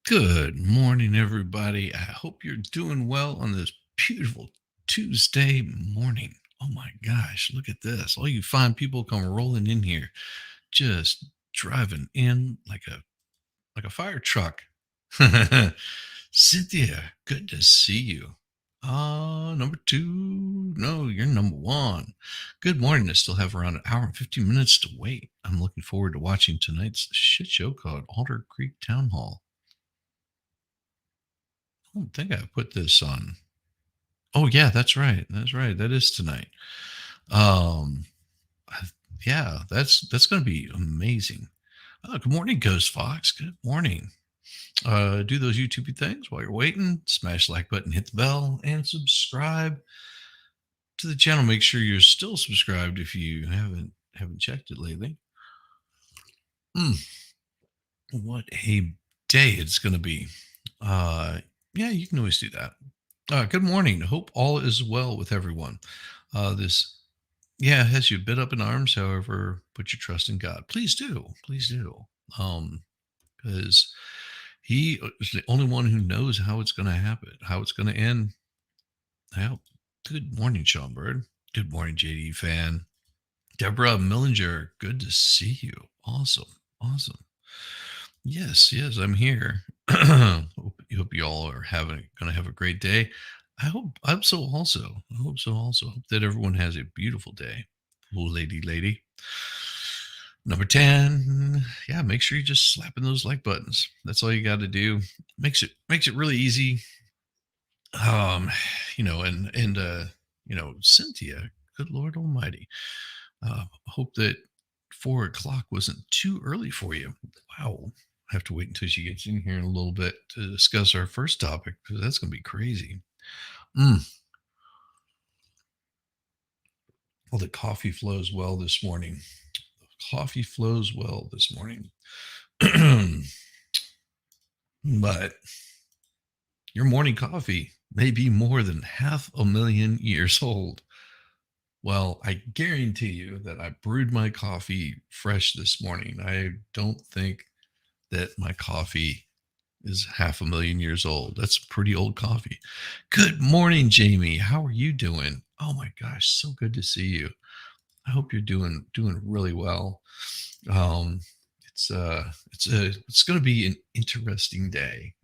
Good morning, everybody. I hope you're doing well on this beautiful Tuesday morning. Oh my gosh, look at this. All you fine people come rolling in here, just driving in like a fire truck. Cynthia, good to see you. Number two. No, you're number one. Good morning. I still have around an hour and 15 minutes to wait. I'm looking forward to watching tonight's shit show called Alder Creek Town Hall. I don't think I put this on. Oh yeah, that's right. That's right. That is tonight. Um, I- yeah, that's going to be amazing. Good morning, Ghost Fox. Good morning. Do those YouTube things while you're waiting. Smash the like button, hit the bell, and subscribe to the channel. Make sure you're still subscribed if you haven't checked it lately. Mm, what a day it's going to be. Uh, yeah, you can always do that. Good morning. Hope all is well with everyone. This, yeah, has you a bit up in arms. However, put your trust in God. Please do. Please do. Because He is the only one who knows how it's going to happen, how it's going to end. Well, good morning, Sean Bird. Good morning, JD fan. Deborah Millinger, good to see you. Awesome. Awesome. Yes, I'm here. hope you all are gonna have a great day. I hope so also. I hope so also. Hope that everyone has a beautiful day. Oh lady. Number 10. Yeah, make sure you just slapping those like buttons. That's all you gotta do. Makes it really easy. Um, Cynthia, good Lord Almighty. Hope that 4 o'clock wasn't too early for you. Wow. I have to wait until she gets in here in a little bit to discuss our first topic because that's going to be crazy. Mm. Well, the coffee flows well this morning. Coffee flows well this morning. But your morning coffee may be more than 500,000 years old. Well, I guarantee you that I brewed my coffee fresh this morning. I don't think that my coffee is 500,000 years old. That's pretty old coffee. Good morning, Jamie. How are you doing? Oh my gosh, so good to see you. I hope you're doing really well. Um, it's going to be an interesting day,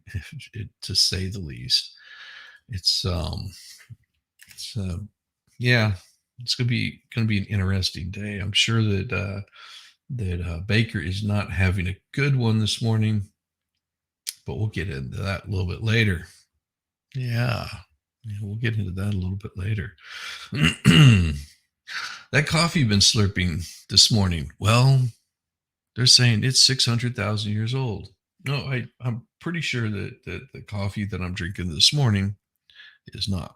to say the least. It's it's yeah, it's gonna be an interesting day. I'm sure that Baker is not having a good one this morning, but we'll get into that a little bit later. Yeah, yeah, we'll get into that a little bit later. That coffee you've been slurping this morning, well, they're saying it's 600,000 years old. No, I'm pretty sure that the coffee that I'm drinking this morning is not.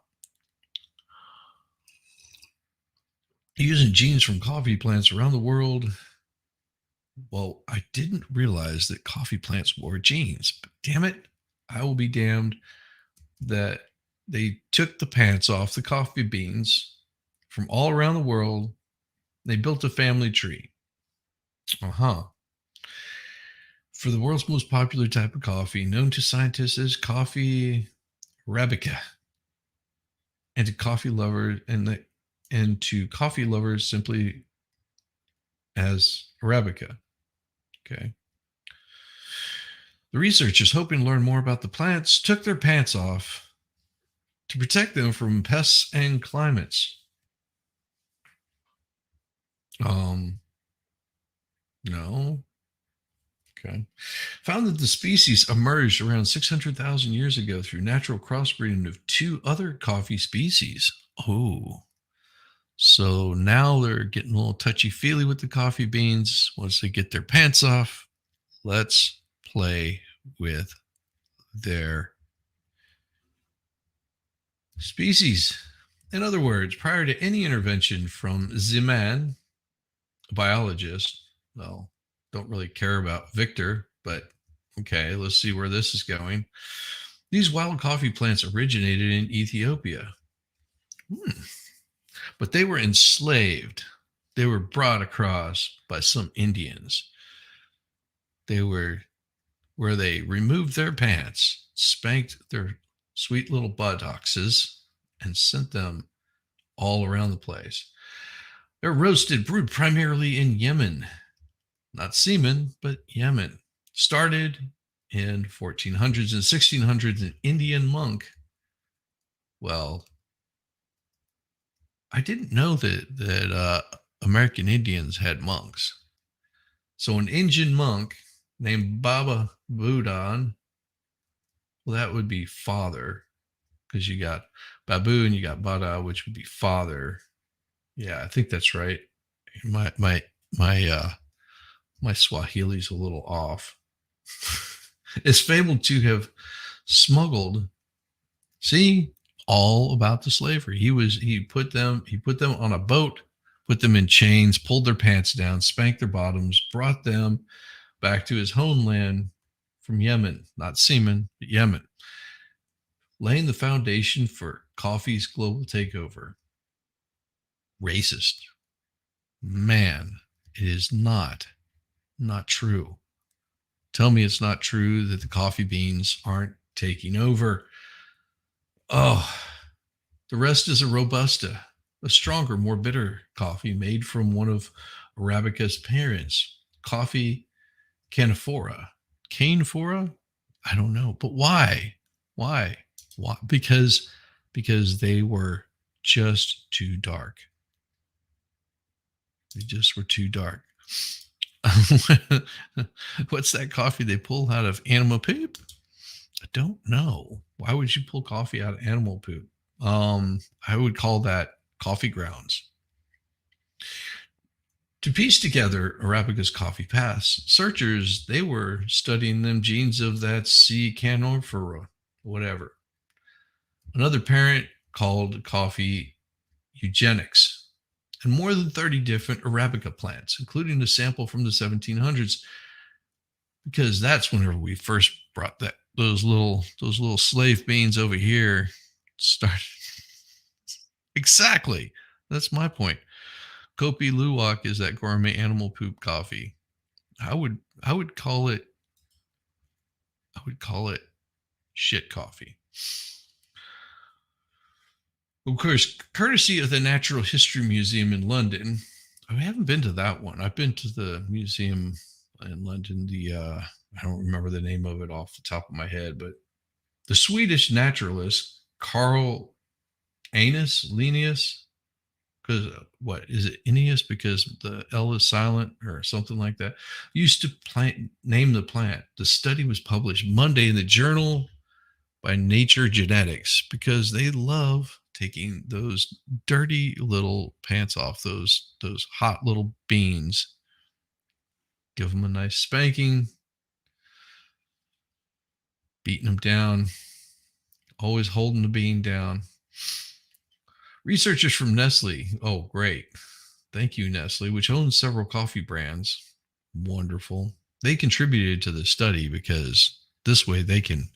Using genes from coffee plants around the world. Well, I didn't realize that coffee plants wore genes. But damn it, I will be damned that they took the pants off the coffee beans from all around the world. They built a family tree. Uh huh. For the world's most popular type of coffee, known to scientists as coffee arabica, and to coffee lovers and to coffee lovers simply as arabica. Okay. The researchers, hoping to learn more about the plants, took their pants off to protect them from pests and climates. Um, no. Okay. Found that the species emerged around 600,000 years ago through natural crossbreeding of two other coffee species. Oh, so now they're getting a little touchy feely with the coffee beans. Once they get their pants off, let's play with their species. In other words, prior to any intervention from Zeman, a biologist, well, don't really care about Victor, but okay, let's see where this is going. These wild coffee plants originated in Ethiopia, but they were enslaved. They were brought across by some Indians. They were where they removed their pants, spanked their sweet little buttocks, and sent them all around the place. They're roasted, brewed primarily in Yemen, not semen, but Yemen. Started in 1400s and 1600s, an Indian monk. Well, I didn't know that American Indians had monks. So an Indian monk named Baba Budan, well, that would be father, because you got Babu and you got Bada, which would be father. Yeah, I think that's right. My my Swahili's a little off. Is fabled to have smuggled. See, all about the slavery. He put them on a boat, put them in chains, pulled their pants down, spanked their bottoms, brought them back to his homeland from Yemen, not semen, but Yemen, laying the foundation for coffee's global takeover. Racist. Man, it is not true. Tell me it's not true that the coffee beans aren't taking over. Oh, the rest is a Robusta, a stronger, more bitter coffee made from one of Arabica's parents, coffee Canephora. Canephora? I don't know, but why? Why? Why? Because they were just too dark. They just were too dark. What's that coffee they pull out of animal poop? I don't know. Why would you pull coffee out of animal poop? I would call that coffee grounds. To piece together Arabica's coffee past, searchers, they were studying them genes of that C. canephora, whatever. Another parent called coffee eugenics, and more than 30 different Arabica plants, including a sample from the 1700s, because that's whenever we first brought those little slave beans over here started. Exactly. That's my point. Kopi Luwak is that gourmet animal poop coffee. I would call it shit coffee. Of course, courtesy of the Natural History Museum in London. I haven't been to that one. I've been to the museum in London. I don't remember the name of it off the top of my head, but the Swedish naturalist Carl Linnaeus, because what is it, Ennius, because the L is silent or something like that, used to name the plant. The study was published Monday in the journal by Nature Genetics, because they love taking those dirty little pants off those hot little beans, give them a nice spanking, beating them down, always holding the bean down. Researchers from Nestle, oh great, thank you Nestle, which owns several coffee brands, wonderful. They contributed to the study because this way they can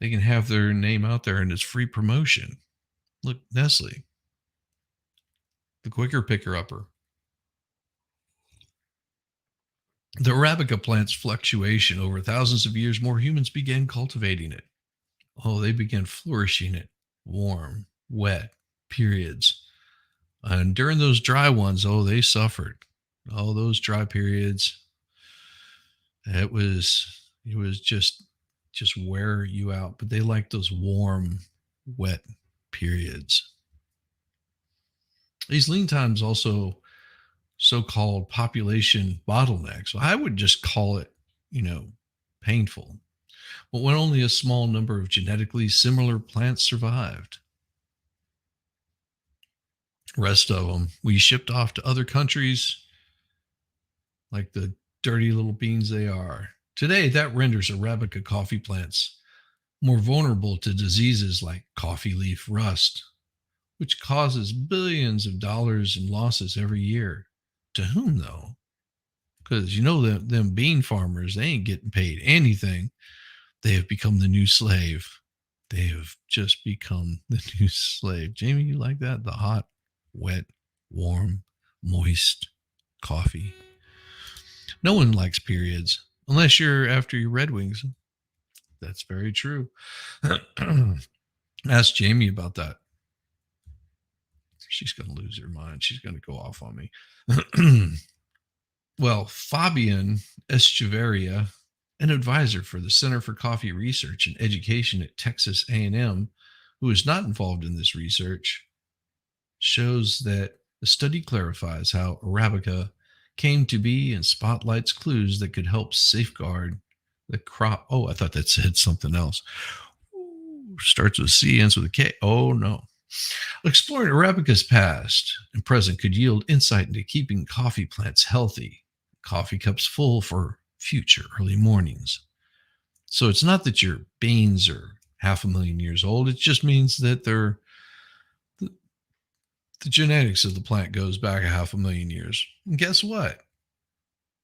have their name out there and it's free promotion. Look, Nestle, the quicker picker upper. The Arabica plant's fluctuation over thousands of years, more humans began cultivating it. Oh, they began flourishing it. Warm, wet periods. And during those dry ones, oh, they suffered. Oh, those dry periods. It was just wear you out. But they like those warm, wet periods. These lean times also so-called population bottlenecks. So I would just call it, painful. But when only a small number of genetically similar plants survived, rest of them we shipped off to other countries like the dirty little beans they are. Today, that renders Arabica coffee plants more vulnerable to diseases like coffee leaf rust, which causes billions of dollars in losses every year. To whom, though? Because them bean farmers, they ain't getting paid anything. They have become the new slave. They have just become the new slave. Jamie, you like that? The hot, wet, warm, moist coffee. No one likes periods. unless you're after your Red Wings. That's very true. Ask Jamie about that. She's going to lose her mind. She's going to go off on me. Well, Fabian Echeverria, an advisor for the Center for Coffee Research and Education at Texas A&M, who is not involved in this research, shows that the study clarifies how Arabica came to be and spotlights clues that could help safeguard the crop. Oh, I thought that said something else. Ooh, starts with C, ends with a K. Oh, no. Exploring Arabica's past and present could yield insight into keeping coffee plants healthy, coffee cups full for future early mornings. So it's not that your beans are 500,000 years old. It just means that the genetics of the plant goes back 500,000 years. And guess what?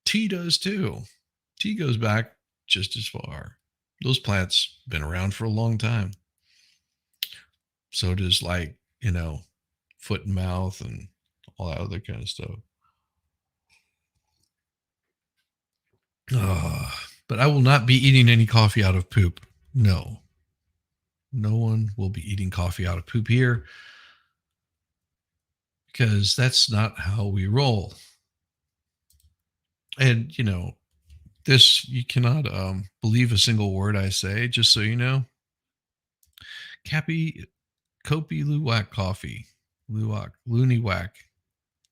Tea does too. Tea goes back just as far. Those plants been around for a long time. So does foot and mouth and all that other kind of stuff. But I will not be eating any coffee out of poop. No. No one will be eating coffee out of poop here because that's not how we roll. And, this, you cannot believe a single word I say, just so you know. Kopi Luwak coffee. Luwak. Looney Whack.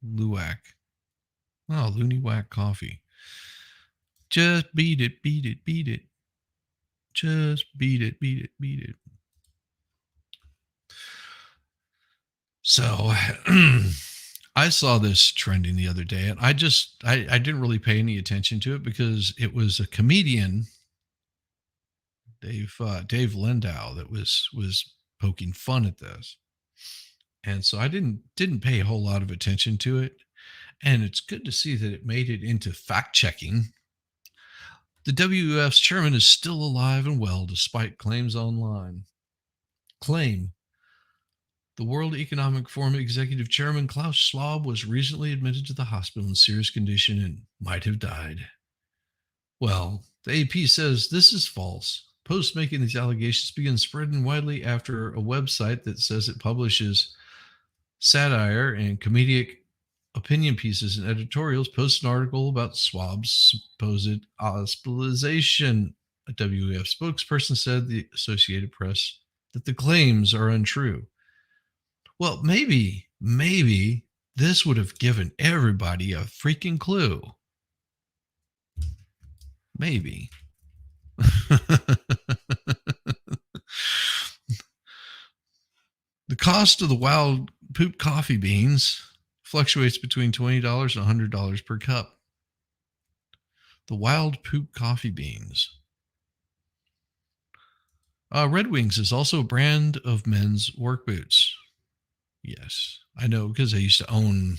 Luwak. Oh, Looney Whack coffee. Just beat it, beat it, beat it. Just beat it, beat it, beat it. So I saw this trending the other day, and I didn't really pay any attention to it because it was a comedian, Dave Lindow, that was poking fun at this, and so I didn't pay a whole lot of attention to it. And it's good to see that it made it into fact checking. The WEF's chairman is still alive and well despite claims online. The World Economic Forum executive chairman Klaus Schwab was recently admitted to the hospital in serious condition and might have died. Well, the AP says this is false. Posts making these allegations began spreading widely after a website that says it publishes satire and comedic opinion pieces and editorials posted an article about Schwab's supposed hospitalization. A WEF spokesperson said the Associated Press that the claims are untrue. Well, maybe this would have given everybody a freaking clue. Maybe. The cost of the wild poop coffee beans fluctuates between $20 and $100 per cup. The wild poop coffee beans. Red Wings is also a brand of men's work boots. Yes, I know because I used to own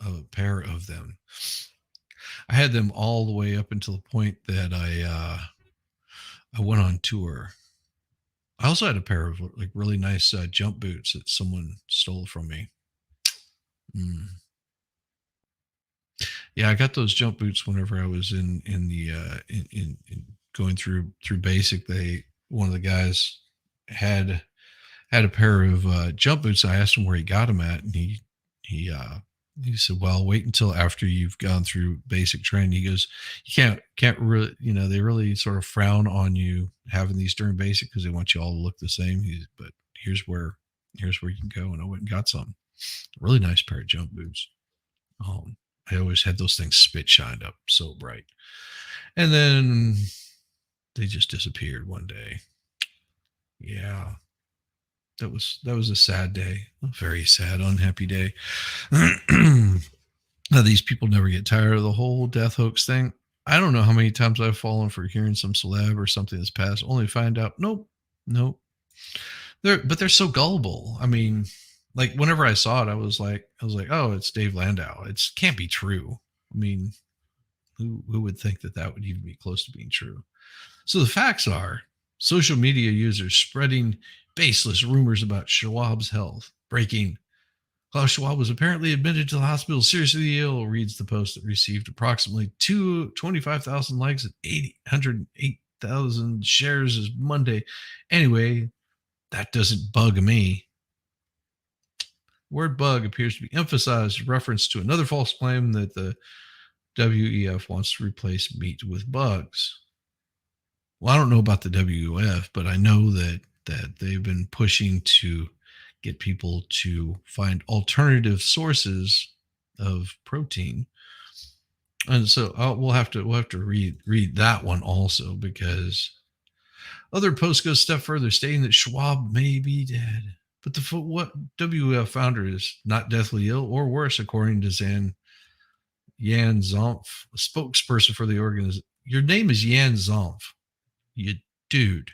a pair of them. I had them all the way up until the point that I went on tour. I also had a pair of really nice jump boots that someone stole from me. Yeah, I got those jump boots whenever I was in going through basic. One of the guys had a pair of jump boots. I asked him where he got them at, and he said, "Well, wait until after you've gone through basic training." He goes, "You can't really, they really sort of frown on you having these during basic because they want you all to look the same. But here's where you can go." And I went and got some really nice pair of jump boots. I always had those things spit shined up so bright, and then they just disappeared one day. Yeah. That was a sad day, a very sad, unhappy day. Now, these people never get tired of the whole death hoax thing. I don't know how many times I've fallen for hearing some celeb or something that's passed, only to find out, nope. They're so gullible. I mean, like whenever I saw it, I was like, oh, it's Dave Landau. It can't be true. I mean, who would think that would even be close to being true? So the facts are social media users spreading baseless rumors about Schwab's health. Breaking. Klaus Schwab was apparently admitted to the hospital seriously ill, reads the post that received approximately 25,000 likes and 808,000 shares as Monday. Anyway, that doesn't bug me. Word bug appears to be emphasized in reference to another false claim that the WEF wants to replace meat with bugs. Well, I don't know about the WEF, but I know that they've been pushing to get people to find alternative sources of protein. And so we'll have to read that one also, because other posts go a step further, stating that Schwab may be dead. But what WEF founder is not deathly ill or worse, according to Jan Zompf, a spokesperson for the organization. Your name is Jan Zompf. You dude.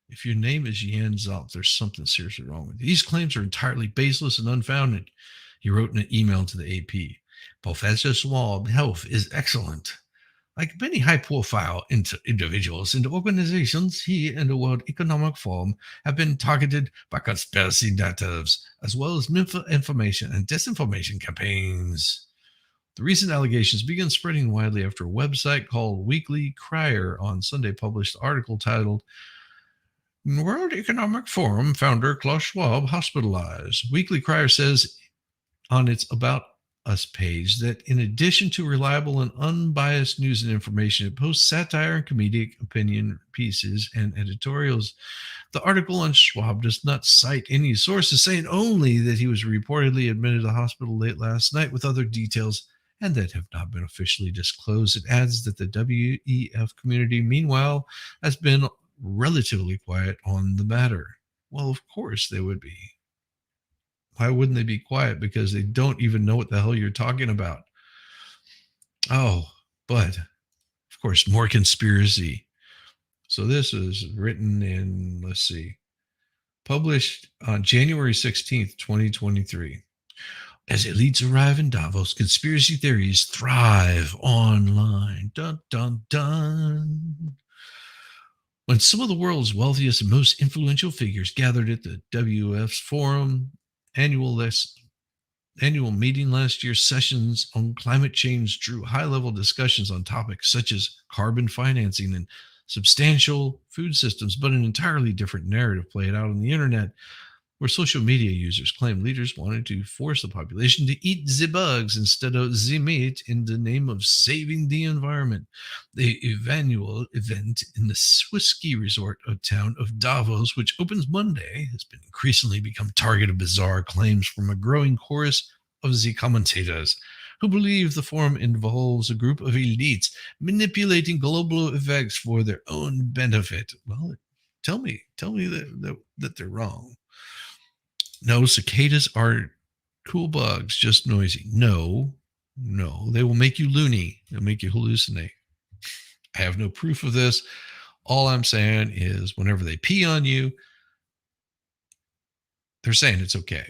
If your name is Jan Zompf, there's something seriously wrong with you. These claims are entirely baseless and unfounded. He wrote in an email to the AP. Professor Schwab's health is excellent. Like many high-profile individuals and organizations, he and the World Economic Forum have been targeted by conspiracy narratives, as well as misinformation and disinformation campaigns. The recent allegations began spreading widely after a website called Weekly Crier on Sunday published an article titled World Economic Forum founder Klaus Schwab hospitalized. Weekly Crier says on its About Us page that in addition to reliable and unbiased news and information, it posts satire and comedic opinion pieces and editorials. The article on Schwab does not cite any sources, saying only that he was reportedly admitted to the hospital late last night with other details and that have not been officially disclosed. It adds that the WEF community, meanwhile, has been relatively quiet on the matter. Well, of course they would be. Why wouldn't they be quiet? Because they don't even know what the hell you're talking about. Oh, but of course, more conspiracy. So this is written in, let's see, published on January 16th, 2023. As elites arrive in Davos, conspiracy theories thrive online. Dun, dun, dun. When some of the world's wealthiest and most influential figures gathered at the WEF's forum annual meeting last year, sessions on climate change drew high-level discussions on topics such as carbon financing and substantial food systems, but an entirely different narrative played out on the internet, where social media users claim leaders wanted to force the population to eat the bugs instead of the meat in the name of saving the environment. The annual event in the Swiss ski resort town of Davos, which opens Monday, has been increasingly become target of bizarre claims from a growing chorus of the commentators who believe the forum involves a group of elites manipulating global effects for their own benefit. Well, tell me that they're wrong. No, cicadas are cool bugs, just noisy. No, they will make you loony. They'll make you hallucinate. I have no proof of this. All I'm saying is whenever they pee on you, they're saying it's okay.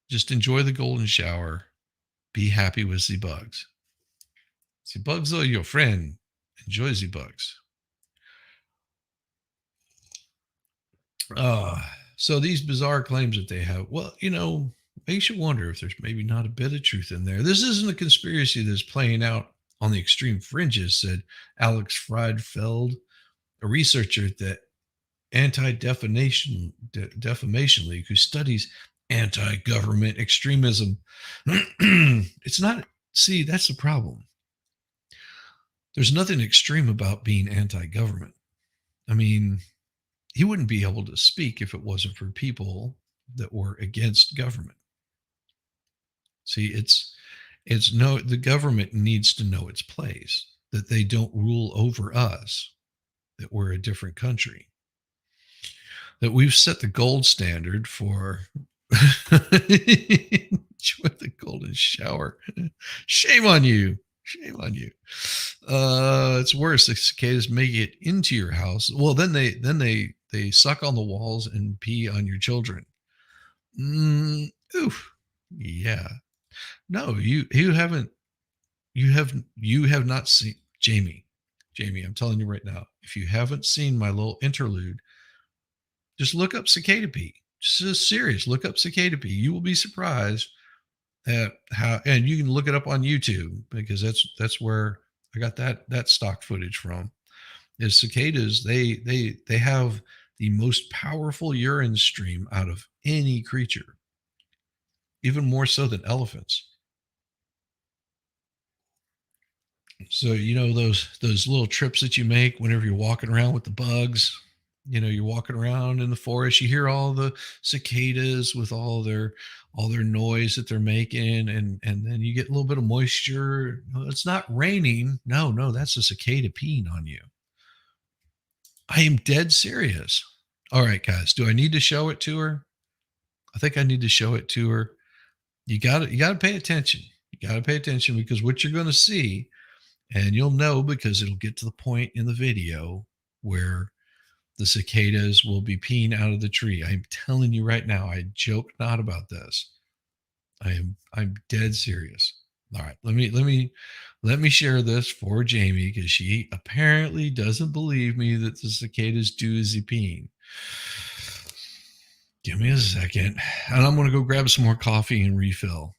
Just enjoy the golden shower. Be happy with the bugs. The bugs are your friend. Enjoy the bugs. So these bizarre claims that they have, well, makes you wonder if there's maybe not a bit of truth in there. This isn't a conspiracy that's playing out on the extreme fringes, said Alex Friedfeld, a researcher at the Anti-Defamation League who studies anti-government extremism. It's not, see, that's the problem. There's nothing extreme about being anti-government. I mean, he wouldn't be able to speak if it wasn't for people that were against government. See, the government needs to know its place, that they don't rule over us, that we're a different country, that we've set the gold standard for enjoy the golden shower. Shame on you. It's worse. The cicadas make it into your house. Well, then they suck on the walls and pee on your children. Oof. Yeah. No, you have not seen Jamie. I'm telling you right now, if you haven't seen my little interlude, just look up cicada pee. Just serious. Look up cicada pee. You will be surprised at how, and you can look it up on YouTube because that's where I got that stock footage from. Is cicadas, they have the most powerful urine stream out of any creature, even more so than elephants. So those little trips that you make whenever you're walking around with the bugs. You're walking around in the forest, you hear all the cicadas with all their noise that they're making, and then you get a little bit of moisture. No, it's not raining. No, no, that's a cicada peeing on you. I am dead serious. All right, guys, do I need to show it to her? I think I need to show it to her. You got to pay attention. You got to pay attention because what you're going to see, and you'll know because it'll get to the point in the video where the cicadas will be peeing out of the tree. I'm telling you right now, I joke not about this. I'm dead serious. All right, let me share this for Jamie because she apparently doesn't believe me that the cicadas do the peeing. Give me a second, and I'm going to go grab some more coffee and refill.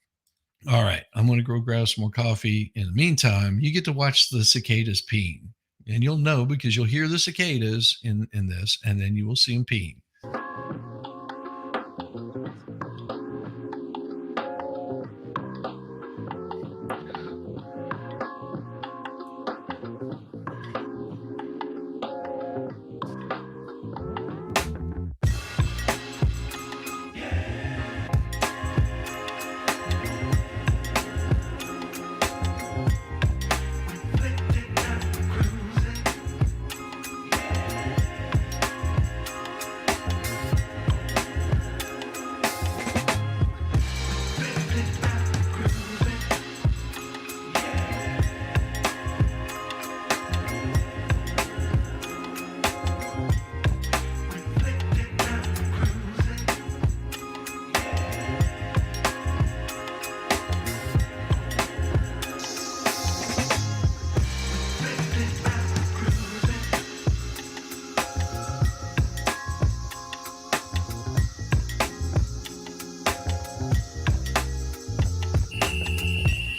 All right, I'm going to go grab some more coffee. In the meantime, you get to watch the cicadas peeing, and you'll know because you'll hear the cicadas in this, and then you will see them peeing.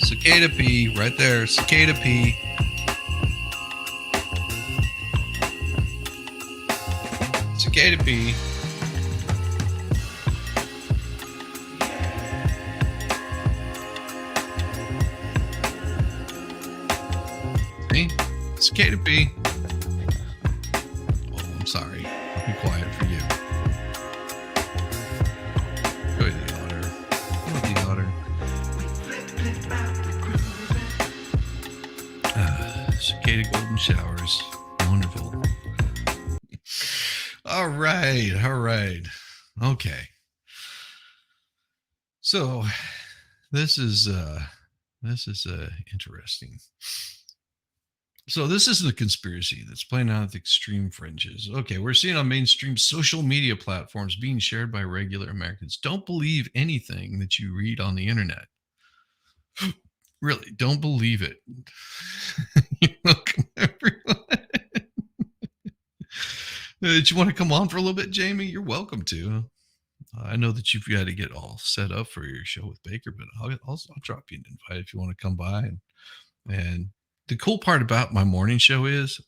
Cicada pee right there. Cicada pee. Cicada pee. See? Cicada pee. Oh, I'm sorry. I'll be quiet for you. Go ahead, the otter. Go ahead, the otter. Cicada golden showers. Wonderful. All right. All right. Okay. So this is interesting. So this is the conspiracy that's playing out at the extreme fringes. Okay, we're seeing on mainstream social media platforms being shared by regular Americans. Don't believe anything that you read on the internet. Really, don't believe it. You're welcome, everyone. Did you want to come on for a little bit, Jamie? You're welcome to. I know that you've got to get all set up for your show with Baker, but I'll drop you an invite if you want to come by. And the cool part about my morning show is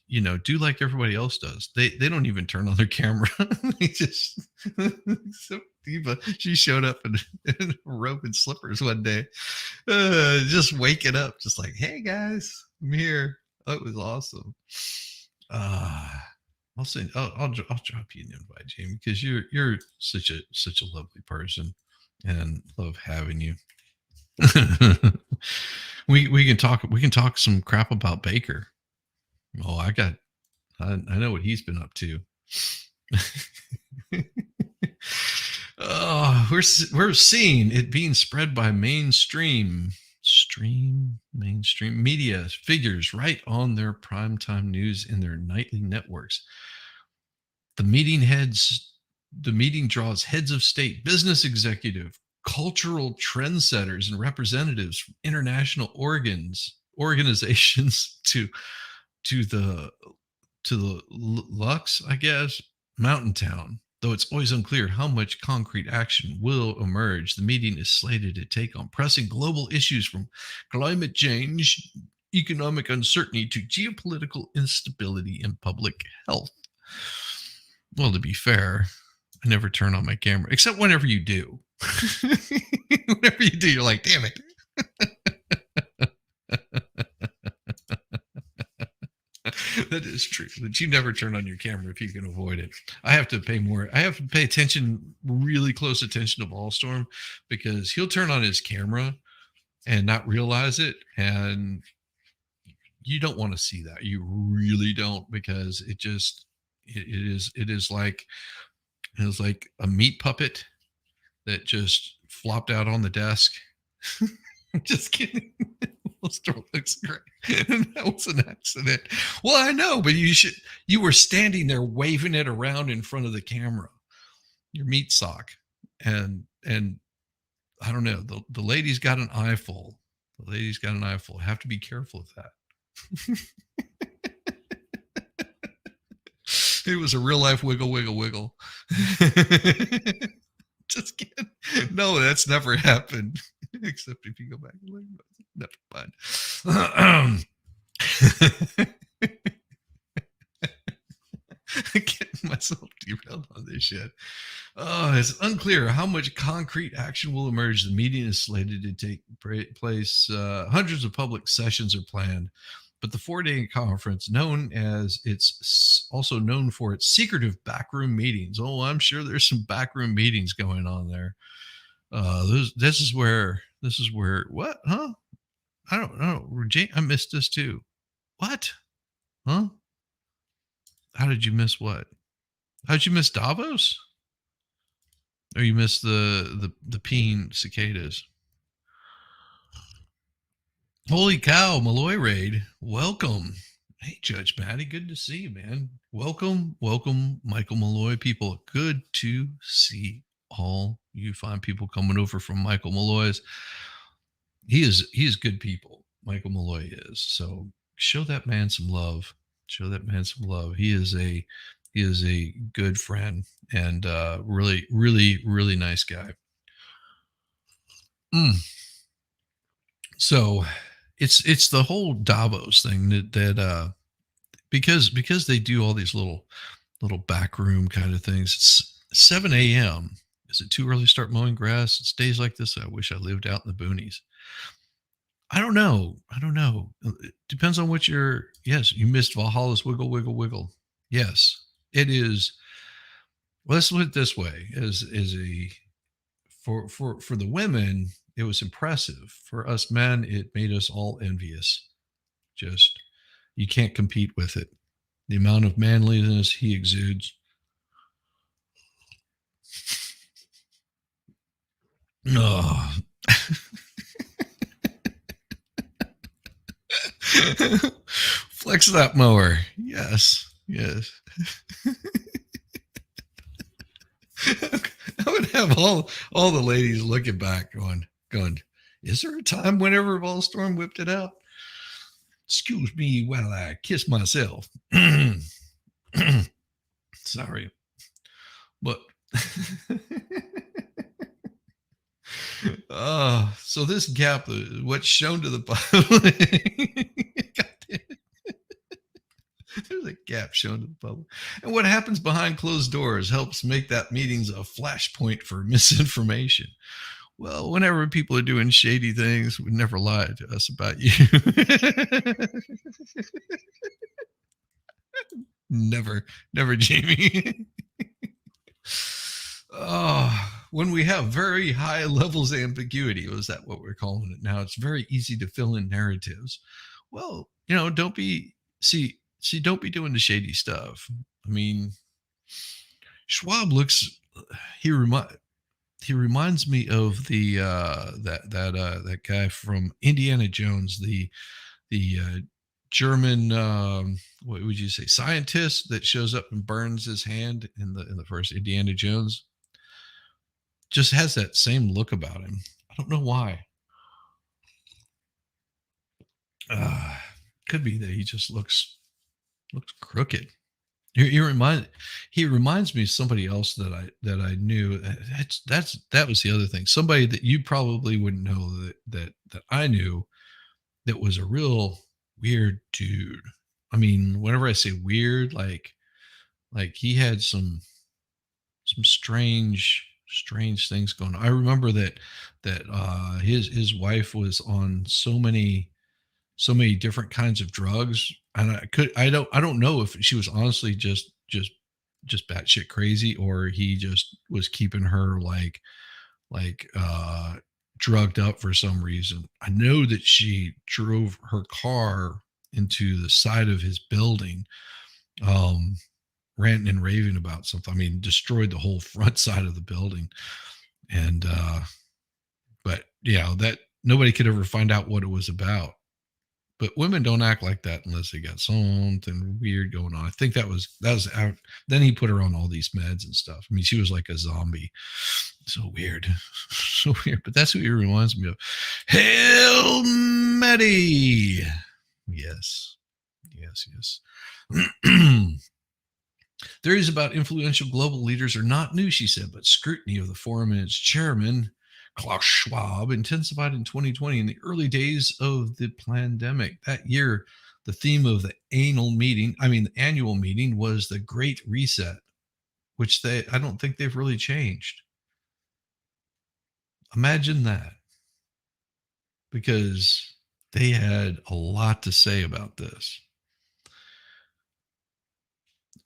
do like everybody else does. They don't even turn on their camera. They just so Diva, she showed up in a robe and slippers one day, just waking up, just like, hey guys, I'm here. Oh, it was awesome. I'll send. I'll drop you an invite, Jamie, because you're such a lovely person, and love having you. we can talk some crap about Baker. Oh, I know what he's been up to. Oh, we're seeing it being spread by mainstream media figures right on their primetime news in their nightly networks. The meeting draws heads of state, business executive, cultural trendsetters, and representatives from international organizations to the Lux, I guess, mountain town. Though it's always unclear how much concrete action will emerge, the meeting is slated to take on pressing global issues from climate change, economic uncertainty to geopolitical instability and public health. Well, to be fair, I never turn on my camera, except whenever you do. Whenever you do, you're like, damn it. That is true. That you never turn on your camera if you can avoid it. I have to pay more. I have to pay attention, really close attention to Ballstorm, because he'll turn on his camera and not realize it. And you don't want to see that. You really don't, because it is like a meat puppet that just flopped out on the desk. Just kidding. Store looks great. That was an accident. Well, I know, but you were standing there waving it around in front of the camera, your meat sock. And I don't know, the lady's got an eyeful. The lady's got an eyeful. Have to be careful of that. It was a real life wiggle, wiggle, wiggle. Just kidding. No, that's never happened. Except if you go back and look. Never mind. Getting myself derailed on this shit. It's unclear how much concrete action will emerge. The meeting is slated to take place. Hundreds of public sessions are planned, but the 4-day conference, known as it's also known for its secretive backroom meetings. Oh, I'm sure there's some backroom meetings going on there. This is where what? Huh? I don't know. I missed this too. What? Huh? How did you miss what? How did you miss Davos? Or you missed the peen cicadas? Holy cow, Malloy raid. Welcome. Hey, Judge Matty, good to see you, man. Welcome, Michael Malloy people. Good to see all you fine people coming over from Michael Malloy's. He is good people. Michael Malloy is. So show that man some love. Show that man some love. He is a good friend and really, really, really nice guy. So it's the whole Davos thing that because they do all these little backroom kind of things. It's 7 a.m. Is it too early to start mowing grass? It's days like this. I wish I lived out in the boonies. I don't know. It depends on what yes, you missed Valhalla's wiggle, wiggle, wiggle. Yes, it is. Well, let's put it this way: as a for the women, it was impressive. For us men, it made us all envious. Just you can't compete with it. The amount of manliness he exudes. Oh. Flex that mower. Yes. I would have all the ladies looking back going, is there a time whenever Ballstorm whipped it out? Excuse me while I kiss myself. Sorry. But so this gap, what's shown to the public, there's a gap shown to the public. And what happens behind closed doors helps make that meetings a flashpoint for misinformation. Well, whenever people are doing shady things, we never lie to us about you. Never, Jamie. When we have very high levels of ambiguity, is that what we're calling it now? It's very easy to fill in narratives. Well, don't be don't be doing the shady stuff. I mean, Schwab he reminds me of the that guy from Indiana Jones, the German what would you say, scientist that shows up and burns his hand in the first Indiana Jones. Just has that same look about him. I don't know why. Could be that he just looks crooked. He remind he reminds me of somebody else that I knew. That was the other thing. Somebody that you probably wouldn't know that I knew that was a real weird dude. I mean, whenever I say weird, like he had some strange things going on. I remember that his wife was on so many different kinds of drugs, and I don't know if she was honestly just batshit crazy, or he just was keeping her like drugged up for some reason. I know that she drove her car into the side of his building, um, ranting and raving about something. I mean, destroyed the whole front side of the building, and but yeah, that nobody could ever find out what it was about. But women don't act like that unless they got something weird going on. I think that was out. Then he put her on all these meds and stuff. I mean, she was like a zombie. So weird, so weird. But that's what he reminds me of. Hail Mary. Yes, yes, yes. Theories about influential global leaders are not new, she said, but scrutiny of the forum and its chairman, Klaus Schwab, intensified in 2020 in the early days of the pandemic. That year, the theme of the annual meeting was the Great Reset, which I don't think they've really changed. Imagine that, because they had a lot to say about this.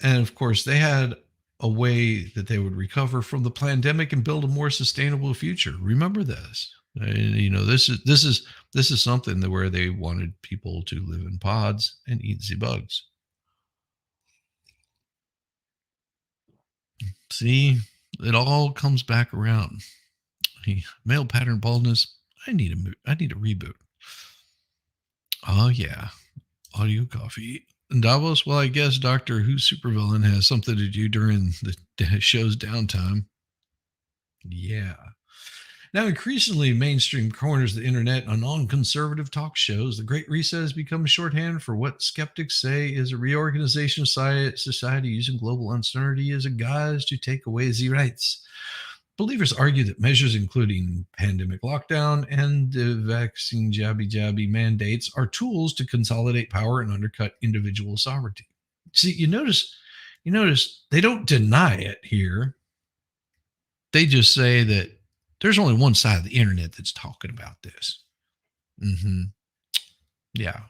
And of course, they had a way that they would recover from the pandemic and build a more sustainable future. Remember this. And, this is something that where they wanted people to live in pods and eat the bugs. See, it all comes back around. Male pattern baldness. I need a reboot. Oh yeah, audio coffee. And Davos. Well, I guess Doctor Who supervillain has something to do during the show's downtime. Yeah. Now, increasingly mainstream corners of the internet on non-conservative talk shows, the Great Reset has become shorthand for what skeptics say is a reorganization of society using global uncertainty as a guise to take away the rights. Believers argue that measures including pandemic lockdown and the vaccine jabby mandates are tools to consolidate power and undercut individual sovereignty. See, you notice they don't deny it here. They just say that there's only one side of the internet that's talking about this. Hmm. Yeah.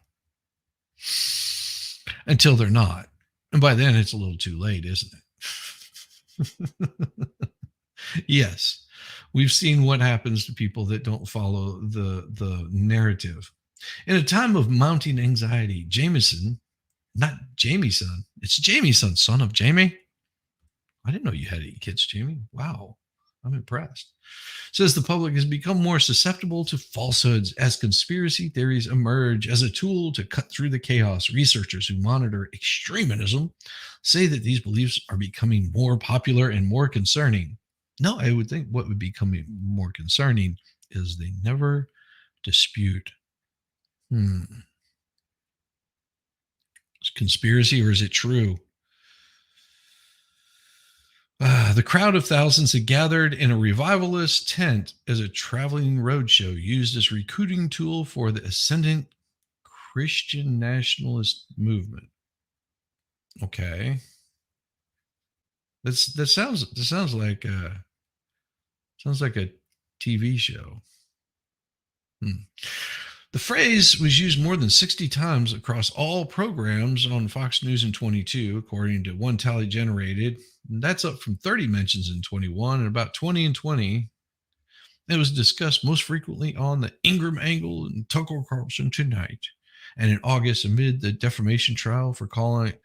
Until they're not. And by then it's a little too late, isn't it? Yes. We've seen what happens to people that don't follow the narrative. In a time of mounting anxiety, Jameson, not Jamieson, it's Jamieson, son of Jamie. I didn't know you had 8 kids, Jamie. Wow. I'm impressed. Says the public has become more susceptible to falsehoods as conspiracy theories emerge as a tool to cut through the chaos. Researchers who monitor extremism say that these beliefs are becoming more popular and more concerning. No, I would think what would become more concerning is they never dispute. It's conspiracy or is it true? The crowd of thousands had gathered in a revivalist tent as a traveling roadshow used as recruiting tool for the ascendant Christian nationalist movement. Okay, that sounds like a TV show. Hmm. The phrase was used more than 60 times across all programs on Fox News in 22, according to one tally generated. And that's up from 30 mentions in 21 and about 20 in 20. It was discussed most frequently on the Ingram Angle and Tucker Carlson Tonight, and in August amid the defamation trial for calling it.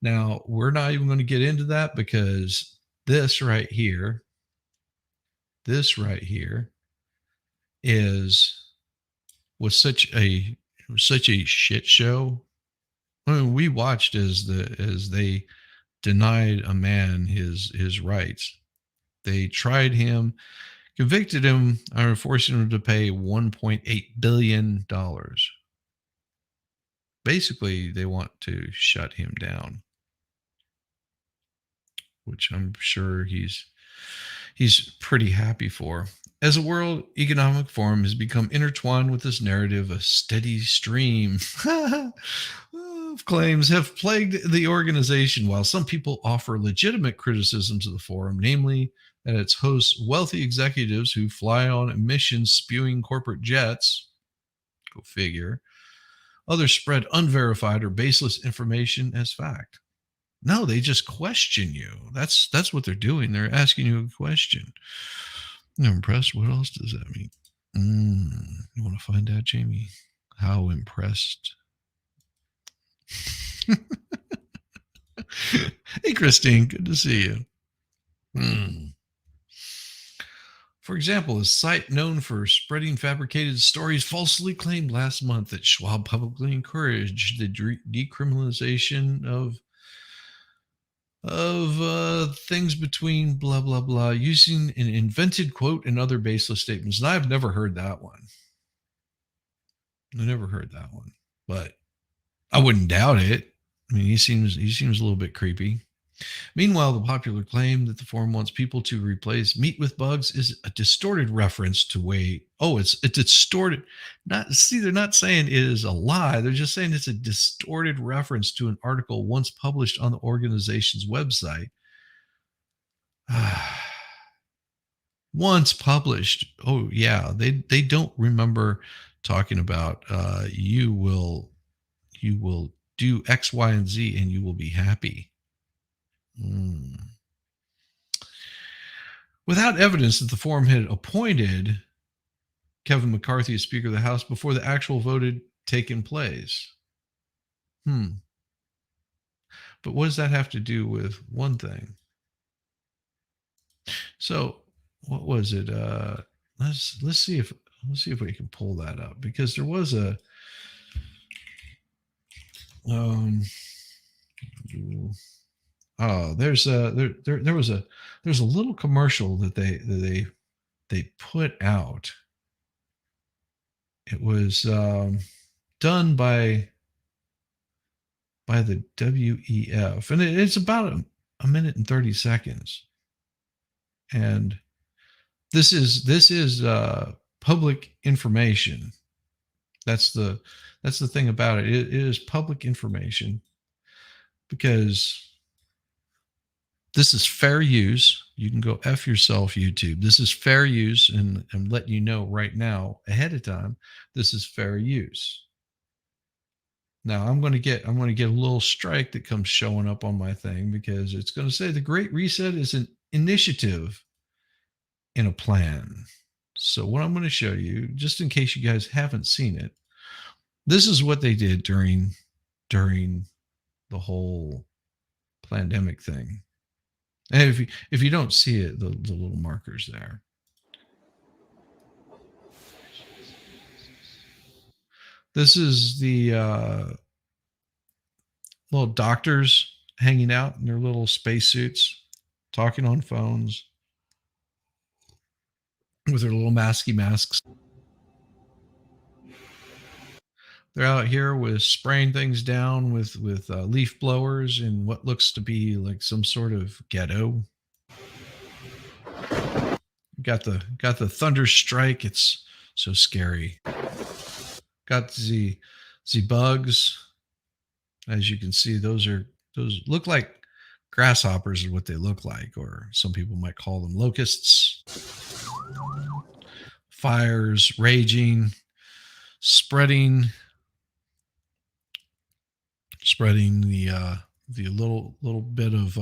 Now, we're not even going to get into that because this right here is was such a shit show. I mean, we watched as they denied a man his rights. They tried him, convicted him, and forcing him to pay $1.8 billion. Basically, they want to shut him down. which I'm sure he's pretty happy for. As a World Economic Forum has become intertwined with this narrative, a steady stream of claims have plagued the organization, while some people offer legitimate criticisms of the forum, namely that its hosts wealthy executives who fly on emissions spewing corporate jets. Go figure. Others spread unverified or baseless information as fact. No, they just question you. That's what they're doing. They're asking you a question. I'm impressed. What else does that mean? You want to find out, Jamie? How impressed? Hey, Christine. Good to see you. For example, a site known for spreading fabricated stories falsely claimed last month that Schwab publicly encouraged the decriminalization of things between blah blah blah using an invented quote and other baseless statements. And I've never heard that one. I never heard that one, but I wouldn't doubt it. I mean, he seems a little bit creepy. Meanwhile, the popular claim that the forum wants people to replace meat with bugs is a distorted reference to way. Oh, it's distorted. Not see, they're not saying it is a lie. They're just saying it's a distorted reference to an article once published on the organization's website. Once published. Oh yeah, they don't remember talking about you will do X, Y, and Z and you will be happy. Without evidence that the forum had appointed Kevin McCarthy as Speaker of the House before the actual vote had taken place. But what does that have to do with one thing? So what was it? Let's see if we can pull that up, because there was a there's a little commercial that they put out. It was done by the WEF, and it's about a minute and 30 seconds. And this is public information. That's the thing about it. It is public information, because this is fair use. You can go F yourself, YouTube. This is fair use, and I'm letting you know right now ahead of time. This is fair use. Now I'm going to get a little strike that comes showing up on my thing, because it's going to say the Great Reset is an initiative in a plan. So what I'm going to show you, just in case you guys haven't seen it, this is what they did during the whole pandemic thing. And if you don't see it, the little markers there. This is the little doctors hanging out in their little spacesuits, talking on phones with their little masky masks. They're out here with spraying things down with leaf blowers in what looks to be like some sort of ghetto. Got the thunder strike. It's so scary. Got the bugs. As you can see, those look like grasshoppers is what they look like, or some people might call them locusts. Fires raging, spreading the little bit of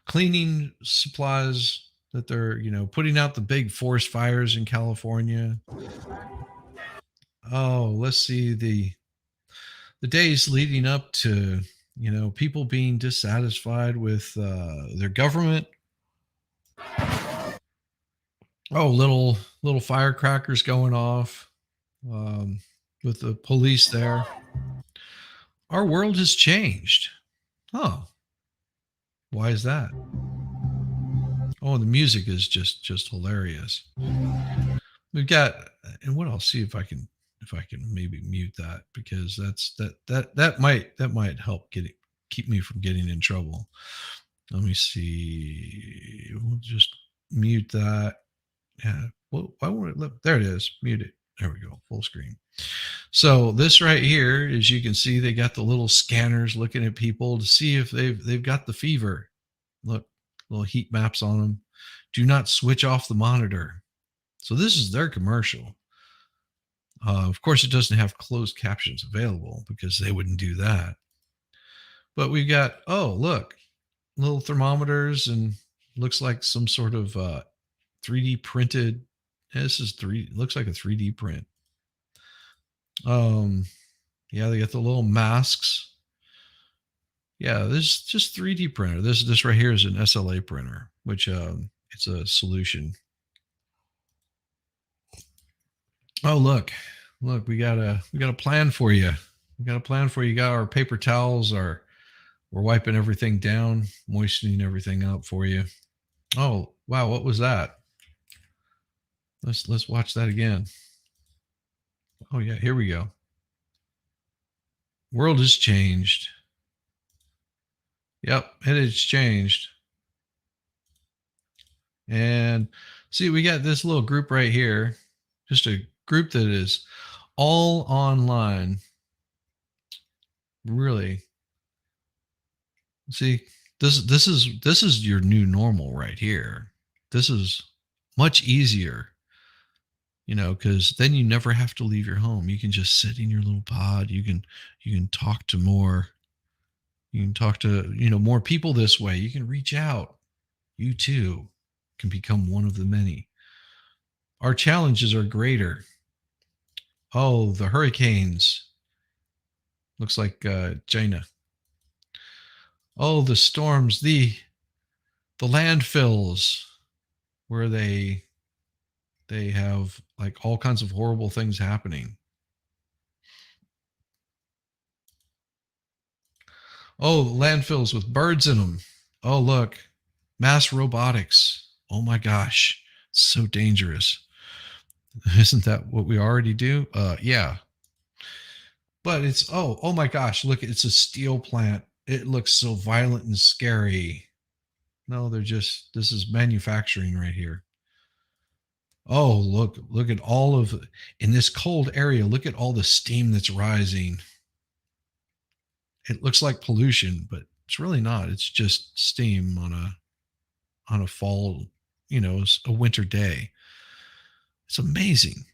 cleaning supplies that they're putting out, the big forest fires in California. Oh, let's see, the days leading up to people being dissatisfied with their government. Oh, little firecrackers going off with the police there. Our world has changed. Oh, why is that? Oh, the music is just hilarious. We've got, and what I'll see if I can maybe mute that, because that might help keep me from getting in trouble. Let me see. We'll just mute that. Yeah. Well, why won't it let? There it is. Mute it. There we go. Full screen. So this right here, as you can see, they got the little scanners looking at people to see if they've got the fever. Look, little heat maps on them. Do not switch off the monitor. So this is their commercial. Of course, it doesn't have closed captions available because they wouldn't do that. But we got, oh, look, little thermometers and looks like some sort of 3D printed. This is looks like a 3D print. Um, yeah, they got the little masks. Yeah, this is just 3D printer. This right here is an SLA printer, which it's a solution. Oh, look, we got a plan for you. We got a plan for you. Got our paper towels. We're wiping everything down, moistening everything up for you. Oh, wow, what was that? Let's watch that again. Oh yeah, here we go. World has changed. Yep, it has changed. And see, we got this little group right here, just a group that is all online. Really. See, this is your new normal right here. This is much easier, because then you never have to leave your home. You can just sit in your little pod. You can talk to more. You can talk to, more people this way. You can reach out. You too can become one of the many. Our challenges are greater. Oh, the hurricanes. Looks like China. Oh, the storms, the landfills where they have like all kinds of horrible things happening. Oh, landfills with birds in them. Oh, look, mass robotics. Oh my gosh, so dangerous. Isn't that what we already do? Yeah. But it's oh my gosh, look, it's a steel plant. It looks so violent and scary. No, this is manufacturing right here. Oh, look at all of in this cold area, look at all the steam that's rising. It looks like pollution, but it's really not. It's just steam on a fall, a winter day. It's amazing.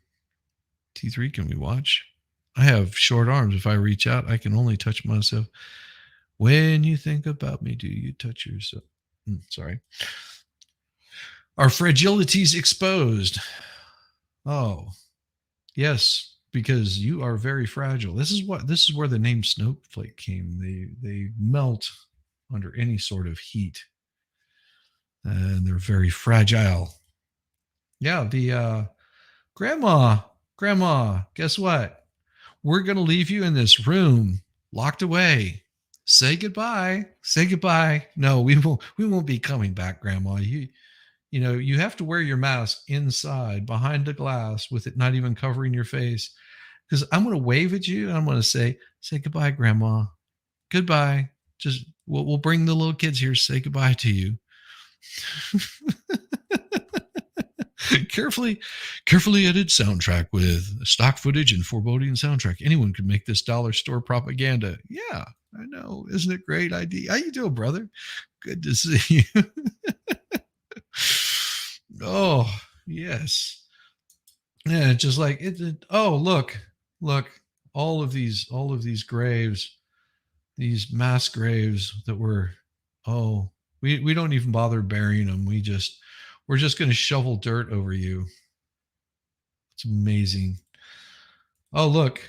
T3, can we watch? I have short arms. If I reach out, I can only touch myself. When you think about me, do you touch yourself? Sorry. Our fragilities exposed. Oh, yes, because you are very fragile. This is where the name snowflake came. They melt under any sort of heat, and they're very fragile. Yeah, the grandma, guess what? We're going to leave you in this room locked away. Say goodbye. Say goodbye. No, we won't be coming back, grandma. You have to wear your mask inside behind the glass with it not even covering your face, because I'm going to wave at you and I'm going to say goodbye, grandma. Goodbye. Just we'll bring the little kids here, say goodbye to you. carefully edited soundtrack with stock footage and foreboding soundtrack. Anyone could make this dollar store propaganda. Yeah, I know. Isn't it great idea? How you doing, brother? Good to see you. Oh, yes. Yeah, just like oh, look, all of these graves, these mass graves that were, oh, we don't even bother burying them. We're just going to shovel dirt over you. It's amazing. Oh, look,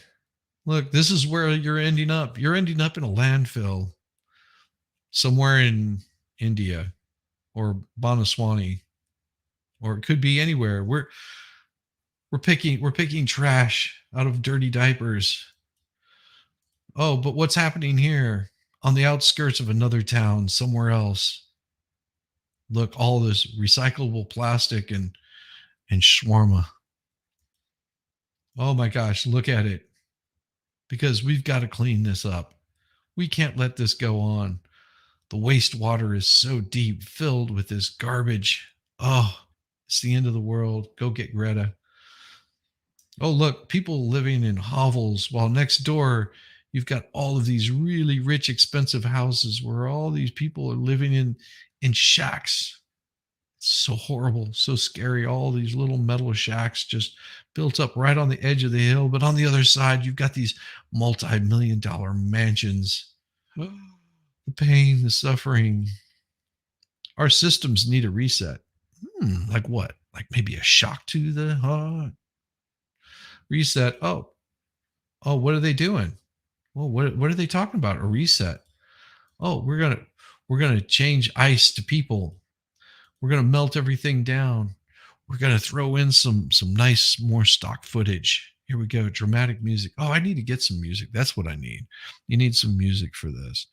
this is where you're ending up. You're ending up in a landfill somewhere in India or Bonaswani, or it could be anywhere. We're picking trash out of dirty diapers. Oh, but what's happening here on the outskirts of another town somewhere else? Look, all this recyclable plastic and shawarma. Oh my gosh, look at it. Because we've got to clean this up. We can't let this go on. The wastewater is so deep, filled with this garbage. Oh, it's the end of the world. Go get Greta. Oh, look, people living in hovels while next door you've got all of these really rich, expensive houses where all these people are living in shacks. So horrible, so scary. All these little metal shacks just built up right on the edge of the hill. But on the other side, you've got these multi-million dollar mansions. The pain, the suffering. Our systems need a reset. Like what? Like maybe a shock to the heart. Reset. Oh, what are they doing? Well, what are they talking about? A reset. Oh, we're gonna change ice to people. We're gonna melt everything down. We're gonna throw in some nice more stock footage. Here we go. Dramatic music. Oh, I need to get some music. That's what I need. You need some music for this.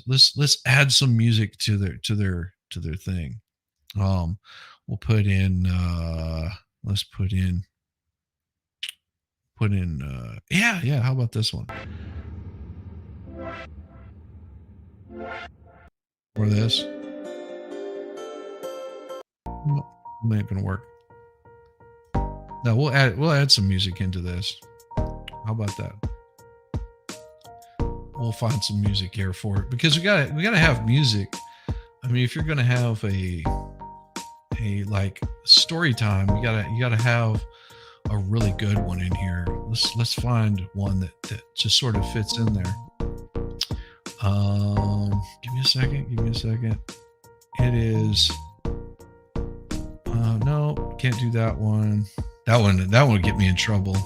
Let's add some music to their thing. Um, we'll put in let's put in yeah, how about this one? Or this? No, ain't gonna work. No, we'll add some music into this. How about that? We'll find some music here for it because we gotta have music. I mean, if you're gonna have a like story time, you gotta have a really good one in here. Let's find one that just sort of fits in there. Give me a second. Give me a second. It is. No, can't do that one. That one would get me in trouble.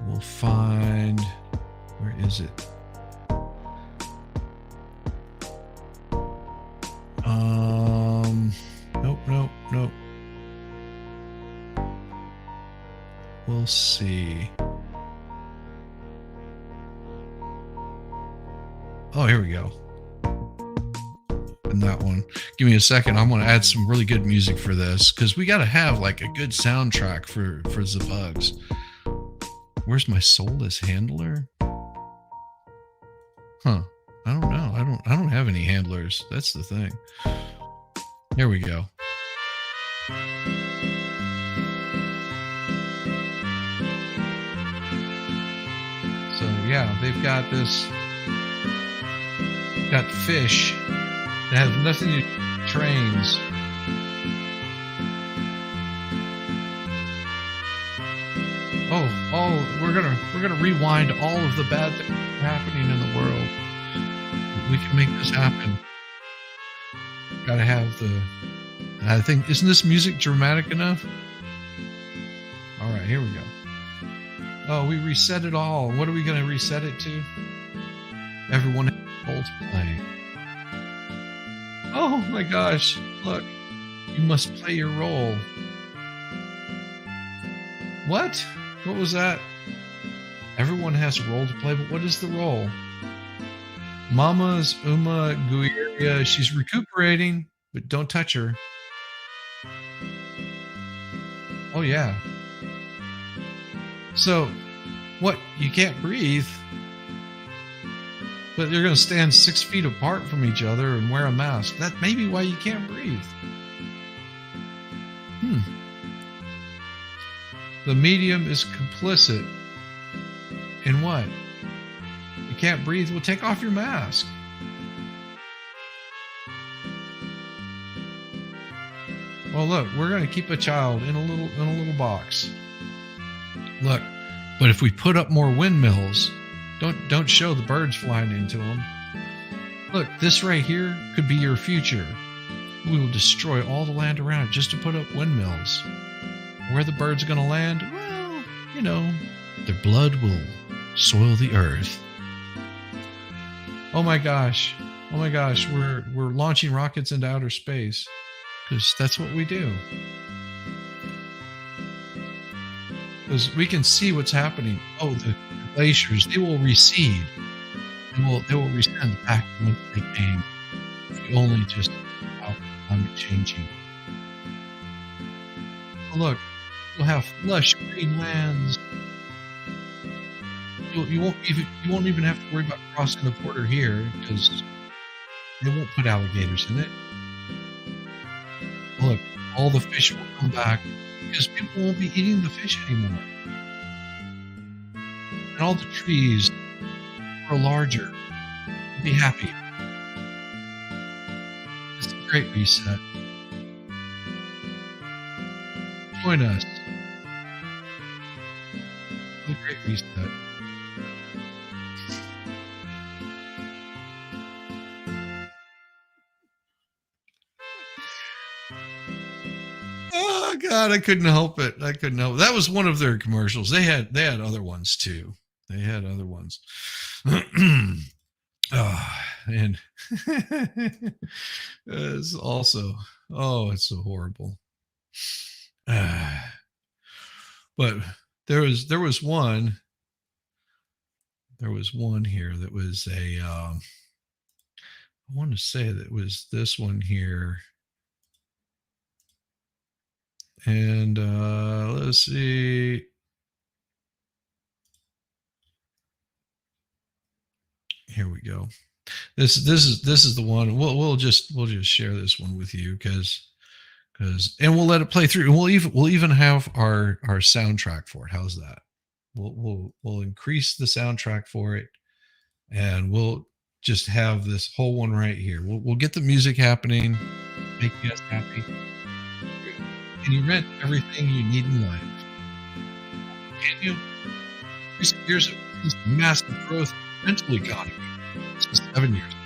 We'll find. Where is it? Nope. We'll see. Oh, here we go. And that one. Give me a second. I'm going to add some really good music for this because we got to have like a good soundtrack for the bugs. Where's my soulless handler? Huh. I don't know. I don't have any handlers. That's the thing. Here we go. So yeah, they've got fish that have nothing to do with trains. Oh, we're gonna rewind all of the bad things happening in the world. We can make this happen. Gotta have I think, isn't this music dramatic enough? All right, here we go. Oh, we reset it all. What are we gonna reset it to? Everyone has a role to play. Oh my gosh, look. You must play your role. What? What was that? Everyone has a role to play, but what is the role? Mama's Uma Guiria. She's recuperating, but don't touch her. Oh, yeah. So, what? You can't breathe, but you're going to stand 6 feet apart from each other and wear a mask. That may be why you can't breathe. The medium is complicit in what? You can't breathe? Well, take off your mask. Well, look, we're going to keep a child in a little box. Look, but if we put up more windmills, don't show the birds flying into them. Look, this right here could be your future. We will destroy all the land around it just to put up windmills. Where the birds are going to land? Well, their blood will soil the earth. Oh my gosh, we're launching rockets into outer space because that's what we do. Because we can see what's happening. Oh, the glaciers, they will recede. They will rescind back to whence they came. If we only just allow climate changing. Oh, look, we'll have lush green lands. You won't even have to worry about crossing the border here because they won't put alligators in it. Look, all the fish will come back because people won't be eating the fish anymore, and all the trees grow larger. Be happy. It's a great reset. Join us for the great reset. Oh God, I couldn't help it. I couldn't help it. That was one of their commercials. They had other ones too. They had other ones. Oh, and it's also it's so horrible. But there was one here that was a I want to say that was this one here. And let's see. Here we go. This is the one. We'll just share this one with you because and we'll let it play through. And we'll even have our soundtrack for it. How's that? We'll increase the soundtrack for it, and we'll just have this whole one right here. We'll get the music happening, make you guys happy. Can you rent everything you need in life? Can you? Recent years of this massive growth in the rental economy. This was 7 years ago.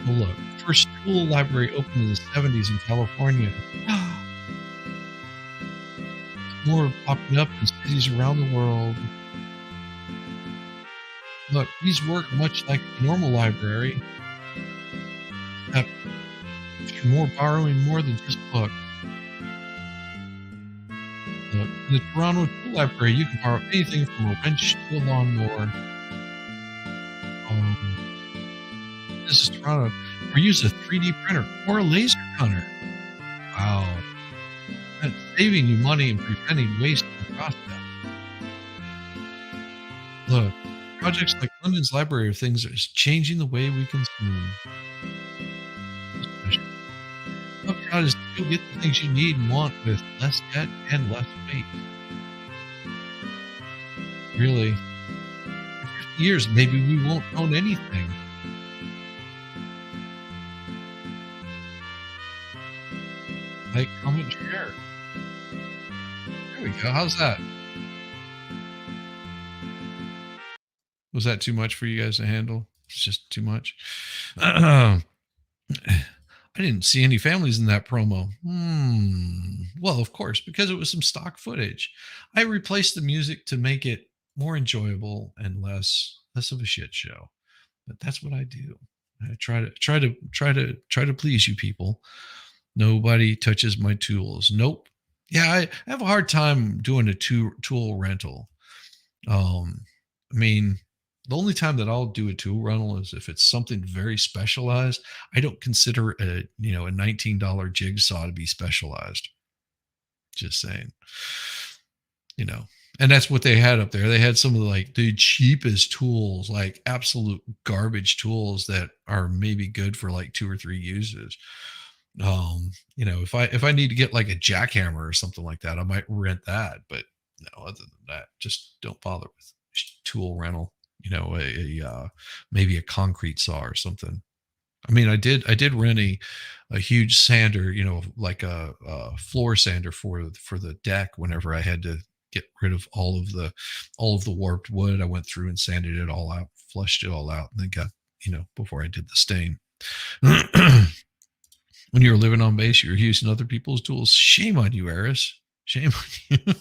Well, look, first school library opened in the 70s in California. More popping up in cities around the world. Look, these work much like a normal library, except if you're borrowing more than just books. Look, in the Toronto Tool Library, you can borrow anything from a wrench to a lawnmower. This is Toronto. Or use a 3D printer or a laser cutter. Wow. That's saving you money and preventing waste in the process. Look, projects like London's Library of Things are changing the way we consume. Look how to still get the things you need and want with less debt and less weight. Really, in 50 years, maybe we won't own anything. Like, comment, share. There we go. How's that? Was that too much for you guys to handle? It's just too much. I didn't see any families in that promo. Well, of course, because it was some stock footage. I replaced the music to make it more enjoyable and less of a shit show. But that's what I do. I try to please you people. Nobody touches my tools. Nope. Yeah, I have a hard time doing a tool rental. I mean, the only time that I'll do a tool rental is if it's something very specialized. I don't consider a $19 jigsaw to be specialized. Just saying. You know. And that's what they had up there. They had some of the cheapest tools, like absolute garbage tools that are maybe good for like 2 or 3 uses. If I need to get like a jackhammer or something like that, I might rent that. But no, other than that, just don't bother with tool rental. Maybe a concrete saw or something. I mean, I did rent a huge sander, like a floor sander for the deck. Whenever I had to get rid of all of the warped wood, I went through and sanded it all out, flushed it all out, and then got before I did the stain. When you're living on base, you're using other people's tools. Shame on you, Eris. Shame on you.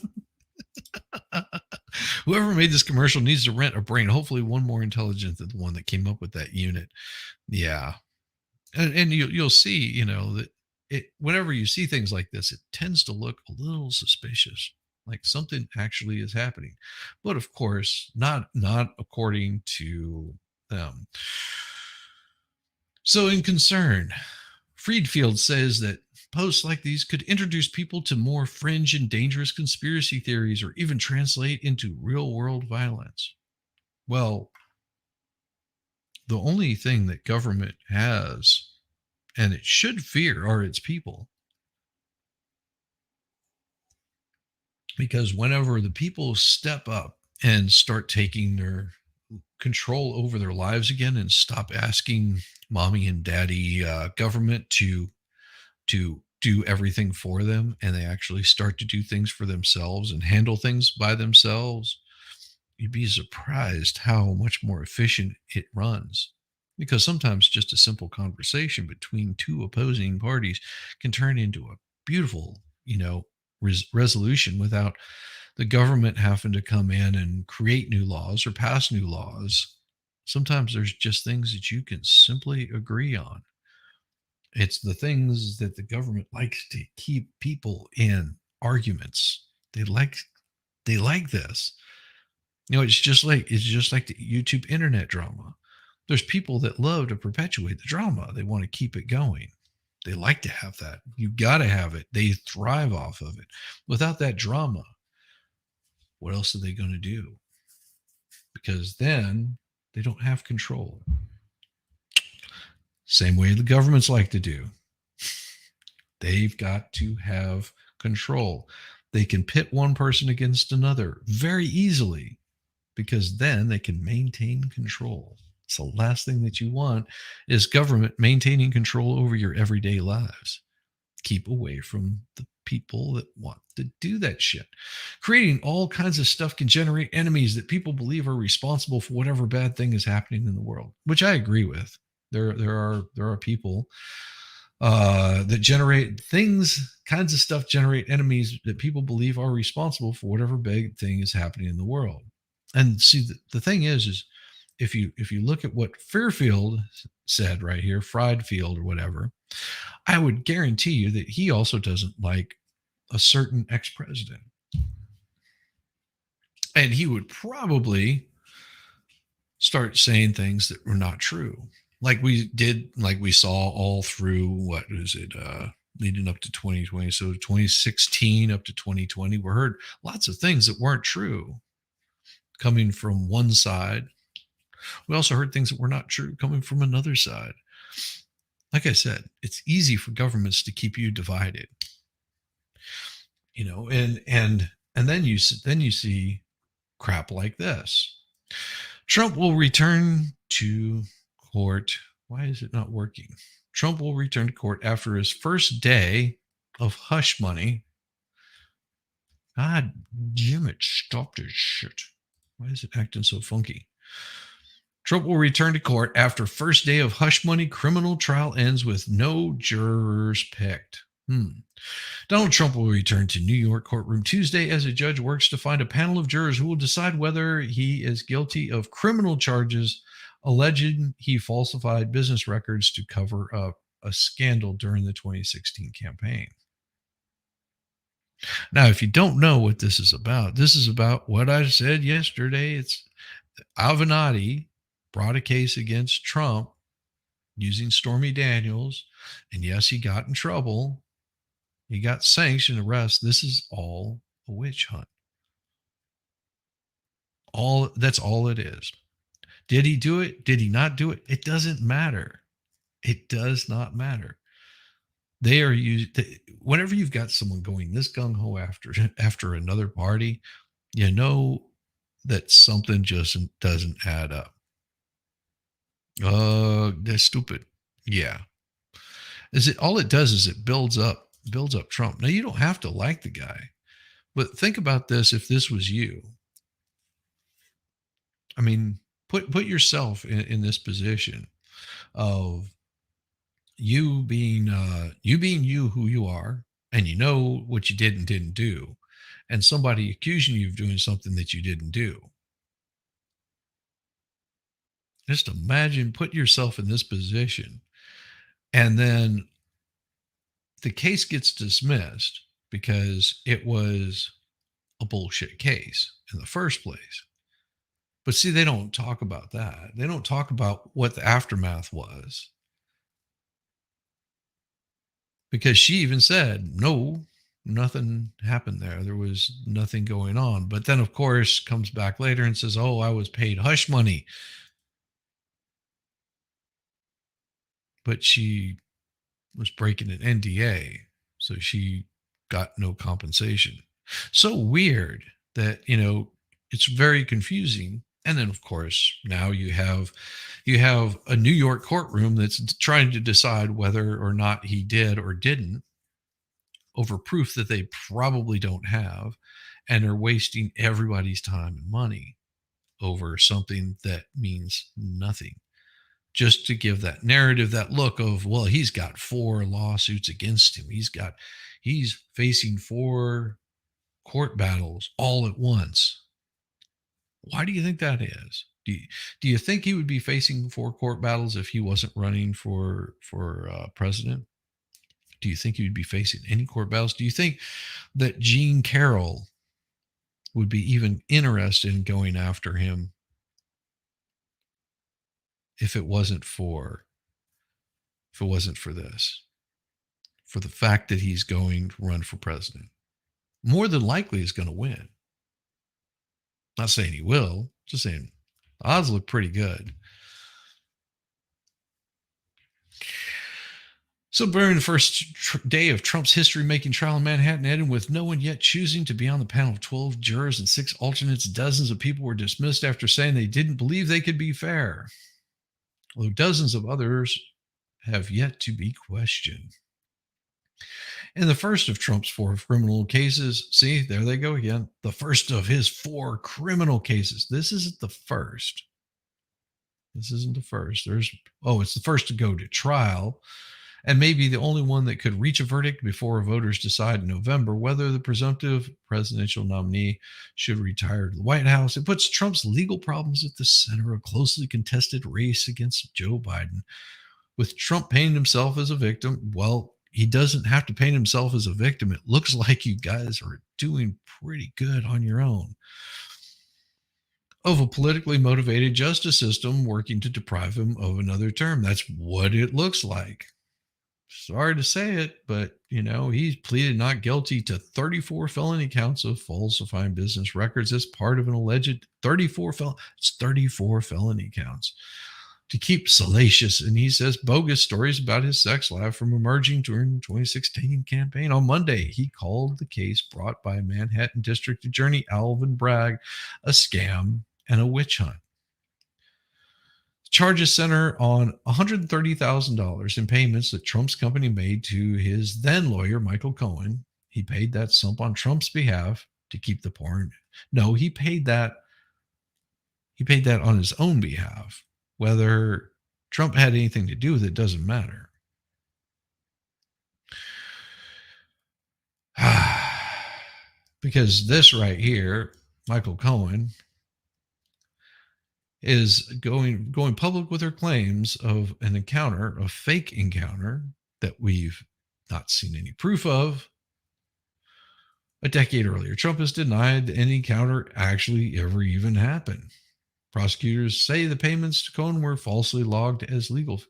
Whoever made this commercial needs to rent a brain, hopefully one more intelligent than the one that came up with that unit. Yeah. And you'll see, that whenever you see things like this, it tends to look a little suspicious, like something actually is happening. But of course, not according to them. So in concern, Friedfield says that posts like these could introduce people to more fringe and dangerous conspiracy theories or even translate into real world violence. Well, the only thing that government has and it should fear are its people. Because whenever the people step up and start taking their control over their lives again and stop asking mommy and daddy government to do everything for them, and they actually start to do things for themselves and handle things by themselves, you'd be surprised how much more efficient it runs. Because sometimes just a simple conversation between two opposing parties can turn into a beautiful, resolution without the government having to come in and create new laws or pass new laws. Sometimes there's just things that you can simply agree on. It's the things that the government likes to keep people in arguments. They like this. It's just like the YouTube internet drama. There's people that love to perpetuate the drama. They want to keep it going. They like to have that. You got to have it. They thrive off of it. Without that drama, what else are they going to do? Because then they don't have control. Same way the governments like to do. They've got to have control. They can pit one person against another very easily because then they can maintain control. It's the last thing that you want is government maintaining control over your everyday lives. Keep away from the people that want to do that shit. Creating all kinds of stuff can generate enemies that people believe are responsible for whatever bad thing is happening in the world, which I agree with. There are people that generate things, kinds of stuff generate enemies that people believe are responsible for whatever big thing is happening in the world. And see, the thing is if you look at what Fairfield said right here, Fried Field or whatever, I would guarantee you that he also doesn't like a certain ex-president. And he would probably start saying things that were not true. Like we saw all through what is it, leading up to 2020. So 2016 up to 2020, we heard lots of things that weren't true coming from one side. We also heard things that were not true coming from another side. Like I said, it's easy for governments to keep you divided, and then you see crap like this. Trump will return to court. Why is it not working? Trump will return to court after his first day of hush money. God damn it, stop this shit. Why is it acting so funky? Trump will return to court after first day of hush money criminal trial ends with no jurors picked. Donald Trump will return to New York courtroom Tuesday as a judge works to find a panel of jurors who will decide whether he is guilty of criminal charges alleging he falsified business records to cover up a scandal during the 2016 campaign. Now, if you don't know what this is about what I said yesterday. It's Avenatti brought a case against Trump using Stormy Daniels. And yes, he got in trouble. He got sanctioned, arrest. This is all a witch hunt. That's all it is. Did he do it? Did he not do it? It doesn't matter. It does not matter. They are used. Whenever you've got someone going this gung ho after another party, you know that something just doesn't add up. They're stupid. Yeah. Is it all it does is it builds up Trump. Now you don't have to like the guy, but think about this: if this was you, I mean, put yourself in this position of you being you who you are, and you know what you did and didn't do, and somebody accusing you of doing something that you didn't do. Just imagine, put yourself in this position, and then the case gets dismissed because it was a bullshit case in the first place. But see, they don't talk about that. They don't talk about what the aftermath was, because she even said, no. Nothing happened there. There was nothing going on. But then, of course, comes back later and says, "Oh, I was paid hush money," but she was breaking an NDA, so she got no compensation. So weird that, it's very confusing. And then, of course, now you have a New York courtroom that's trying to decide whether or not he did or didn't, over proof that they probably don't have, and are wasting everybody's time and money over something that means nothing, just to give that narrative, that look of, well, he's got four lawsuits against him. He's facing four court battles all at once. Why do you think that is? Do you think he would be facing four court battles if he wasn't running for president? Do you think he would be facing any court battles? Do you think that Jean Carroll would be even interested in going after him if it wasn't for this, for the fact that he's going to run for president? More than likely he's going to win. Not saying he will, just saying the odds look pretty good. So during the first day of Trump's history-making trial in Manhattan ended with no one yet choosing to be on the panel of 12 jurors and 6 alternates. Dozens of people were dismissed after saying they didn't believe they could be fair, although dozens of others have yet to be questioned. In the first of Trump's 4 criminal cases, see, there they go again. The first of his 4 criminal cases. This isn't the first. This isn't the first. It's the first to go to trial, and maybe the only one that could reach a verdict before voters decide in November whether the presumptive presidential nominee should retire to the White House. It puts Trump's legal problems at the center of a closely contested race against Joe Biden. With Trump painting himself as a victim, well, he doesn't have to paint himself as a victim. It looks like you guys are doing pretty good on your own. Of a politically motivated justice system working to deprive him of another term. That's what it looks like. Sorry to say it, but he's pleaded not guilty to 34 felony counts of falsifying business records as part of an alleged 34 felony counts to keep salacious, and he says, bogus stories about his sex life from emerging during the 2016 campaign. On Monday, he called the case brought by Manhattan District Attorney Alvin Bragg a scam and a witch hunt. Charges center on $130,000 in payments that Trump's company made to his then lawyer, Michael Cohen. He paid that sum on Trump's behalf to keep the porn. No, he paid that on his own behalf. Whether Trump had anything to do with it doesn't matter. Because this right here, Michael Cohen, is going public with her claims of an encounter, a fake encounter that we've not seen any proof of. A decade earlier, Trump has denied any encounter actually ever even happened. Prosecutors say the payments to Cohen were falsely logged as legal.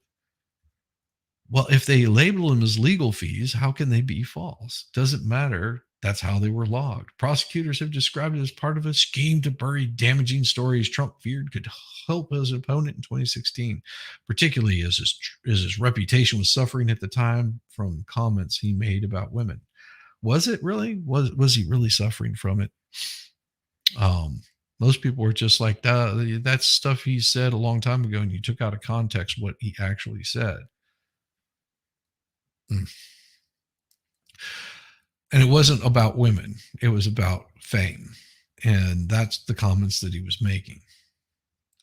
Well, if they label them as legal fees, how can they be false? Doesn't matter. That's how they were logged. Prosecutors have described it as part of a scheme to bury damaging stories Trump feared could help his opponent in 2016, particularly as his reputation was suffering at the time from comments he made about women. Was it really? Was he really suffering from it? Most people were just like, that's stuff he said a long time ago, and you took out of context what he actually said. And it wasn't about women. It was about fame. And that's the comments that he was making.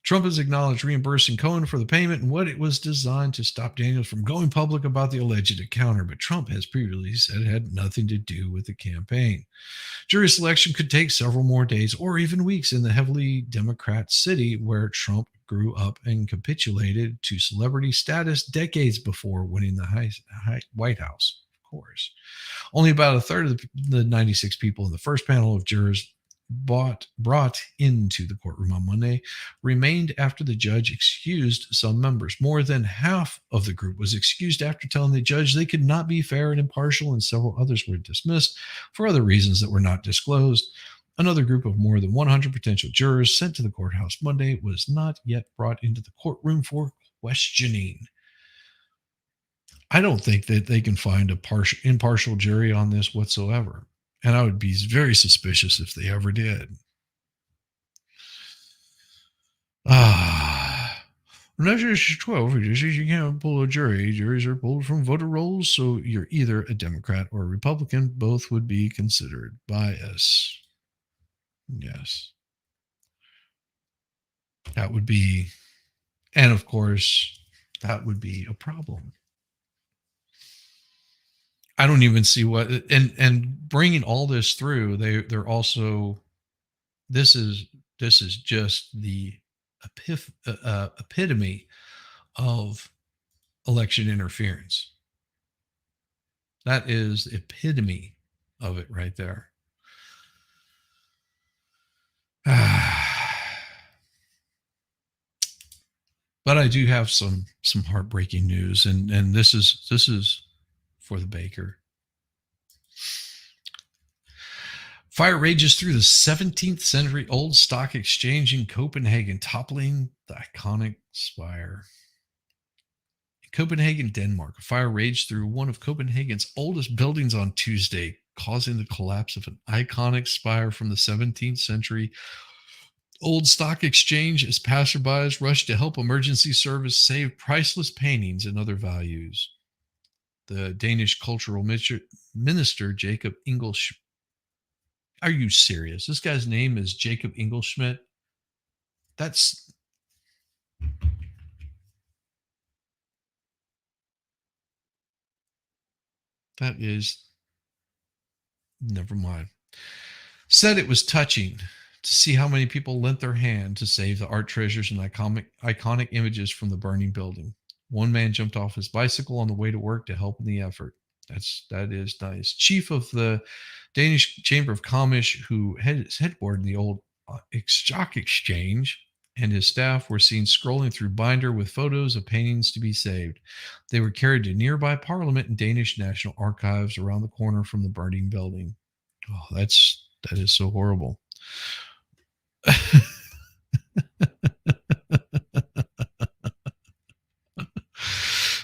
Trump has acknowledged reimbursing Cohen for the payment and what it was designed to stop Daniels from going public about the alleged encounter. But Trump has previously said it had nothing to do with the campaign. Jury selection could take several more days or even weeks in the heavily Democrat city where Trump grew up and capitulated to celebrity status decades before winning the White House, of course. Only about a third of the 96 people in the first panel of jurors brought into the courtroom on Monday remained after the judge excused some members. More than half of the group was excused after telling the judge they could not be fair and impartial, and several others were dismissed for other reasons that were not disclosed. Another group of more than 100 potential jurors sent to the courthouse Monday was not yet brought into the courtroom for questioning. I don't think that they can find a impartial jury on this whatsoever. And I would be very suspicious if they ever did. Measure 12, it says you can't pull a jury. Juries are pulled from voter rolls, so you're either a Democrat or a Republican. Both would be considered bias. Yes. That would be, and of course, that would be a problem. I don't even see what, and bringing all this through, they're also, this is just the epitome of election interference. That is the epitome of it right there. But I do have some heartbreaking news, and this is for the baker. Fire rages through the 17th century old stock exchange in Copenhagen, toppling the iconic spire. In Copenhagen, Denmark, a fire raged through one of Copenhagen's oldest buildings on Tuesday, causing the collapse of an iconic spire from the 17th century old stock exchange as passerbys rushed to help emergency service save priceless paintings and other values. The Danish cultural minister, Jacob Ingels. Are you serious? This guy's name is Jacob Ingels. That is, never mind. Said it was touching to see how many people lent their hand to save the art treasures and iconic images from the burning building. One man jumped off his bicycle on the way to work to help in the effort. That is nice. Chief of the Danish Chamber of Commerce, who is headquartered in the old stock exchange, and his staff were seen scrolling through binder with photos of paintings to be saved. They were carried to nearby Parliament and Danish National Archives around the corner from the burning building. Oh, that is so horrible.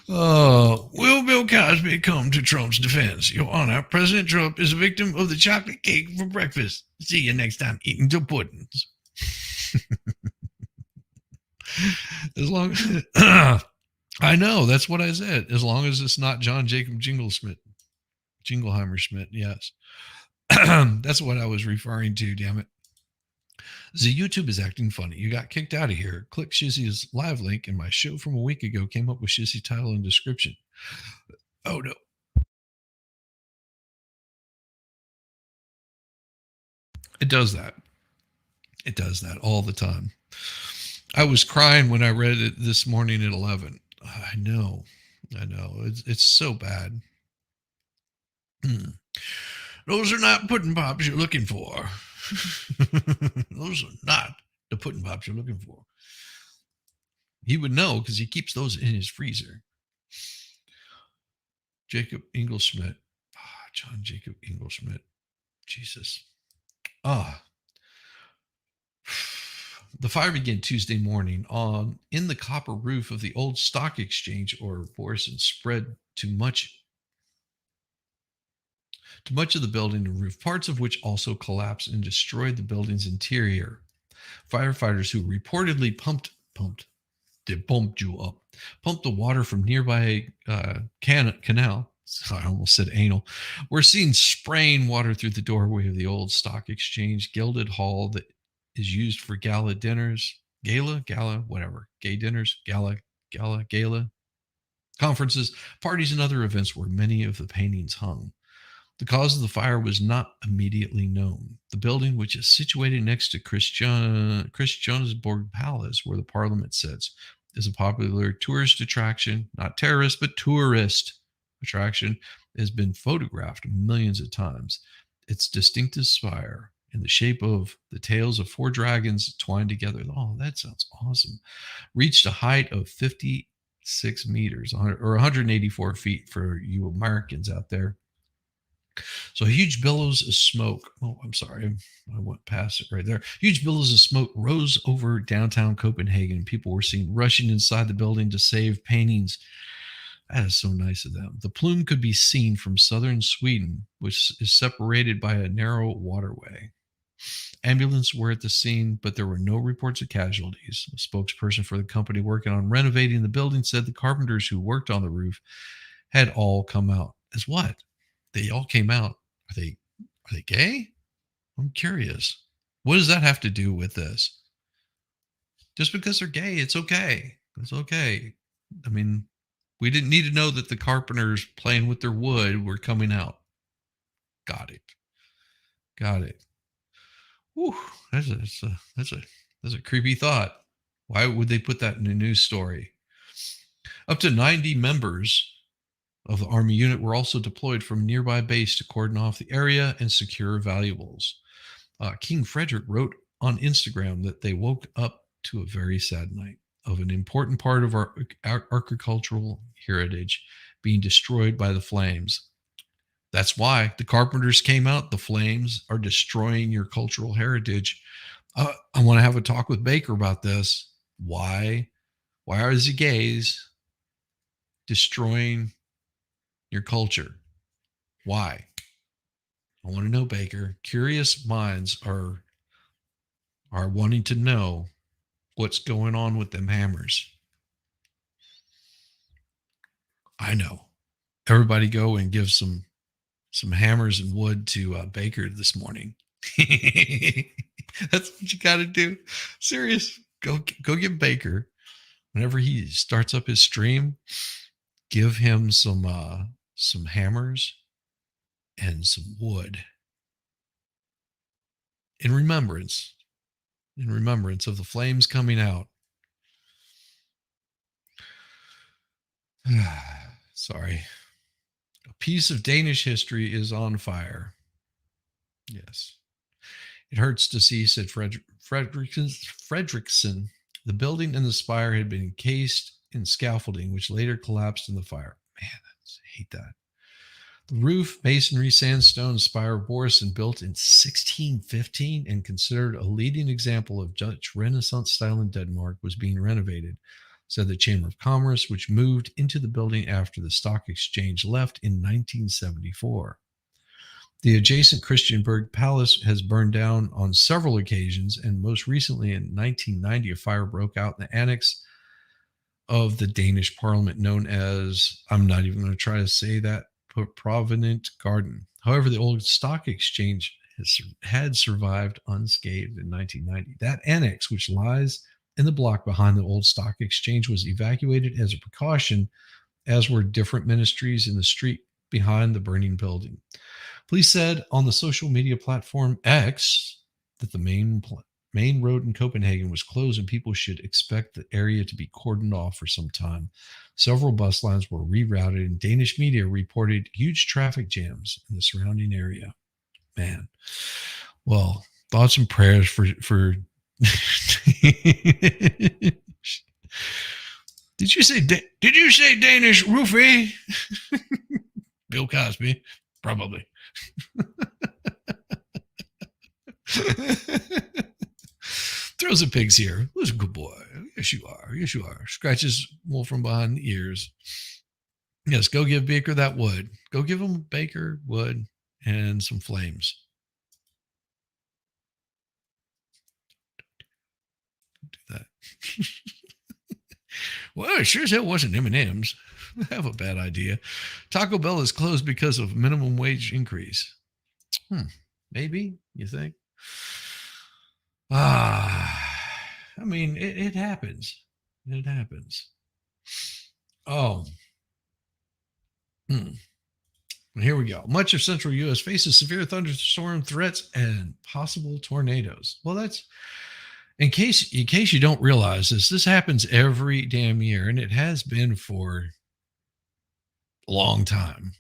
Will Bill Cosby come to Trump's defense? Your Honor, President Trump is a victim of the chocolate cake for breakfast. See you next time eating the puddings. As long as I know, that's what I said. As long as it's not John Jacob Jingleheimer Schmidt, yes. That's what I was referring to, damn it. The YouTube is acting funny. You got kicked out of here. Click Shizzy's live link, and my show from a week ago came up with Shizzy title and description. Oh no. It does that. It does that all the time. I was crying when I read it this morning at 11. I know. It's so bad. Those are not pudding pops you're looking for. Those are not the pudding pops you're looking for. He would know because he keeps those in his freezer. Jacob Ingels. John Jacob Ingels. Jesus. The fire began Tuesday morning in the copper roof of the old stock exchange, or force, and spread to much of the building and roof, parts of which also collapsed and destroyed the building's interior. Firefighters who reportedly pumped the water from nearby canal. I almost said anal. We're seen spraying water through the doorway of the old stock exchange gilded hall that is used for gala dinners, gay dinners, gala, conferences, parties, and other events where many of the paintings hung. The cause of the fire was not immediately known. The building, which is situated next to Christiansborg Palace, where the Parliament sits, is a popular tourist attraction, not terrorist, but tourist attraction, has been photographed millions of times. Its distinctive spire in the shape of the tails of four dragons twined together. Oh, that sounds awesome. Reached a height of 56 meters or 184 feet for you Americans out there. So huge billows of smoke. Oh, I'm sorry. I went past it right there. Huge billows of smoke rose over downtown Copenhagen. People were seen rushing inside the building to save paintings. That is so nice of them. The plume could be seen from southern Sweden, which is separated by a narrow waterway. Ambulances were at the scene, but there were no reports of casualties. A spokesperson for the company working on renovating the building said the carpenters who worked on the roof had all come out. As what? They all came out. Are they gay? I'm curious. What does that have to do with this? Just because they're gay, it's okay. It's okay. I mean, we didn't need to know that the carpenters playing with their wood were coming out. Got it. Got it. Whew, that's a creepy thought. Why would they put that in a news story? Up to 90 members of the Army unit were also deployed from a nearby base to cordon off the area and secure valuables. King Frederick wrote on Instagram that they woke up to a very sad night of an important part of our agricultural heritage being destroyed by the flames. That's why the carpenters came out. The flames are destroying your cultural heritage. I want to have a talk with Baker about this. Why are the gays destroying your culture? Why? I want to know, Baker. Curious minds are wanting to know what's going on with them hammers. I know. Everybody go and give some hammers and wood to Baker this morning. That's what you got to do. Serious. Go get Baker. Whenever he starts up his stream, give him some hammers and some wood in remembrance of the flames coming out. Sorry. A piece of Danish history is on fire. Yes. It hurts to see, said Fredrickson. The building and the spire had been encased in scaffolding, which later collapsed in the fire. Man, I hate that. The roof, masonry, sandstone spire of Borison, built in 1615 and considered a leading example of Dutch Renaissance style in Denmark, was being renovated, said the Chamber of Commerce, which moved into the building after the stock exchange left in 1974. The adjacent Christiansborg Palace has burned down on several occasions, and most recently in 1990, a fire broke out in the annex of the Danish parliament known as, I'm not even going to try to say that, Provident Garden. However, the old stock exchange had survived unscathed in 1990. That annex, which lies in the block behind the old stock exchange, was evacuated as a precaution, as were different ministries in the street behind the burning building. Police said on the social media platform X that the main road in Copenhagen was closed and people should expect the area to be cordoned off for some time. Several bus lines were rerouted, and Danish media reported huge traffic jams in the surrounding area. Man, well, thoughts and prayers for Did you say Danish roofie? Bill Cosby, probably. Throws the pigs here. Who's a good boy? Yes, you are. Yes, you are. Scratches wool from behind the ears. Yes, go give Baker that wood. Go give him Baker wood and some flames. Do that. Well, it sure as hell wasn't M&M's. I have a bad idea. Taco Bell is closed because of minimum wage increase. Maybe, you think? I mean, it happens. It happens. Oh. Here we go. Much of central U.S. faces severe thunderstorm threats and possible tornadoes. Well, that's in case you don't realize this happens every damn year, and it has been for a long time.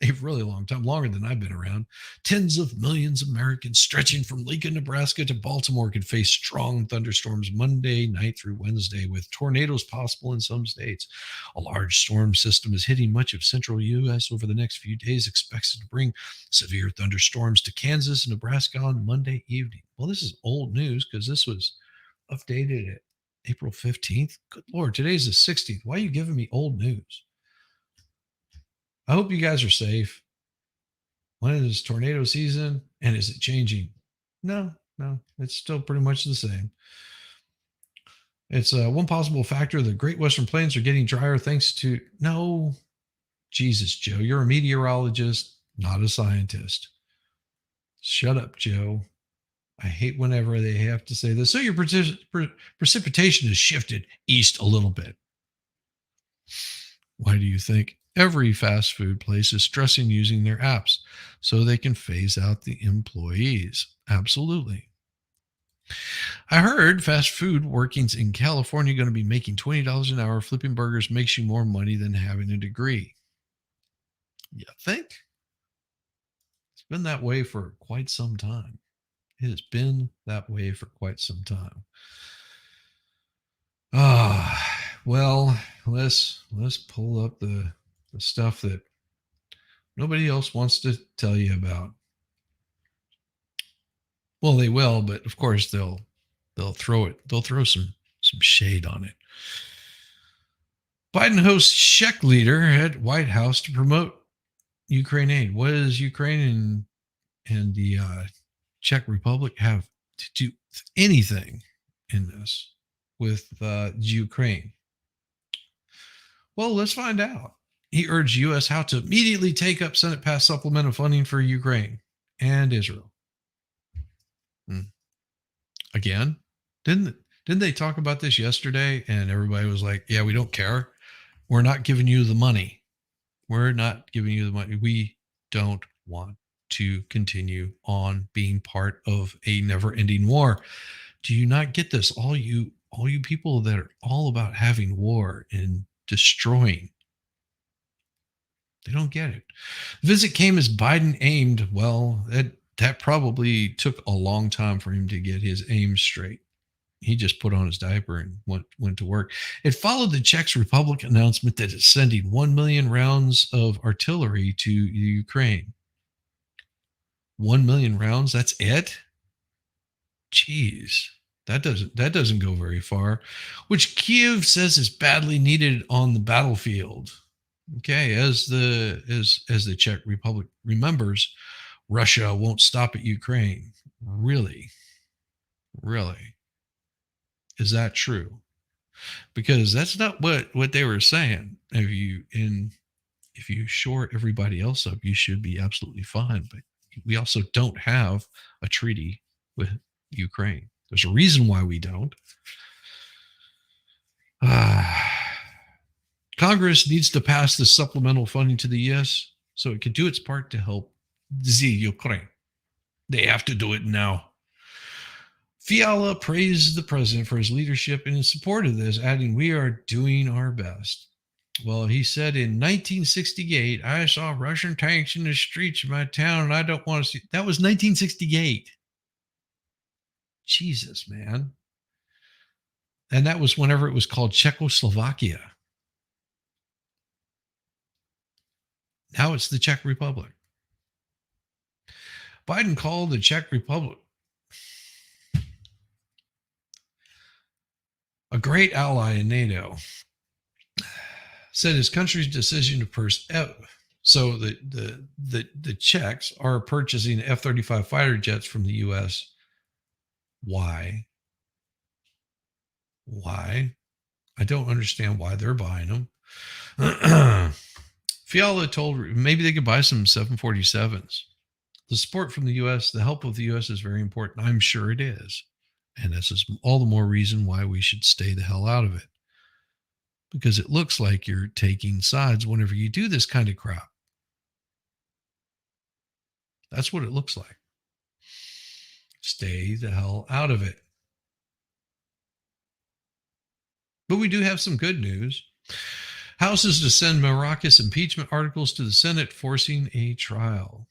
a really long time, longer than I've been around. Tens of millions of Americans stretching from Lincoln, Nebraska to Baltimore could face strong thunderstorms Monday night through Wednesday, with tornadoes possible in some states. A large storm system is hitting much of central U.S. over the next few days, expected to bring severe thunderstorms to Kansas and Nebraska on Monday evening. Well, this is old news because this was updated at April 15th. Good Lord, today's the 16th. Why are you giving me old news? I hope you guys are safe. When is tornado season and is it changing? No, no, it's still pretty much the same. It's one possible factor. The Great Western Plains are getting drier thanks to. No, Jesus, Joe, you're a meteorologist, not a scientist. Shut up, Joe. I hate whenever they have to say this. So your precipitation has shifted east a little bit. Why do you think every fast food place is stressing using their apps so they can phase out the employees? Absolutely. I heard fast food workings in California going to be making $20 an hour. Flipping burgers makes you more money than having a degree. You think? It's been that way for quite some time. It has been that way for quite some time. Well, let's pull up the stuff that nobody else wants to tell you about. Well, they will, but of course they'll throw some shade on it. Biden hosts Czech leader at White House to promote Ukraine aid. What does Ukraine and the Czech Republic have to do anything in this with Ukraine? Well, let's find out. He urged U.S. how to immediately take up Senate passed supplemental funding for Ukraine and Israel. Again, didn't they talk about this yesterday? And everybody was like, "Yeah, we don't care. We're not giving you the money. We're not giving you the money. We don't want to continue on being part of a never-ending war." Do you not get this? All you people that are all about having war and destroying, they don't get it. The visit came as Biden aimed. Well, that probably took a long time for him to get his aim straight. He just put on his diaper and went to work. It followed the Czech Republic announcement that it's sending 1 million rounds of artillery to Ukraine. 1 million rounds, that's it? Jeez. That doesn't go very far, which Kiev says is badly needed on the battlefield. Okay, as the Czech Republic remembers, Russia won't stop at Ukraine. Really? Really? Is that true? Because that's not what they were saying. If you shore everybody else up, you should be absolutely fine. But we also don't have a treaty with Ukraine. There's a reason why we don't. Congress needs to pass the supplemental funding to the U.S. so it can do its part to help the Ukraine. They have to do it now. Fiala praised the president for his leadership and in support of this, adding, "We are doing our best." Well, he said in 1968, "I saw Russian tanks in the streets of my town and I don't want to see." That was 1968. Jesus, man. And that was whenever it was called Czechoslovakia. Now it's the Czech Republic. Biden called the Czech Republic a great ally in NATO. Said his country's decision to so the Czechs are purchasing F-35 fighter jets from the U.S. Why? Why? I don't understand why they're buying them. Fiala told maybe they could buy some 747s. The support from the U.S., the help of the U.S. is very important. I'm sure it is. And this is all the more reason why we should stay the hell out of it. Because it looks like you're taking sides whenever you do this kind of crap. That's what it looks like. Stay the hell out of it. But we do have some good news. House is to send Maracas impeachment articles to the Senate, forcing a trial.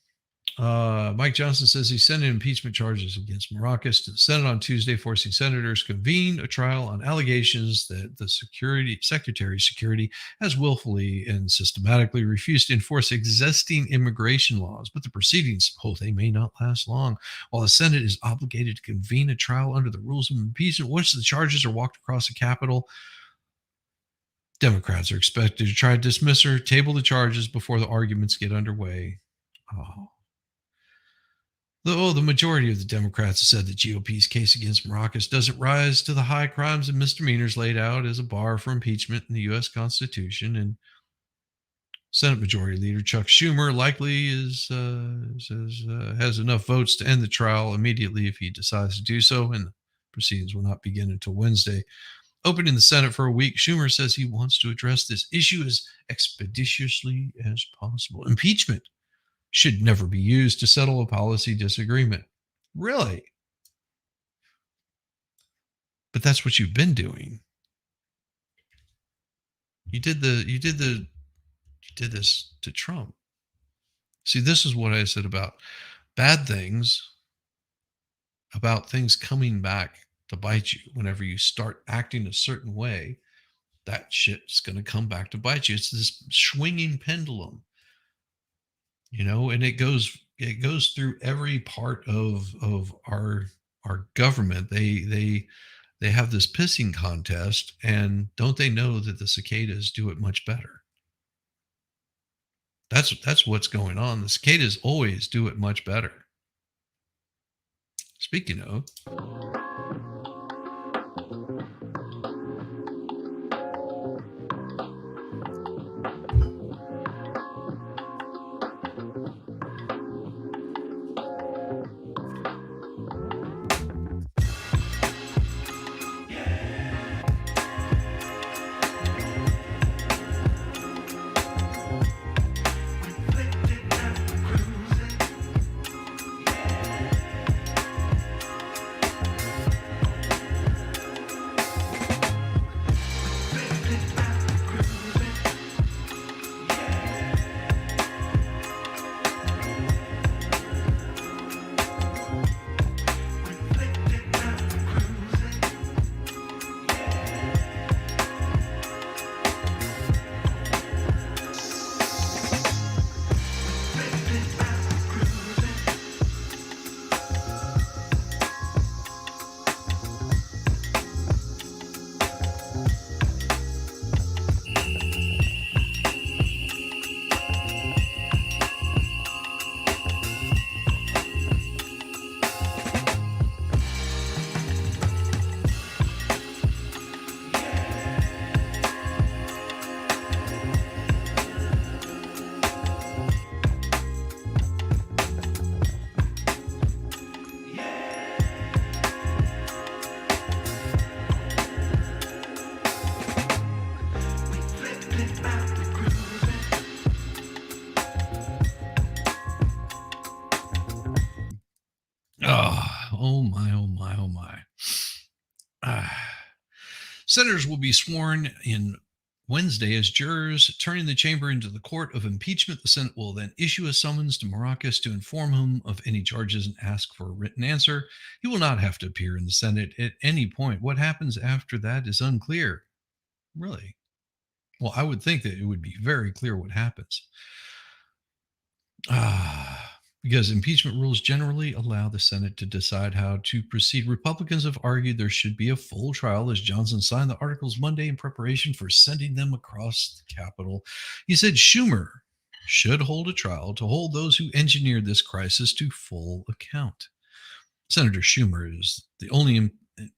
Mike Johnson says he's sending impeachment charges against Maracas to the Senate on Tuesday, forcing senators to convene a trial on allegations that the Secretary of Security has willfully and systematically refused to enforce existing immigration laws. But the proceedings, they may not last long. While the Senate is obligated to convene a trial under the rules of impeachment, once the charges are walked across the Capitol, Democrats are expected to try to dismiss or table the charges before the arguments get underway. Oh. Though the majority of the Democrats have said the GOP's case against Maracas doesn't rise to the high crimes and misdemeanors laid out as a bar for impeachment in the U.S. Constitution, and Senate Majority Leader Chuck Schumer likely has enough votes to end the trial immediately if he decides to do so, and the proceedings will not begin until Wednesday. Opening the Senate for a week, Schumer says he wants to address this issue as expeditiously as possible. Impeachment should never be used to settle a policy disagreement. Really? But that's what you've been doing. You did this to Trump. See, this is what I said about bad things, about things coming back to bite you. Whenever you start acting a certain way, that shit's going to come back to bite you. It's this swinging pendulum, and it goes through every part of our government. They have this pissing contest, and don't they know that the cicadas do it much better? That's what's going on. The cicadas always do it much better. Speaking of, oh my, oh my, oh my. Senators will be sworn in Wednesday as jurors, turning the chamber into the court of impeachment. The Senate will then issue a summons to Maracas to inform him of any charges and ask for a written answer. He will not have to appear in the Senate at any point. What happens after that is unclear. Really? Well, I would think that it would be very clear what happens. Because impeachment rules generally allow the Senate to decide how to proceed. Republicans have argued there should be a full trial as Johnson signed the articles Monday in preparation for sending them across the Capitol. He said Schumer should hold a trial to hold those who engineered this crisis to full account. Senator Schumer is the only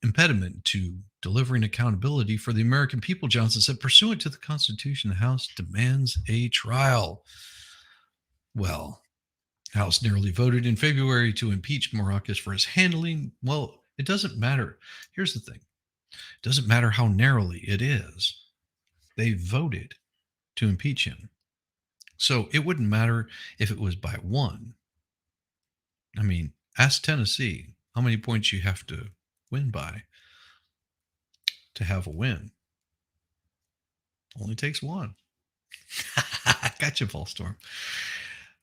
impediment to delivering accountability for the American people, Johnson said. Pursuant to the Constitution, the House demands a trial. Well, House narrowly voted in February to impeach Maracas for his handling. Well, it doesn't matter. Here's the thing. It doesn't matter how narrowly it is. They voted to impeach him. So it wouldn't matter if it was by one. I mean, ask Tennessee how many points you have to win by to have a win. Only takes one. Gotcha, Paul Storm.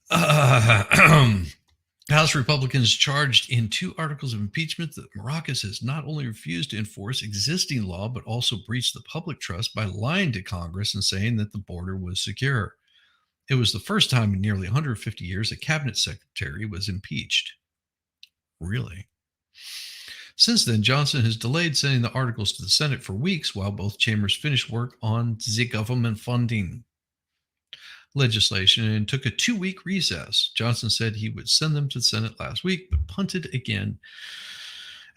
Uh, House Republicans charged in two articles of impeachment that Maracas has not only refused to enforce existing law, but also breached the public trust by lying to Congress and saying that the border was secure. It was the first time in nearly 150 years a cabinet secretary was impeached. Really? Since then, Johnson has delayed sending the articles to the Senate for weeks while both chambers finished work on the government funding legislation and took a 2 week recess. Johnson said he would send them to the Senate last week, but punted again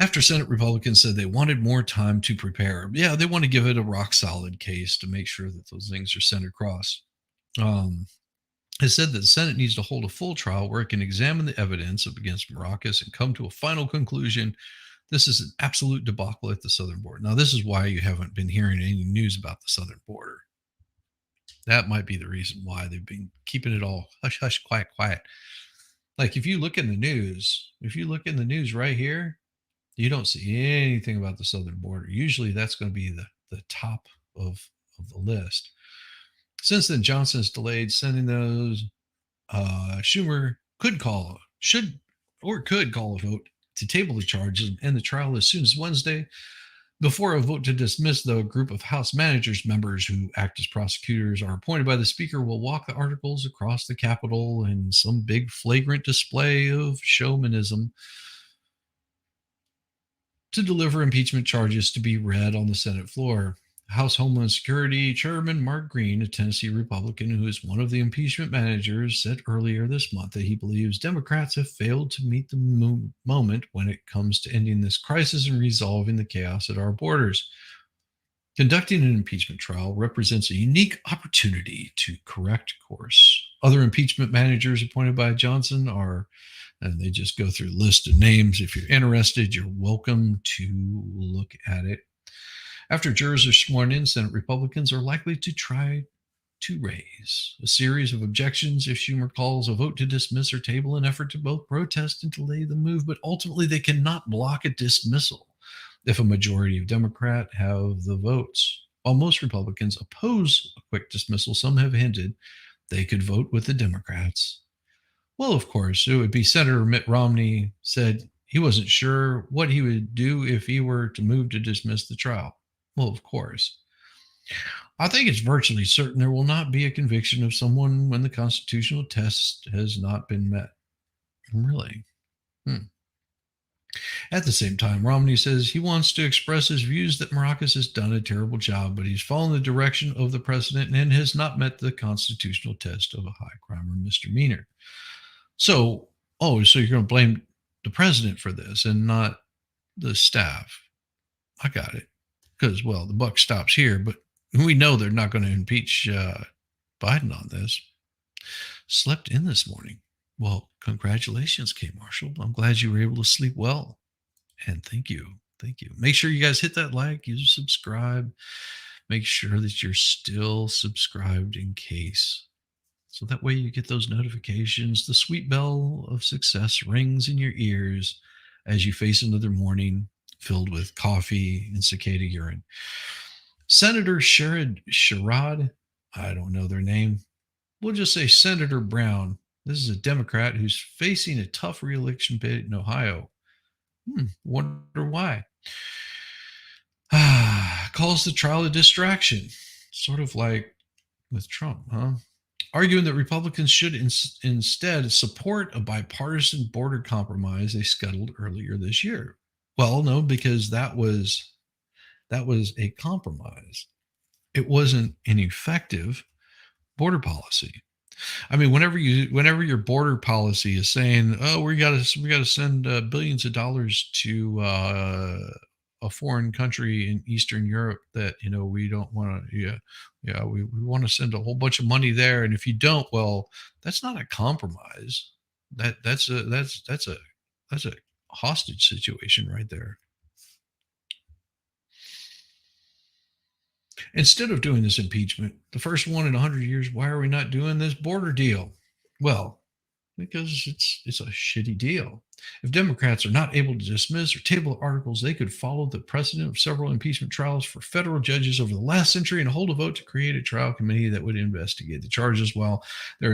after Senate Republicans said they wanted more time to prepare. Yeah, they want to give it a rock solid case to make sure that those things are sent across. Has said that the Senate needs to hold a full trial where it can examine the evidence against Maracas and come to a final conclusion. This is an absolute debacle at the southern border. Now, this is why you haven't been hearing any news about the southern border. That might be the reason why they've been keeping it all hush, hush, quiet, quiet. Like if you look in the news right here, you don't see anything about the southern border. Usually that's going to be the top of the list. Since then, Johnson has delayed sending those. Schumer could call a vote to table the charges and end the trial as soon as Wednesday. Before a vote to dismiss, though, a group of House managers members who act as prosecutors are appointed by the Speaker will walk the articles across the Capitol in some big flagrant display of showmanism to deliver impeachment charges to be read on the Senate floor. House Homeland Security Chairman Mark Green, a Tennessee Republican who is one of the impeachment managers, said earlier this month that he believes Democrats have failed to meet the moment when it comes to ending this crisis and resolving the chaos at our borders. Conducting an impeachment trial represents a unique opportunity to correct course. Other impeachment managers appointed by Johnson are, and they just go through a list of names. If you're interested, you're welcome to look at it. After jurors are sworn in, Senate Republicans are likely to try to raise a series of objections if Schumer calls a vote to dismiss or table an effort to both protest and delay the move, but ultimately they cannot block a dismissal if a majority of Democrats have the votes. While most Republicans oppose a quick dismissal, some have hinted they could vote with the Democrats. Well, of course, it would be Senator Mitt Romney said he wasn't sure what he would do if he were to move to dismiss the trial. Well, of course. I think it's virtually certain there will not be a conviction of someone when the constitutional test has not been met. Really? At the same time, Romney says he wants to express his views that Maracas has done a terrible job, but he's followed the direction of the president and has not met the constitutional test of a high crime or misdemeanor. So you're going to blame the president for this and not the staff. I got it. Because, well, the buck stops here, but we know they're not going to impeach Biden on this. Slept in this morning. Well, congratulations, Kate Marshall. I'm glad you were able to sleep well. And thank you. Thank you. Make sure you guys hit that like, you subscribe. Make sure that you're still subscribed in case. So that way you get those notifications. The sweet bell of success rings in your ears as you face another morning filled with coffee and cicada urine. Senator Sherrod, I don't know their name. We'll just say Senator Brown. This is a Democrat who's facing a tough re-election bid in Ohio. Wonder why. Calls the trial a distraction. Sort of like with Trump, huh? Arguing that Republicans should instead support a bipartisan border compromise they scuttled earlier this year. Well, no, because that was a compromise. It wasn't an effective border policy. I mean, whenever your border policy is saying, "Oh, we got to send billions of dollars to a foreign country in Eastern Europe that we don't want to, we want to send a whole bunch of money there, and if you don't, well, that's not a compromise. That's a hostage situation right there." Instead of doing this impeachment, the first one in 100 years, why are we not doing this border deal? Well, because it's a shitty deal. If Democrats are not able to dismiss or table articles, they could follow the precedent of several impeachment trials for federal judges over the last century and hold a vote to create a trial committee that would investigate the charges. While there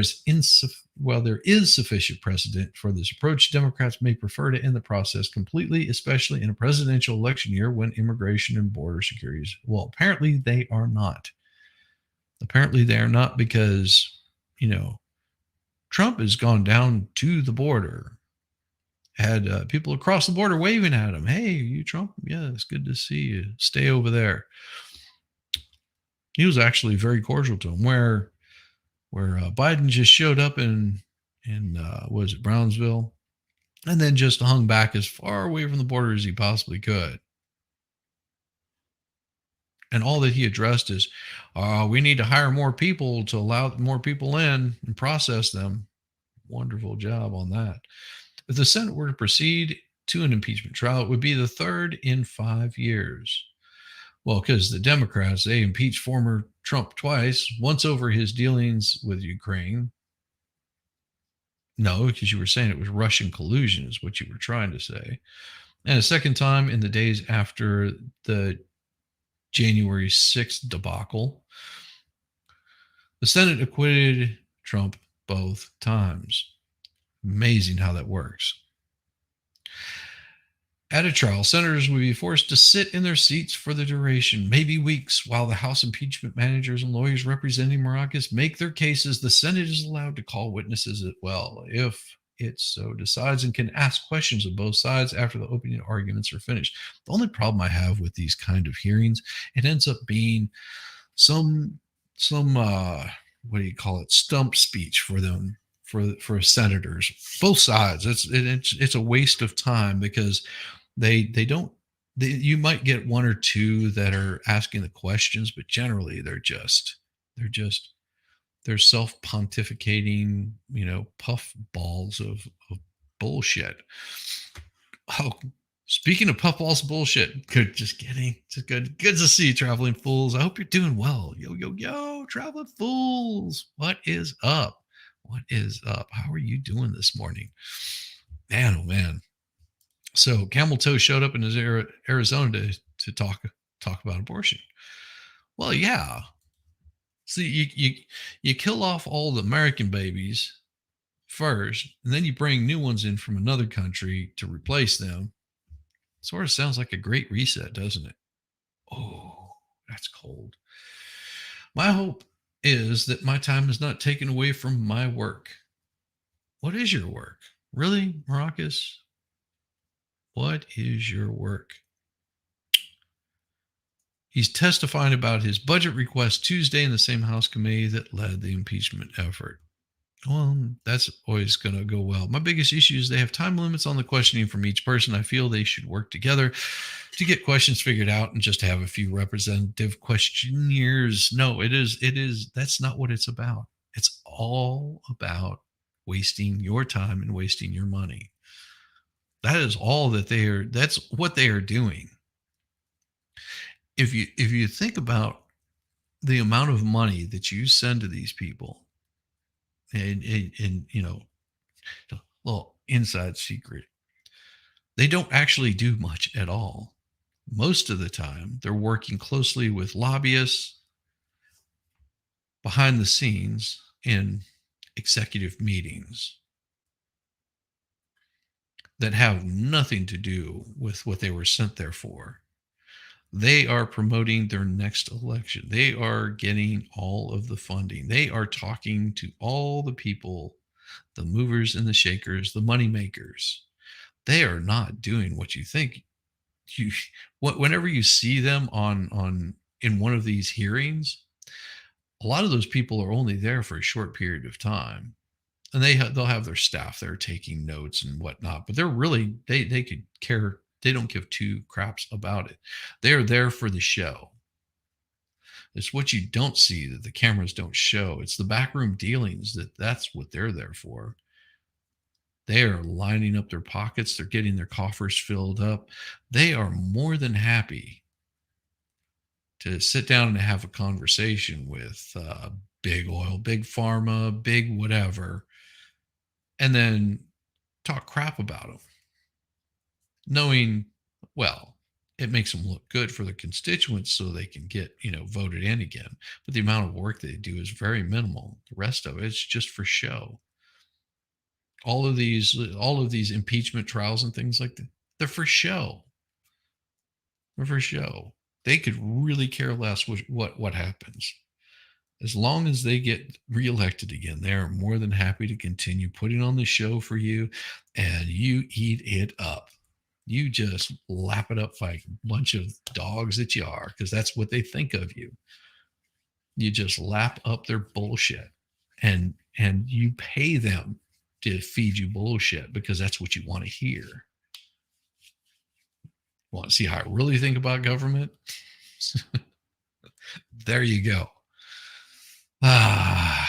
is sufficient precedent for this approach, Democrats may prefer to end the process completely, especially in a presidential election year when immigration and border security is. Well, apparently they are not. Apparently they are not because, you know, Trump has gone down to the border, had people across the border waving at him. Hey, you Trump? Yeah, it's good to see you. Stay over there. He was actually very cordial to him. Where Biden just showed up in was it Brownsville, and then just hung back as far away from the border as he possibly could. And all that he addressed is, we need to hire more people to allow more people in and process them. Wonderful job on that. If the Senate were to proceed to an impeachment trial, it would be the third in 5 years. Well, because the Democrats, they impeached former Trump twice, once over his dealings with Ukraine. No, because you were saying it was Russian collusion, is what you were trying to say. And a second time in the days after the January 6th debacle. The Senate acquitted Trump both times. Amazing how that works. At a trial, senators would be forced to sit in their seats for the duration, maybe weeks, while the House impeachment managers and lawyers representing Maracas make their cases. The Senate is allowed to call witnesses as well, if it so decides, and can ask questions of both sides after the opening arguments are finished. The only problem I have with these kind of hearings, it ends up being some what do you call it, stump speech for them, for senators, both sides. It's a waste of time because they don't you might get one or two that are asking the questions, but generally they're just they're self pontificating, puff balls of bullshit. Oh, speaking of puff balls of bullshit, good, just kidding. Just good to see you, traveling fools. I hope you're doing well. Yo, yo, yo, traveling fools. What is up? What is up? How are you doing this morning? Man, oh man. So Camel Toe showed up in his Arizona to talk about abortion. Well, yeah. See, you kill off all the American babies first, and then you bring new ones in from another country to replace them. Sort of sounds like a great reset, doesn't it? Oh, that's cold. My hope is that my time is not taken away from my work. What is your work? Really, Maracas? What is your work? He's testifying about his budget request Tuesday in the same House committee that led the impeachment effort. Well, that's always going to go well. My biggest issue is they have time limits on the questioning from each person. I feel they should work together to get questions figured out and just have a few representative questionnaires. No, that's not what it's about. It's all about wasting your time and wasting your money. That is all that's what they are doing. If you think about the amount of money that you send to these people, and a little inside secret, they don't actually do much at all. Most of the time, they're working closely with lobbyists behind the scenes in executive meetings that have nothing to do with what they were sent there for. They are promoting their next election. They are getting all of the funding. They are talking to all the people, the movers and the shakers, the money makers. They are not doing what you think. You whenever you see them on in one of these hearings, a lot of those people are only there for a short period of time, and they'll have their staff there taking notes and whatnot. But they're really they could care. They don't give two craps about it. They're there for the show. It's what you don't see that the cameras don't show. It's the backroom dealings that's what they're there for. They are lining up their pockets. They're getting their coffers filled up. They are more than happy to sit down and have a conversation with big oil, big pharma, big whatever, and then talk crap about them, knowing, well, it makes them look good for the constituents so they can get, voted in again. But the amount of work they do is very minimal. The rest of it's just for show. All of these impeachment trials and things like that, they're for show. They're for show. They could really care less what happens. As long as they get reelected again, they are more than happy to continue putting on the show for you, and you eat it up. You just lap it up like a bunch of dogs that you are, because that's what they think of you. You just lap up their bullshit, and you pay them to feed you bullshit because that's what you want to hear. Want to see how I really think about government? There you go. Ah,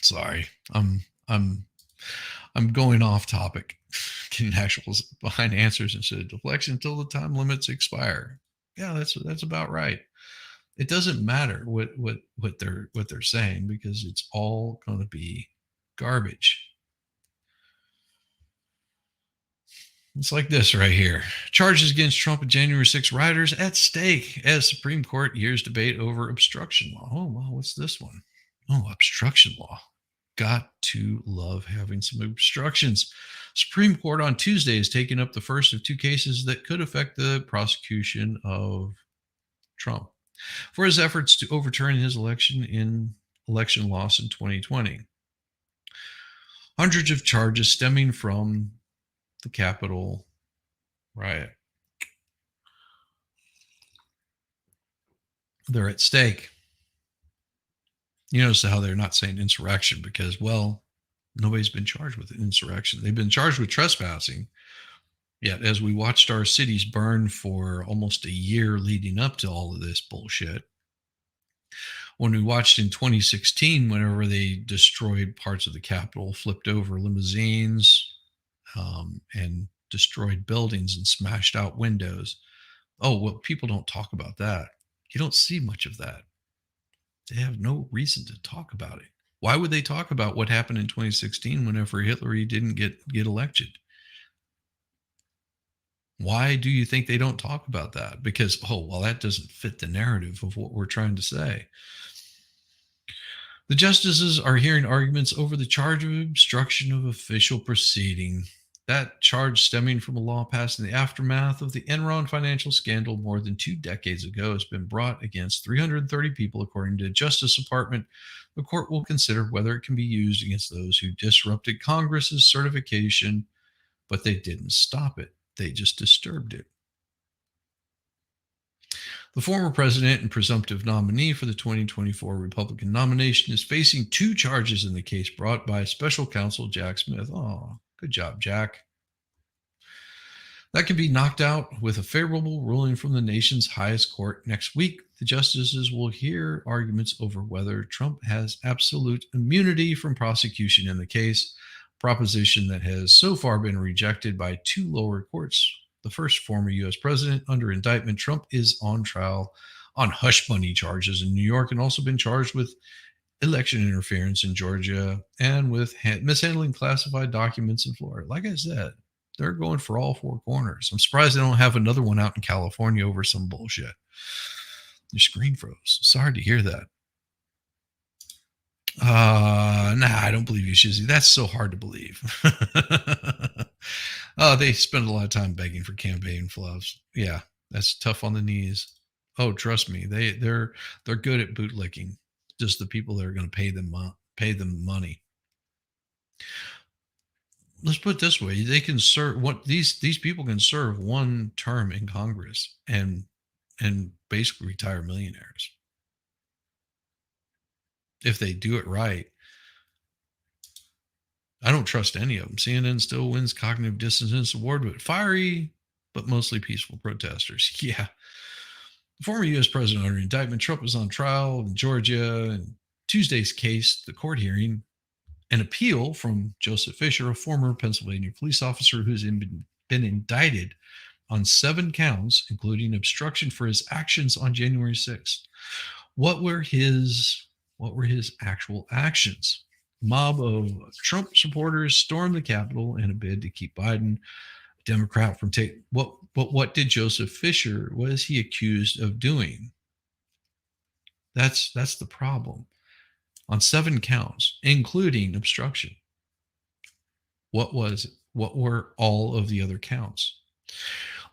sorry. I'm going off topic, getting actual behind answers instead of deflection until the time limits expire. Yeah, that's about right. It doesn't matter what they're saying, because it's all going to be garbage. It's like this right here. Charges against Trump and January 6 rioters at stake as Supreme Court hears debate over obstruction law. Oh, well, what's this one? Oh, obstruction law. Got to love having some obstructions. Supreme Court on Tuesday is taking up the first of two cases that could affect the prosecution of Trump for his efforts to overturn his election loss in 2020. Hundreds of charges stemming from the Capitol riot. They're at stake. You notice how they're not saying insurrection because, well, nobody's been charged with insurrection. They've been charged with trespassing. Yet, as we watched our cities burn for almost a year leading up to all of this bullshit, when we watched in 2016, whenever they destroyed parts of the Capitol, flipped over limousines, and destroyed buildings and smashed out windows. Oh, well, people don't talk about that. You don't see much of that. They have no reason to talk about it. Why would they talk about what happened in 2016 whenever Hillary didn't get elected? Why do you think they don't talk about that? Because, oh, well, that doesn't fit the narrative of what we're trying to say. The justices are hearing arguments over the charge of obstruction of official proceeding. That charge, stemming from a law passed in the aftermath of the Enron financial scandal more than 2 decades ago, has been brought against 330 people, according to the Justice Department. The court will consider whether it can be used against those who disrupted Congress's certification, but they didn't stop it. They just disturbed it. The former president and presumptive nominee for the 2024 Republican nomination is facing 2 charges in the case brought by special counsel Jack Smith. Oh, good job, Jack. That can be knocked out with a favorable ruling from the nation's highest court next week. The justices will hear arguments over whether Trump has absolute immunity from prosecution in the case, a proposition that has so far been rejected by 2 lower courts. The first former U.S. president under indictment, Trump is on trial on hush money charges in New York and also been charged with election interference in Georgia and with mishandling classified documents in Florida. Like I said, they're going for all 4 corners. I'm surprised they don't have another one out in California over some bullshit. Your screen froze. Sorry to hear that. Nah, I don't believe you, Shizzy. That's so hard to believe. They spend a lot of time begging for campaign fluffs. Yeah, that's tough on the knees. Oh, trust me, they're good at bootlicking. Just the people that are going to pay them money. Let's put it this way: they can serve what these people can serve 1 term in Congress and basically retire millionaires if they do it right. I don't trust any of them. CNN still wins cognitive dissonance award with fiery but mostly peaceful protesters. Yeah. The former U.S. president under indictment, Trump, was on trial in Georgia. In Tuesday's case, the court hearing an appeal from Joseph Fisher, a former Pennsylvania police officer who's been indicted on 7 counts, including obstruction for his actions on January 6th. What were his actual actions? Mob of Trump supporters stormed the Capitol in a bid to keep Biden, a Democrat, from taking what. But what did Joseph Fisher? What is he accused of doing? That's the problem. On 7 counts, including obstruction. What were all of the other counts?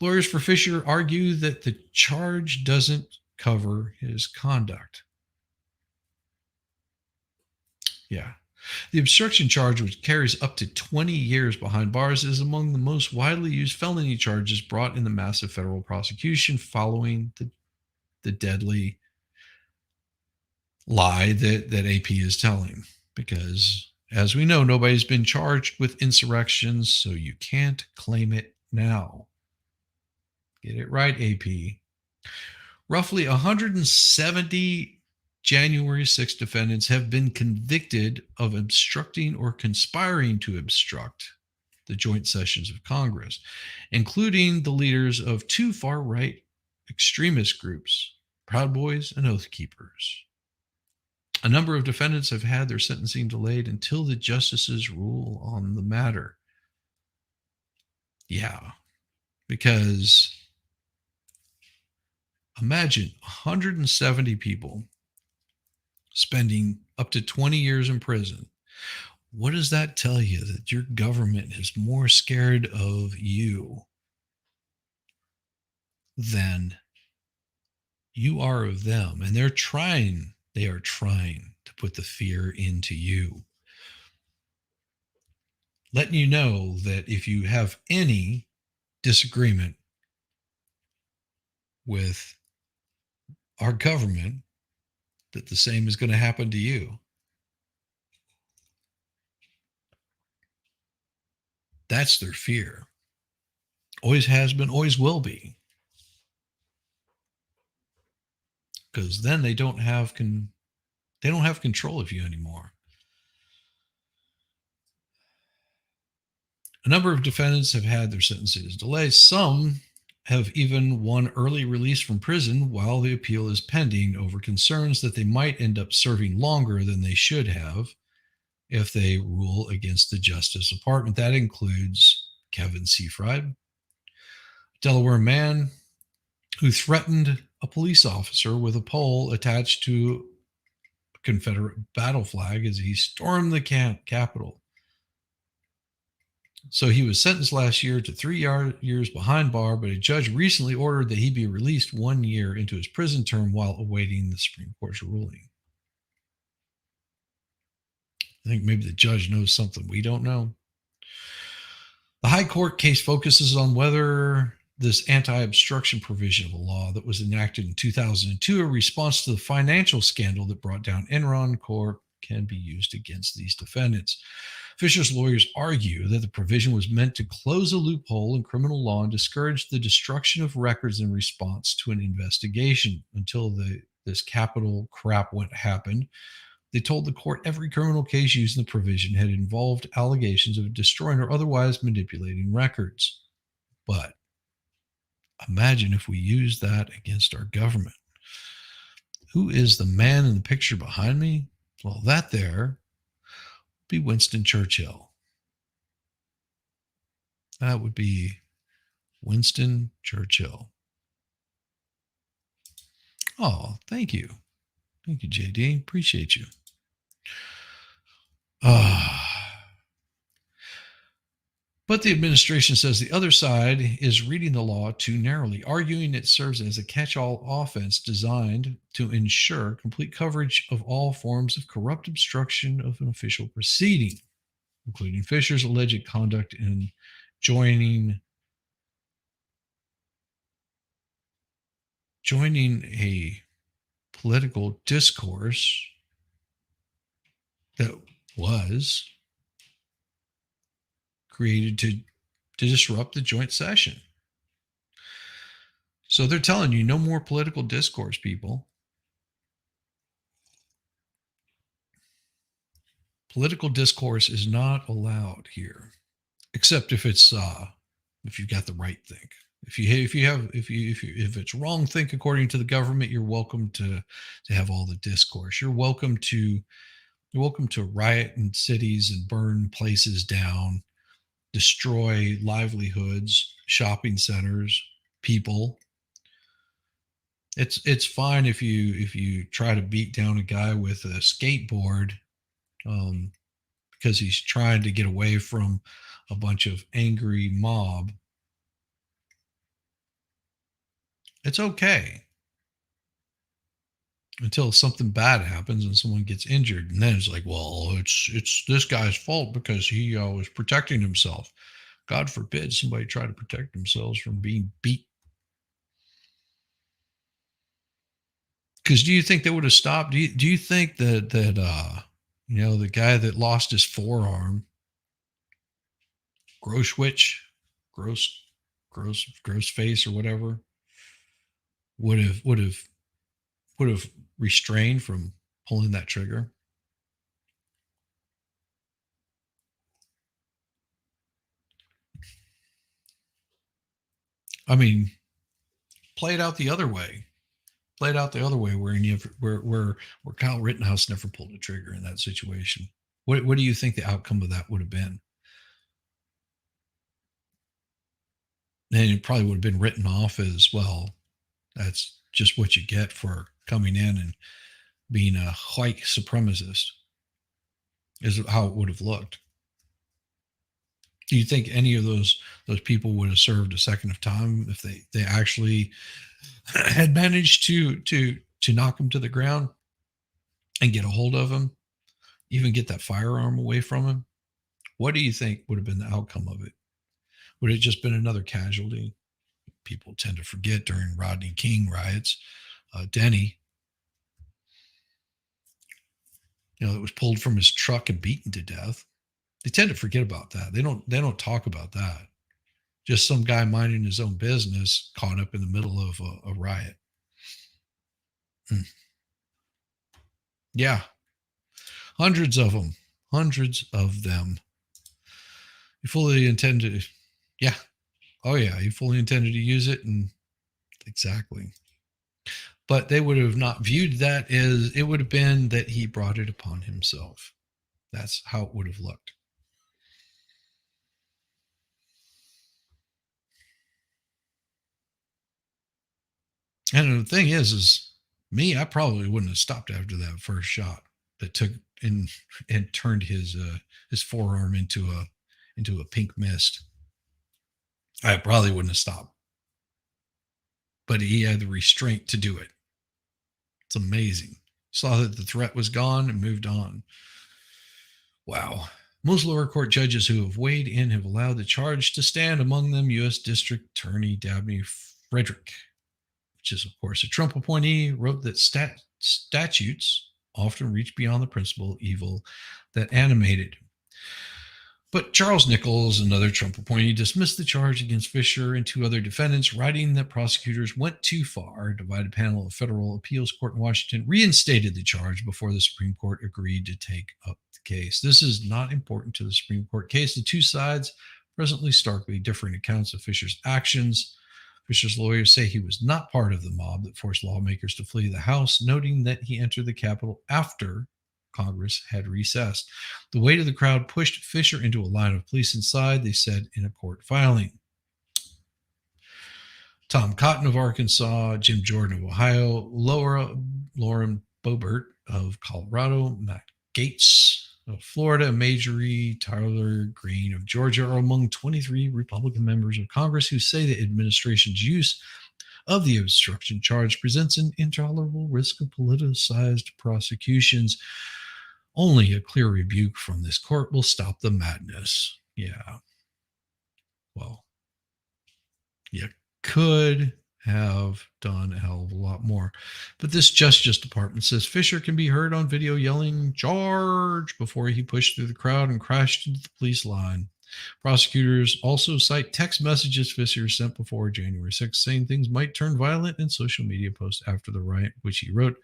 Lawyers for Fisher argue that the charge doesn't cover his conduct. Yeah. The obstruction charge, which carries up to 20 years behind bars, is among the most widely used felony charges brought in the massive federal prosecution following the deadly lie that AP is telling. Because, as we know, nobody's been charged with insurrections, so you can't claim it now. Get it right, AP. Roughly 170 January 6 defendants have been convicted of obstructing or conspiring to obstruct the joint sessions of Congress, including the leaders of 2 far-right extremist groups, Proud Boys and Oath Keepers. A number of defendants have had their sentencing delayed until the justices rule on the matter. Yeah, because imagine 170 people spending up to 20 years in prison. What does that tell you? That your government is more scared of you than you are of them. And they are trying to put the fear into you. Letting you know that if you have any disagreement with our government, that the same is going to happen to you. That's their fear. Always has been, always will be. Because then they don't have control of you anymore. A number of defendants have had their sentences delayed. Some have even won early release from prison while the appeal is pending over concerns that they might end up serving longer than they should have if they rule against the Justice Department. That includes Kevin Seafried, Delaware man who threatened a police officer with a pole attached to a Confederate battle flag as he stormed the Capitol. So he was sentenced last year to 3 years behind bar, but a judge recently ordered that he be released 1 year into his prison term while awaiting the Supreme Court's ruling. I think maybe the judge knows something we don't know. The High Court case focuses on whether this anti-obstruction provision of a law that was enacted in 2002 in response to the financial scandal that brought down Enron Corp can be used against these defendants. Fisher's lawyers argue that the provision was meant to close a loophole in criminal law and discourage the destruction of records in response to an investigation. Until this Capitol crap happened, they told the court every criminal case using the provision had involved allegations of destroying or otherwise manipulating records. But imagine if we use that against our government. Who is the man in the picture behind me? Well, that there be Winston Churchill. That would be Winston Churchill. Oh, thank you. Thank you, JD. Appreciate you. But the administration says the other side is reading the law too narrowly, arguing it serves as a catch-all offense designed to ensure complete coverage of all forms of corrupt obstruction of an official proceeding, including Fisher's alleged conduct in joining a political discourse that was created to disrupt the joint session. So they're telling you no more political discourse, people. Political discourse is not allowed here, except if it's if you've got the right think. If it's wrong think according to the government, you're welcome to have all the discourse. You're welcome to You're welcome to riot in cities and burn places down, destroy livelihoods, shopping centers, people. It's fine if you try to beat down a guy with a skateboard, um, because he's trying to get away from a bunch of angry mob. It's okay until something bad happens and someone gets injured, and then it's like, well, it's this guy's fault because he was protecting himself. God forbid somebody try to protect themselves from being beat. Because do you think they would have stopped? Do you think that the guy that lost his forearm, Grosswich, gross, gross face or whatever, would have restrained from pulling that trigger? I mean, play it out the other way. Play it out the other way, where where Kyle Rittenhouse never pulled a trigger in that situation. What do you think the outcome of that would have been? And it probably would have been written off as, well, that's just what you get for coming in and being a white supremacist, is how it would have looked. Do you think any of those people would have served a second of time if they actually had managed to knock him to the ground and get a hold of him, even get that firearm away from him? What do you think would have been the outcome of it? Would it just been another casualty? People tend to forget during Rodney King riots, Denny, that was pulled from his truck and beaten to death. They tend to forget about that. They don't talk about that. Just some guy minding his own business caught up in the middle of a riot. Mm. Yeah, hundreds of them, hundreds of them. He fully intended. Yeah. Oh yeah, he fully intended to use it, and exactly. But they would have not viewed that as, it would have been that he brought it upon himself. That's how it would have looked. And the thing is me, I probably wouldn't have stopped after that first shot that took in and turned his forearm into a pink mist. I probably wouldn't have stopped, but he had the restraint to do it. It's amazing. Saw that the threat was gone and moved on. Wow. Most lower court judges who have weighed in have allowed the charge to stand, among them U.S. District Attorney Dabney Frederick, which is, of course, a Trump appointee, wrote that statutes often reach beyond the principal evil that animated. But Charles Nichols, another Trump appointee, dismissed the charge against Fisher and two other defendants, writing that prosecutors went too far. A divided panel of federal appeals court in Washington reinstated the charge before the Supreme Court agreed to take up the case. This is not important to the Supreme Court case. The two sides presently starkly differing accounts of Fisher's actions. Fisher's lawyers say he was not part of the mob that forced lawmakers to flee the House, noting that he entered the Capitol after Congress had recessed. The weight of the crowd pushed Fisher into a line of police inside, they said in a court filing. Tom Cotton of Arkansas, Jim Jordan of Ohio, Lauren Boebert of Colorado, Matt Gaetz of Florida, Marjorie Taylor Greene of Georgia are among 23 Republican members of Congress who say the administration's use of the obstruction charge presents an intolerable risk of politicized prosecutions. Only a clear rebuke from this court will stop the madness. Yeah. Well, you could have done a hell of a lot more. But this Justice Department says Fisher can be heard on video yelling, "Charge!" before he pushed through the crowd and crashed into the police line. Prosecutors also cite text messages Fisher sent before January 6th saying things might turn violent, and social media posts after the riot, which he wrote,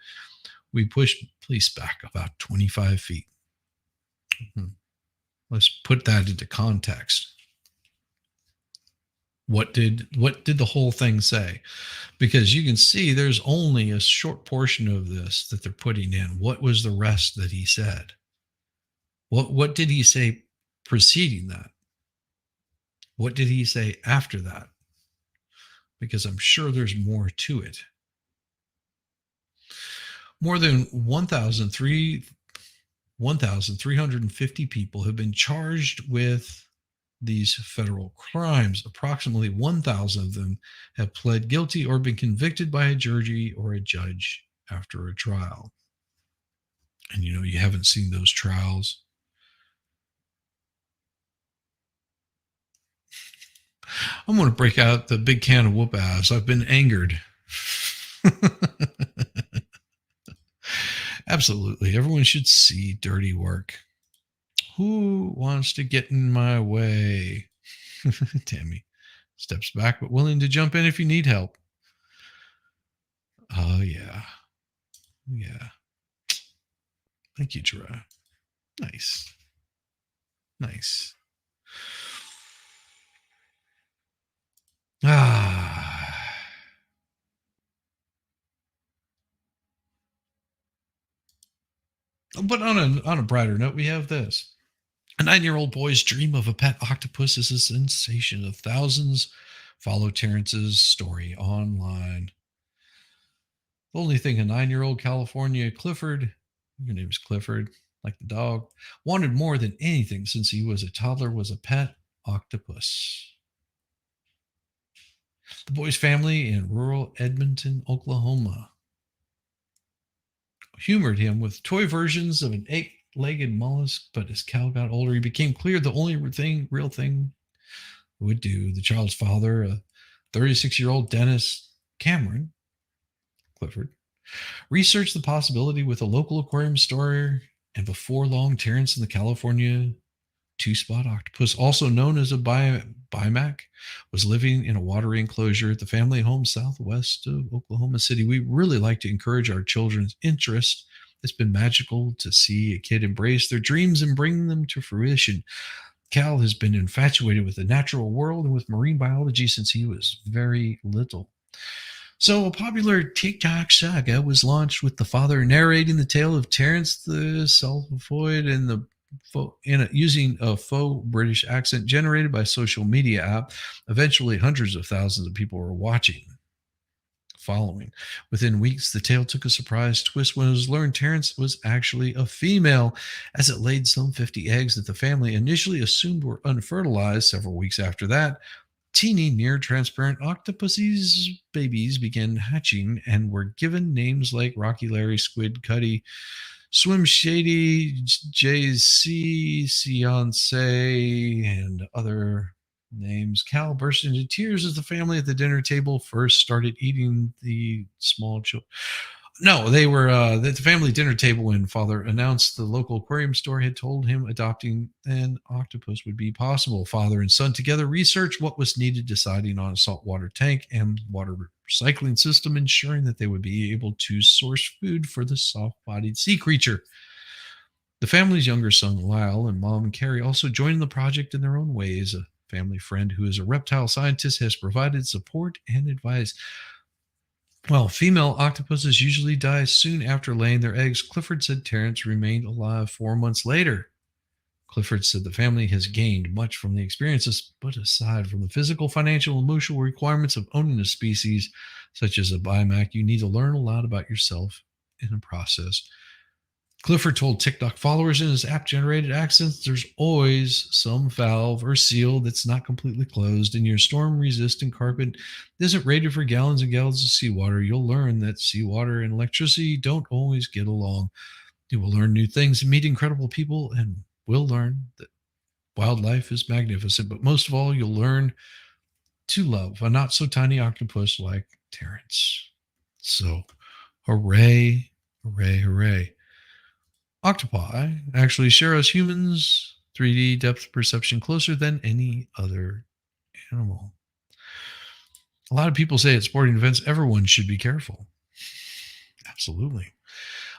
"We pushed police back about 25 feet. Let's put that into context. What did the whole thing say? Because you can see there's only a short portion of this that they're putting in. What was the rest that he said? What did he say preceding that? What did he say after that? Because I'm sure there's more to it. More than 1,350 people have been charged with these federal crimes. Approximately 1,000 of them have pled guilty or been convicted by a jury or a judge after a trial. And you haven't seen those trials. I'm going to break out the big can of whoop ass. I've been angered. Absolutely. Everyone should see dirty work. Who wants to get in my way? Tammy steps back, but willing to jump in if you need help. Oh, yeah. Yeah. Thank you, Jura. Nice. Nice. Ah. But on a brighter note, we have this. A 9-year-old boy's dream of a pet octopus is a sensation of thousands. Follow Terrence's story online. The only thing a 9-year-old California Clifford, your name's Clifford, like the dog, wanted more than anything since he was a toddler was a pet octopus. The boy's family in rural Edmonton, Oklahoma, humored him with toy versions of an eight-legged mollusk, but as Cal got older, he became clear the only real thing would do. The child's father, a 36-year-old Dennis Cameron Clifford, researched the possibility with a local aquarium store, and before long, Terrence and the California two-spot octopus, also known as a bimac, was living in a watery enclosure at the family home southwest of Oklahoma City. We really like to encourage our children's interest. It's been magical to see a kid embrace their dreams and bring them to fruition. Cal has been infatuated with the natural world and with marine biology since he was very little. So, a popular TikTok saga was launched with the father narrating the tale of Terence the Sulfoid and using a faux British accent generated by social media app. Eventually, hundreds of thousands of people were watching, following. Within weeks, the tale took a surprise twist when it was learned Terence was actually a female, as it laid some 50 eggs that the family initially assumed were unfertilized. Several weeks after that, teeny, near transparent octopuses babies began hatching and were given names like Rocky Larry, Squid Cuddy, Swim Shady, JC, Seance, and other names. Cal burst into tears as the family at the dinner table first started eating the small children. No, they were at the family dinner table when father announced the local aquarium store had told him adopting an octopus would be possible. Father and son together researched what was needed, deciding on a saltwater tank and water recycling system, ensuring that they would be able to source food for the soft-bodied sea creature. The family's younger son, Lyle, and mom, Carrie, also joined the project in their own ways. A family friend who is a reptile scientist has provided support and advice. While female octopuses usually die soon after laying their eggs, Clifford said Terrence remained alive 4 months later. Clifford said the family has gained much from the experiences, but aside from the physical, financial, and emotional requirements of owning a species such as a bimac, you need to learn a lot about yourself in the process. Clifford told TikTok followers in his app-generated accents, there's always some valve or seal that's not completely closed, and your storm-resistant carpet isn't rated for gallons and gallons of seawater. You'll learn that seawater and electricity don't always get along. You will learn new things and meet incredible people, and will learn that wildlife is magnificent. But most of all, you'll learn to love a not-so-tiny octopus like Terrence. So, hooray, hooray, hooray. Octopi actually share us humans 3D depth perception closer than any other animal. A lot of people say at sporting events, everyone should be careful. Absolutely.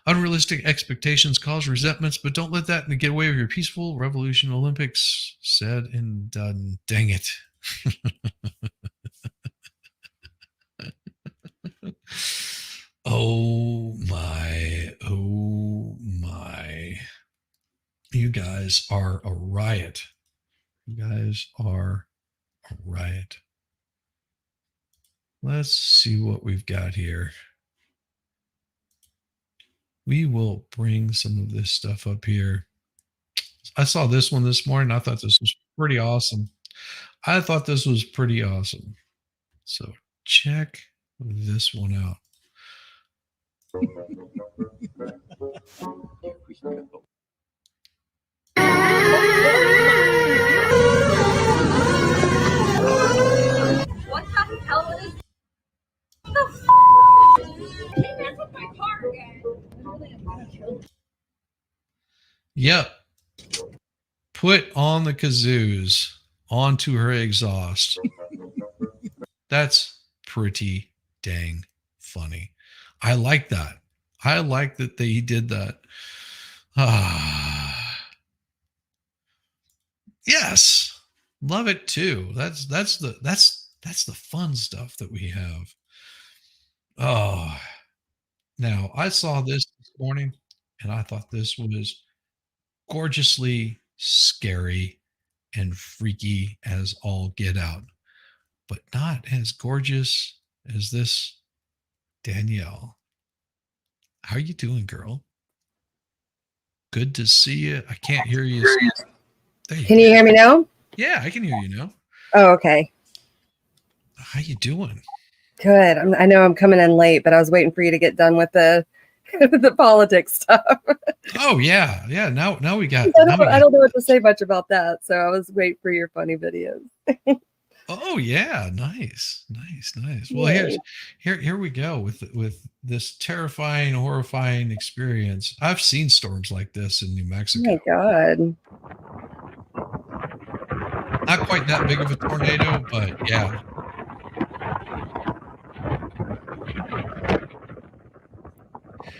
Unrealistic expectations cause resentments, but don't let that get away with your peaceful revolution. Olympics said and done. Dang it. Oh my. Oh my. You guys are a riot. You guys are a riot. Let's see what we've got here. We will bring some of this stuff up here. I saw this one this morning. I thought this was pretty awesome. So check this one out. What the hell is with my car again? Yep. Put on the kazoos onto her exhaust. That's pretty dang funny. I like that. I like that he did that. Yes. Love it too. That's the fun stuff that we have. Oh. Now, I saw this morning and I thought this was gorgeously scary and freaky as all get out, but not as gorgeous as this Danielle. How are you doing, girl? Good to see you. I can't hear you. Can you hear me now? Yeah, I can hear you now. Oh, okay. How you doing? Good. I know I'm coming in late, but I was waiting for you to get done with the the politics stuff. Oh yeah. Now we got. I don't know what to say much about that, so I was waiting for your funny videos. Oh yeah, nice. Well, here we go with this terrifying, horrifying experience. I've seen storms like this in New Mexico. Oh my God. Not quite that big of a tornado, but yeah.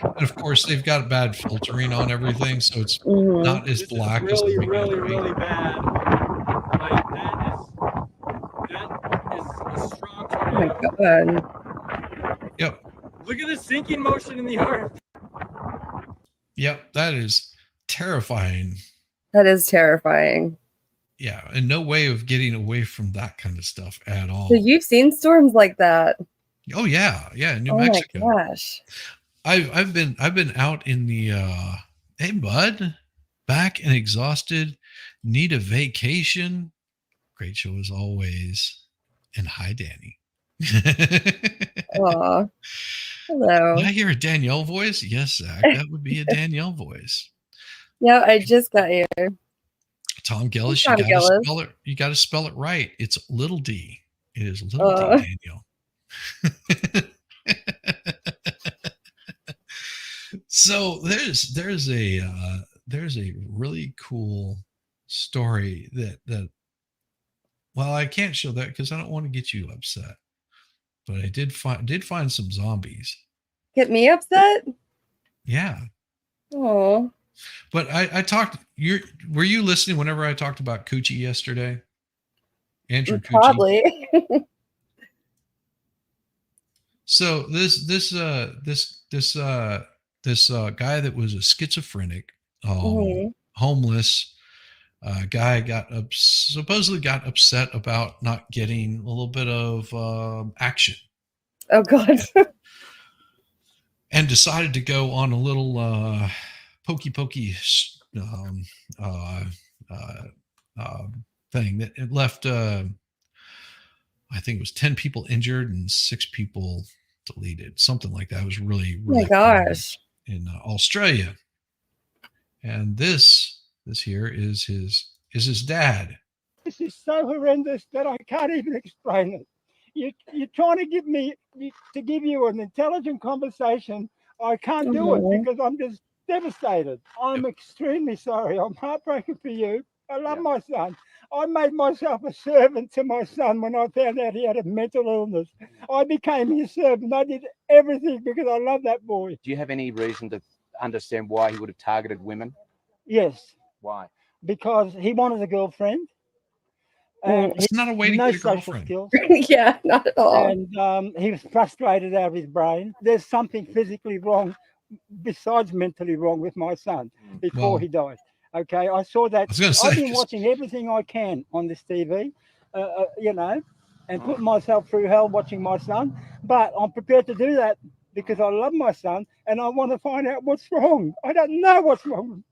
And of course, they've got bad filtering on everything, so it's not as black as really bad. Like that is a strong tornado. Oh my God. Yep. Look at the sinking motion in the earth. Yep, that is terrifying. That is terrifying. Yeah, and no way of getting away from that kind of stuff at all. So you've seen storms like that? Oh yeah, New Mexico. Oh my gosh. I've been out in the hey bud, back and exhausted, need a vacation. Great show as always. And hi Danny. Aw. Hello. Did I hear a Danielle voice? Yes, Zach, that would be a Danielle voice. Yeah, I just got here. Tom Gillis, you gotta spell it right. It's little D. It is little D, Danielle. So there's a really cool story that well, I can't show that because I don't want to get you upset. But I did find some zombies. Get me upset? Yeah. Oh. But I talked. Were you listening whenever I talked about Coochie yesterday? Andrew Coochie. Probably. So this guy that was a schizophrenic, homeless guy supposedly got upset about not getting a little bit of action. Oh God. And decided to go on a little pokey thing that it left. I think it was 10 people injured and 6 people deleted, something like that. It was really oh my gosh. In Australia. And this here is his dad. This is so horrendous that I can't even explain it. You're trying to give you an intelligent conversation. I can't do it because I'm just devastated. I'm extremely sorry. I'm heartbroken for you. I love my son. I made myself a servant to my son when I found out he had a mental illness. I became his servant. I did everything because I love that boy. Do you have any reason to understand why he would have targeted women? Yes. Why? Because he wanted a girlfriend. And it's not a way to get a girlfriend. Skills. Yeah, not at all. And he was frustrated out of his brain. There's something physically wrong, besides mentally wrong, with my son before he died. Okay, I saw that. was gonna say, I've been watching everything I can on this TV, you know, and putting myself through hell watching my son. But I'm prepared to do that because I love my son and I want to find out what's wrong. I don't know what's wrong,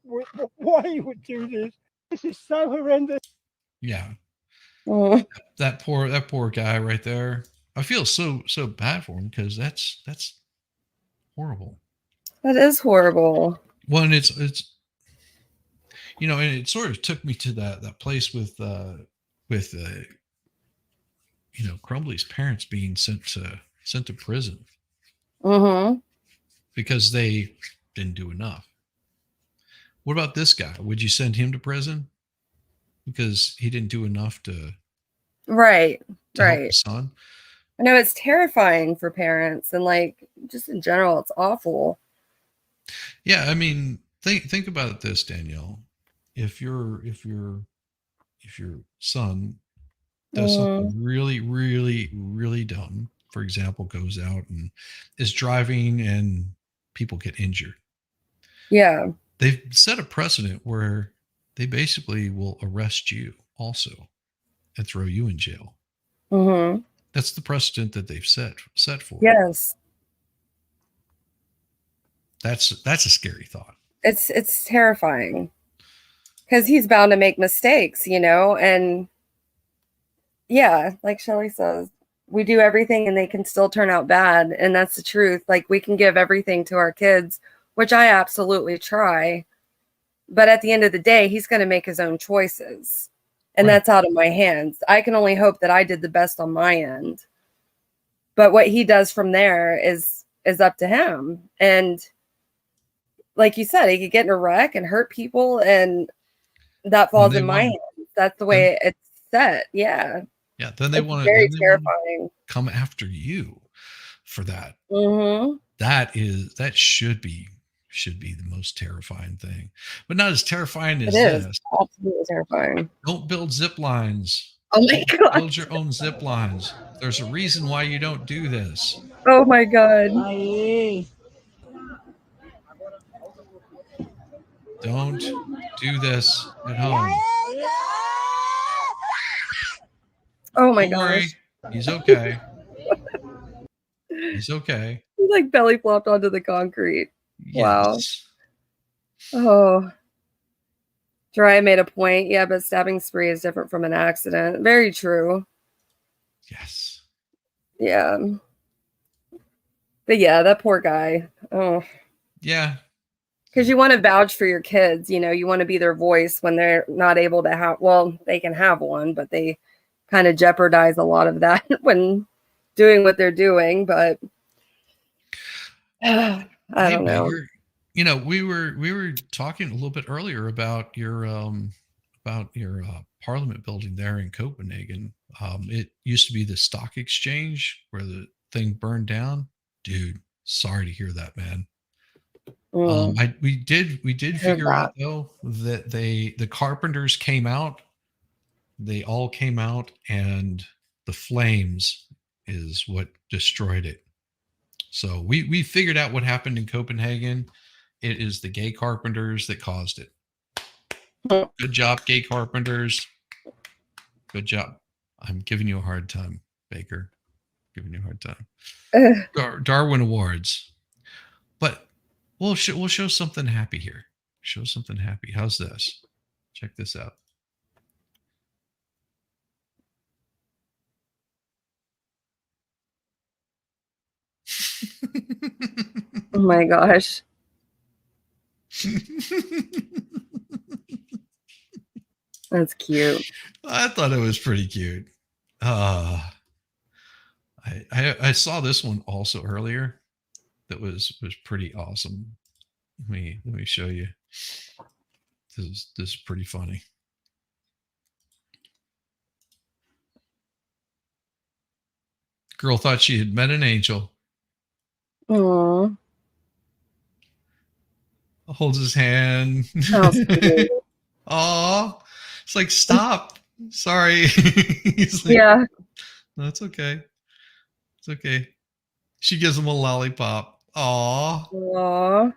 why he would do this. This is so horrendous. yeah, Mm, that poor guy right there. I feel so bad for him because that's horrible. that is horrible. Well, and it's you know, and it sort of took me to that place with you know, Crumbly's parents being sent to prison Mm-hmm. because they didn't do enough. What about this guy? Would you send him to prison because he didn't do enough to Right. help Right. his son? I know it's terrifying for parents and like just in general, it's awful. Yeah, I mean, think about this, Danielle. If your son does something Mm, really dumb, for example, goes out and is driving and people get injured, yeah. they've set a precedent where they basically will arrest you also and throw you in jail. Mm-hmm. That's the precedent that they've set for. Yes. That's a scary thought. It's terrifying because he's bound to make mistakes, you know, and yeah, like Shelley says, we do everything and they can still turn out bad. And that's the truth. Like we can give everything to our kids, which I absolutely try. But at the end of the day, he's going to make his own choices. And Right. that's out of my hands. I can only hope that I did the best on my end. But what he does from there is up to him. And like you said, he could get in a wreck and hurt people, and that Then falls they in my want hands. That's the way it's set. Yeah. yeah, then they It's want very to terrifying. come after you for that. Mm-hmm. That should be the most terrifying thing, but not as terrifying It as is this. absolutely terrifying. Don't build zip lines. Oh my god. Build your own zip lines. There's a reason why you don't do this. Oh my god. Don't do this at home. Oh my Don't worry. gosh. He's okay. He's okay. He like belly flopped onto the concrete. Wow. Yes. Oh. Dry made a point. Yeah, but stabbing spree is different from an accident. Very true. Yes. Yeah. But yeah, that poor guy. Oh. Yeah. Because you want to vouch for your kids, you know, you want to be their voice when they're not able to have, well, they can have one, but they kind of jeopardize a lot of that when doing what they're doing. But I don't know. Baker, you know, we were talking a little bit earlier about your Parliament building there in Copenhagen. It used to be the stock exchange where the thing burned down. Dude, sorry to hear that, man. We did figure out though that the carpenters came out. They all came out, and the flames is what destroyed it. So we figured out what happened in Copenhagen. It is the gay carpenters that caused it. Good job, gay carpenters. Good job. I'm giving you a hard time, Baker. Giving you a hard time. Darwin Awards. But we'll show something happy here. Show something happy. How's this? Check this out. Oh my gosh. That's cute. I thought it was pretty cute. I saw this one also earlier. That was pretty awesome. Let me show you. This is pretty funny. Girl thought she had met an angel. Aww. Holds his hand. How sweet. Aw. It's like, stop. Sorry. He's like, Yeah. no, it's okay. It's okay. She gives him a lollipop. Aw. Aww.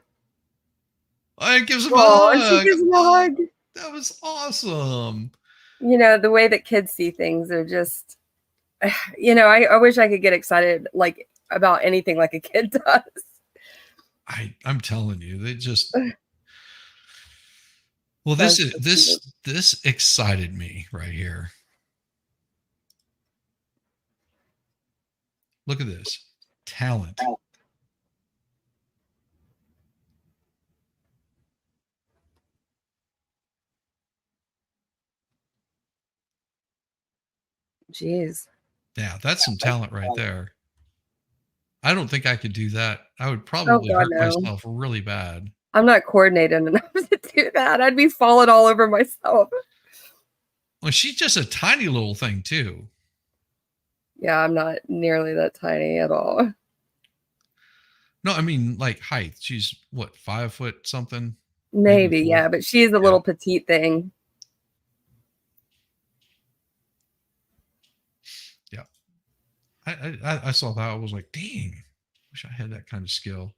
Oh, it gives him a Oh, hug. she gives him a hug. That was awesome. You know, the way that kids see things are just, you know, I wish I could get excited like about anything like a kid does. I'm telling you, they just. Well, That's so cute. this excited me right here. Look at this talent. Jeez. Yeah, that's some talent right there. I don't think I could do that. I would Oh probably God, hurt no. myself really bad. I'm not coordinated enough to do that. I'd be falling all over myself. Well, she's just a tiny little thing too. Yeah, I'm not nearly that tiny at all. No, I mean like height. She's what, 5 foot something? Maybe, 4. yeah, but she's a Yeah. little petite thing. Yeah. I saw that. I was like, dang, wish I had that kind of skill.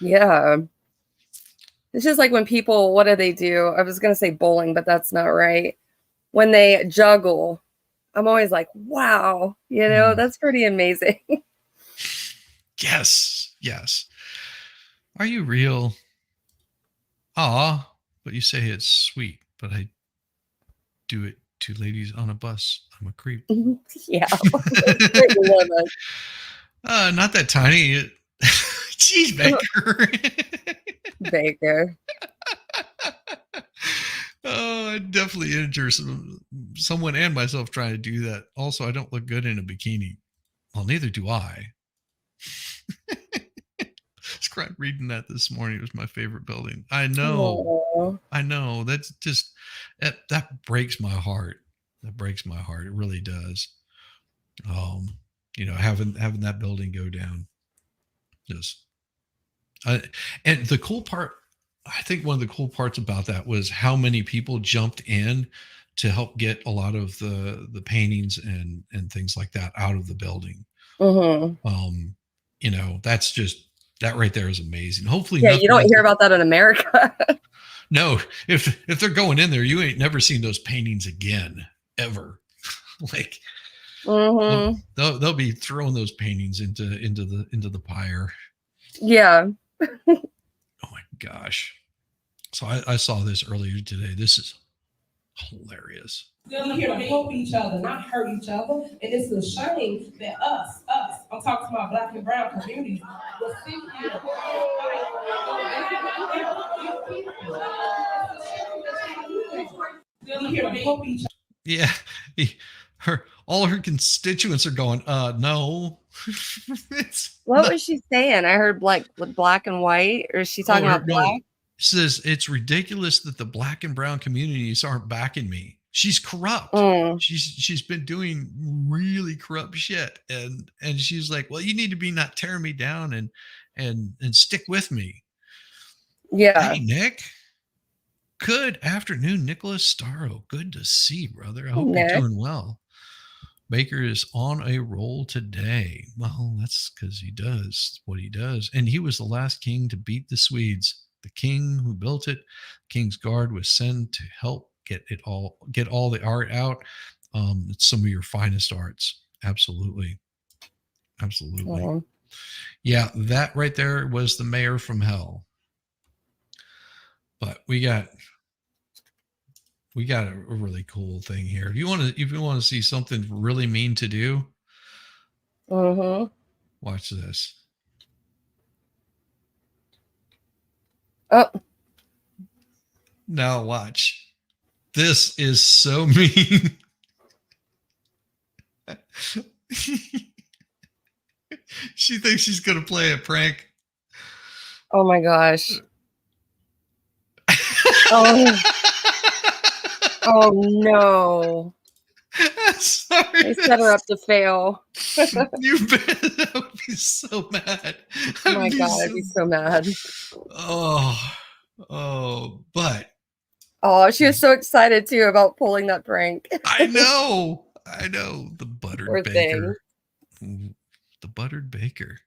Yeah. It's just like when people, what do they do? I was going to say bowling, but that's not right. When they juggle, I'm always like, wow, you know, that's pretty amazing. Yes. Yes. Are you real? Ah, but you say it's sweet, but I do it to ladies on a bus. I'm a creep. Yeah. Right below that. Not that tiny. Jeez, Baker. Baker. Oh, I definitely injure someone and myself trying to do that. Also, I don't look good in a bikini. Well, neither do I. I cried reading that this morning. It was my favorite building. I know. Aww. I know. That's just that breaks my heart. That breaks my heart. It really does. You know, having that building go down. Just and the cool part, I think one of the cool parts about that was how many people jumped in to help get a lot of the paintings and things like that out of the building. Mm-hmm. You know, that's just that right there is amazing. Hopefully, Yeah, you nothing don't else. hear about that in America. No, if they're going in there, you ain't never seen those paintings again, ever. Like Mm-hmm. they'll be throwing those paintings into the pyre. Yeah. Oh my gosh. So I saw this earlier today. This is hilarious. Still here to help each other, not hurt each other. And it's a shame that us, I'm talking to my Black and brown communities, will sit here and fight. Still here to help each other. Yeah. All her constituents are going, no. What was she saying? I heard black and white, or is she talking about black? Says it's ridiculous that the Black and brown communities aren't backing me. She's corrupt. She's been doing really corrupt shit, and she's like, well, you need to be not tearing me down and stick with me. Yeah. Hey, Nick. Good afternoon, Nicholas Starro. Good to see, brother. I hope you're doing well. Baker is on a roll today. Well, that's because he does what he does. And he was the last king to beat the Swedes. The king who built it, King's Guard, was sent to help get all the art out. It's some of your finest arts. Absolutely. Absolutely. Oh. Yeah, that right there was the mayor from hell. But we got a really cool thing here. If you want to see something really mean to do, watch this. Oh. Now watch. This is so mean. She thinks she's going to play a prank. Oh my gosh. Oh. Oh no. Sorry. They set her up to fail. You bet. I would be so mad. Oh my God, I'd be so mad. But. Oh, she was so excited too about pulling that prank. I know. The buttered Poor baker. The buttered baker.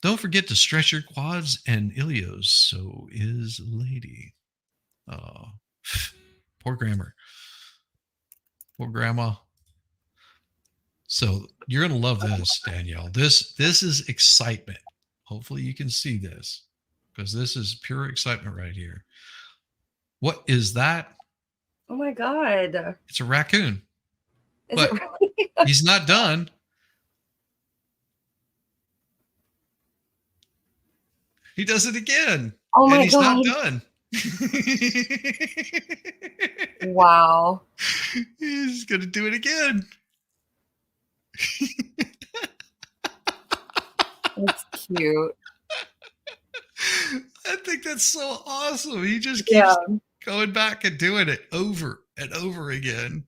Don't forget to stretch your quads and ilios. So is lady. Oh. Poor grammar. Poor grandma. So you're gonna love this, Danielle. This is excitement. Hopefully you can see this, because this is pure excitement right here. What is that? Oh my God. It's a raccoon. Is But it really? he's not done. He does it again. Oh and my he's not God. done. Wow. He's gonna do it again. That's cute. I think that's so awesome. He just keeps Yeah. going back and doing it over and over again.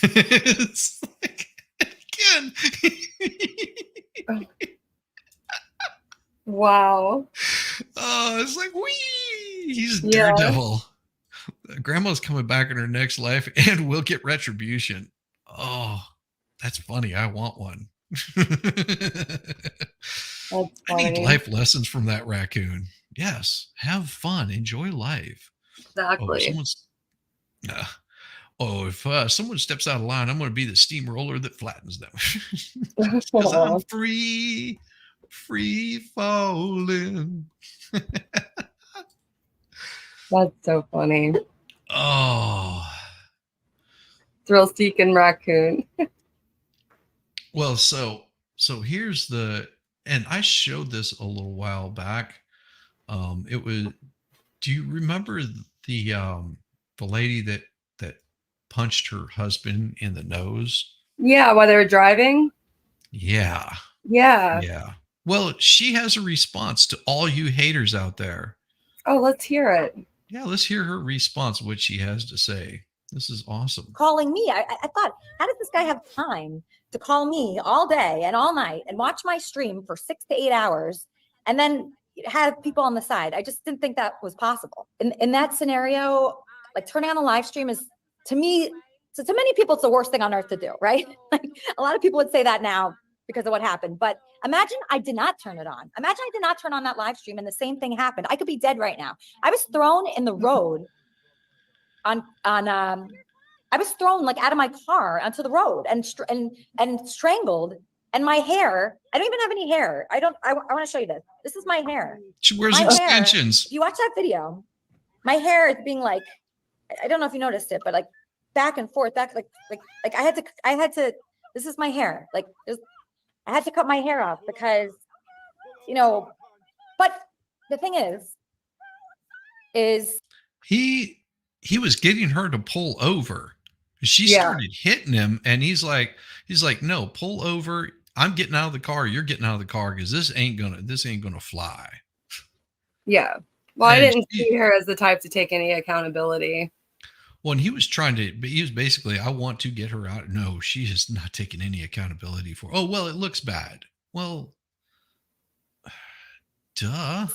It's like, again. Wow. Oh, it's like, wee! He's a Yeah. daredevil. Grandma's coming back in her next life and we'll get retribution. Oh, that's funny. I want one. That's I need funny. life lessons from that raccoon. Yes, have fun, enjoy life. Exactly. If someone steps out of line, I'm going to be the steamroller that flattens them. Because I'm free falling. That's so funny. Oh, Thrill-seeking raccoon. well, so here's and I showed this a little while back. It was. Do you remember the lady that punched her husband in the nose? Yeah, while they were driving. Yeah. Yeah. Yeah. Well, she has a response to all you haters out there. Oh, let's hear it. Yeah, let's hear her response, what she has to say. This is awesome. Calling me. I thought, how does this guy have time to call me all day and all night and watch my stream for 6 to 8 hours and then have people on the side? I just didn't think that was possible. In that scenario, like turning on a live stream is, to me, to many people, it's the worst thing on earth to do, right? Like a lot of people would say that now because of what happened. But imagine I did not turn it on. Imagine I did not turn on that live stream and the same thing happened. I could be dead right now. I was thrown in the road I was thrown like out of my car onto the road and strangled. And my hair, I don't even have any hair. I want to show you this. This is my hair. She wears My extensions. Hair, if you watch that video, my hair is being like, I don't know if you noticed it, but like back and forth, like I had to, this is my hair. Like I had to cut my hair off because, but the thing is he was getting her to pull over. She started hitting him and he's like, no, pull over. I'm getting out of the car. You're getting out of the car because this ain't gonna fly. Yeah. Well, And I didn't see her as the type to take any accountability. Well, and he was basically, I want to get her out. No, she is not taking any accountability for, oh, well, it looks bad. Well, duh.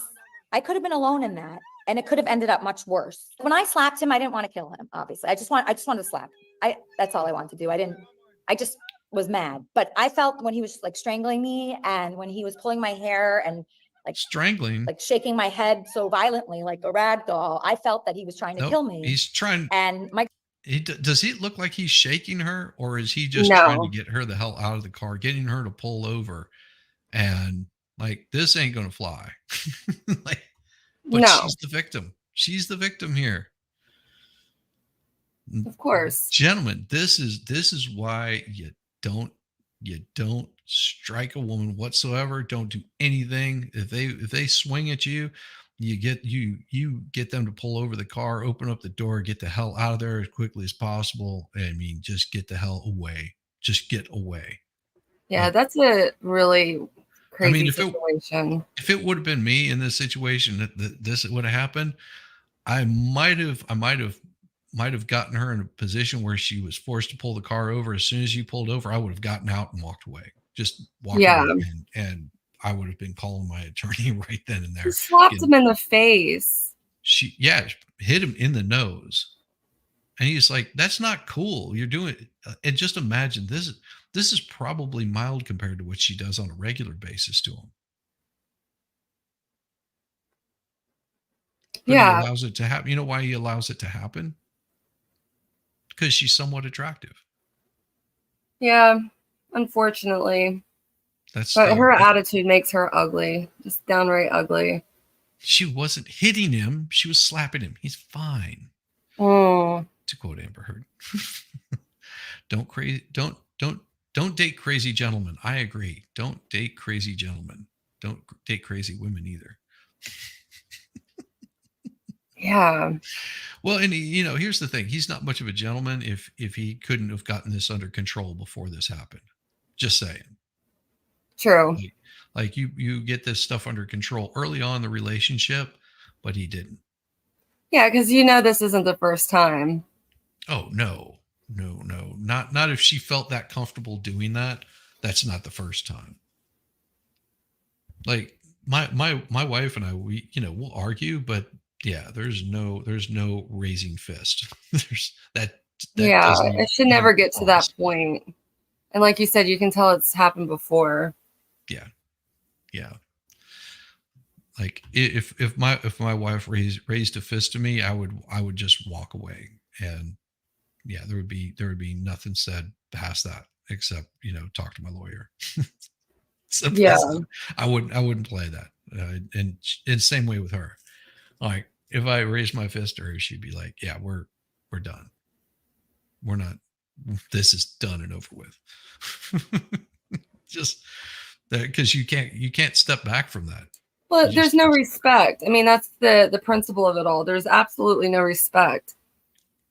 I could have been alone in that. And it could have ended up much worse. When I slapped him, I didn't want to kill him, obviously. I just wanted to slap him. That's all I wanted to do. I just was mad. But I felt when he was like strangling me and when he was pulling my hair and like strangling, like shaking my head so violently, like a rag doll, I felt that he was trying to kill me. He's trying. And does he look like he's shaking her, or is he just trying to get her the hell out of the car, getting her to pull over and like, this ain't going to fly. Like, but she's the victim. She's the victim here. Of course. Gentlemen, this is why you don't strike a woman whatsoever. Don't do anything. If they swing at you, you get them to pull over the car, open up the door, get the hell out of there as quickly as possible. I mean, just get the hell away. Just get away. Yeah, that's a really crazy situation. If it would have been me in this situation, that this would have happened, I might have gotten her in a position where she was forced to pull the car over. As soon as you pulled over, I would have gotten out and walked away. Just walked away, and I would have been calling my attorney right then and there. She slapped him in the face. She hit him in the nose, and he's like, "That's not cool. You're doing it." And just imagine this is probably mild compared to what she does on a regular basis to him. But he Yeah. allows it to happen. You know why he allows it to happen? Because she's somewhat attractive. Yeah. Unfortunately. That's But her the, attitude makes her ugly. Just downright ugly. she wasn't hitting him. She was slapping him. He's fine. Oh. To quote Amber Heard. Don't date crazy gentlemen. I agree. Don't date crazy gentlemen. Don't date crazy women either. Yeah. Well, and here's the thing. He's not much of a gentleman if he couldn't have gotten this under control before this happened. Just saying. True. Like you get this stuff under control early on in the relationship, but he didn't. Yeah, because this isn't the first time. Oh no. Not if she felt that comfortable doing that. That's not the first time. Like my wife and I, we'll argue, but yeah, there's no raising fist. There's that Yeah, doesn't it should never get to that point. And like you said, you can tell it's happened before. Yeah. Like if my wife raised a fist to me, I would just walk away. And yeah, there would be nothing said past that except, talk to my lawyer. Yeah. I wouldn't play that. And same way with her. Like if I raised my fist to her, she'd be like, yeah, we're done. We're not, this is done and over with. Just that, because you can't step back from that. Well, there's no respect. I mean, that's the principle of it all. There's absolutely no respect.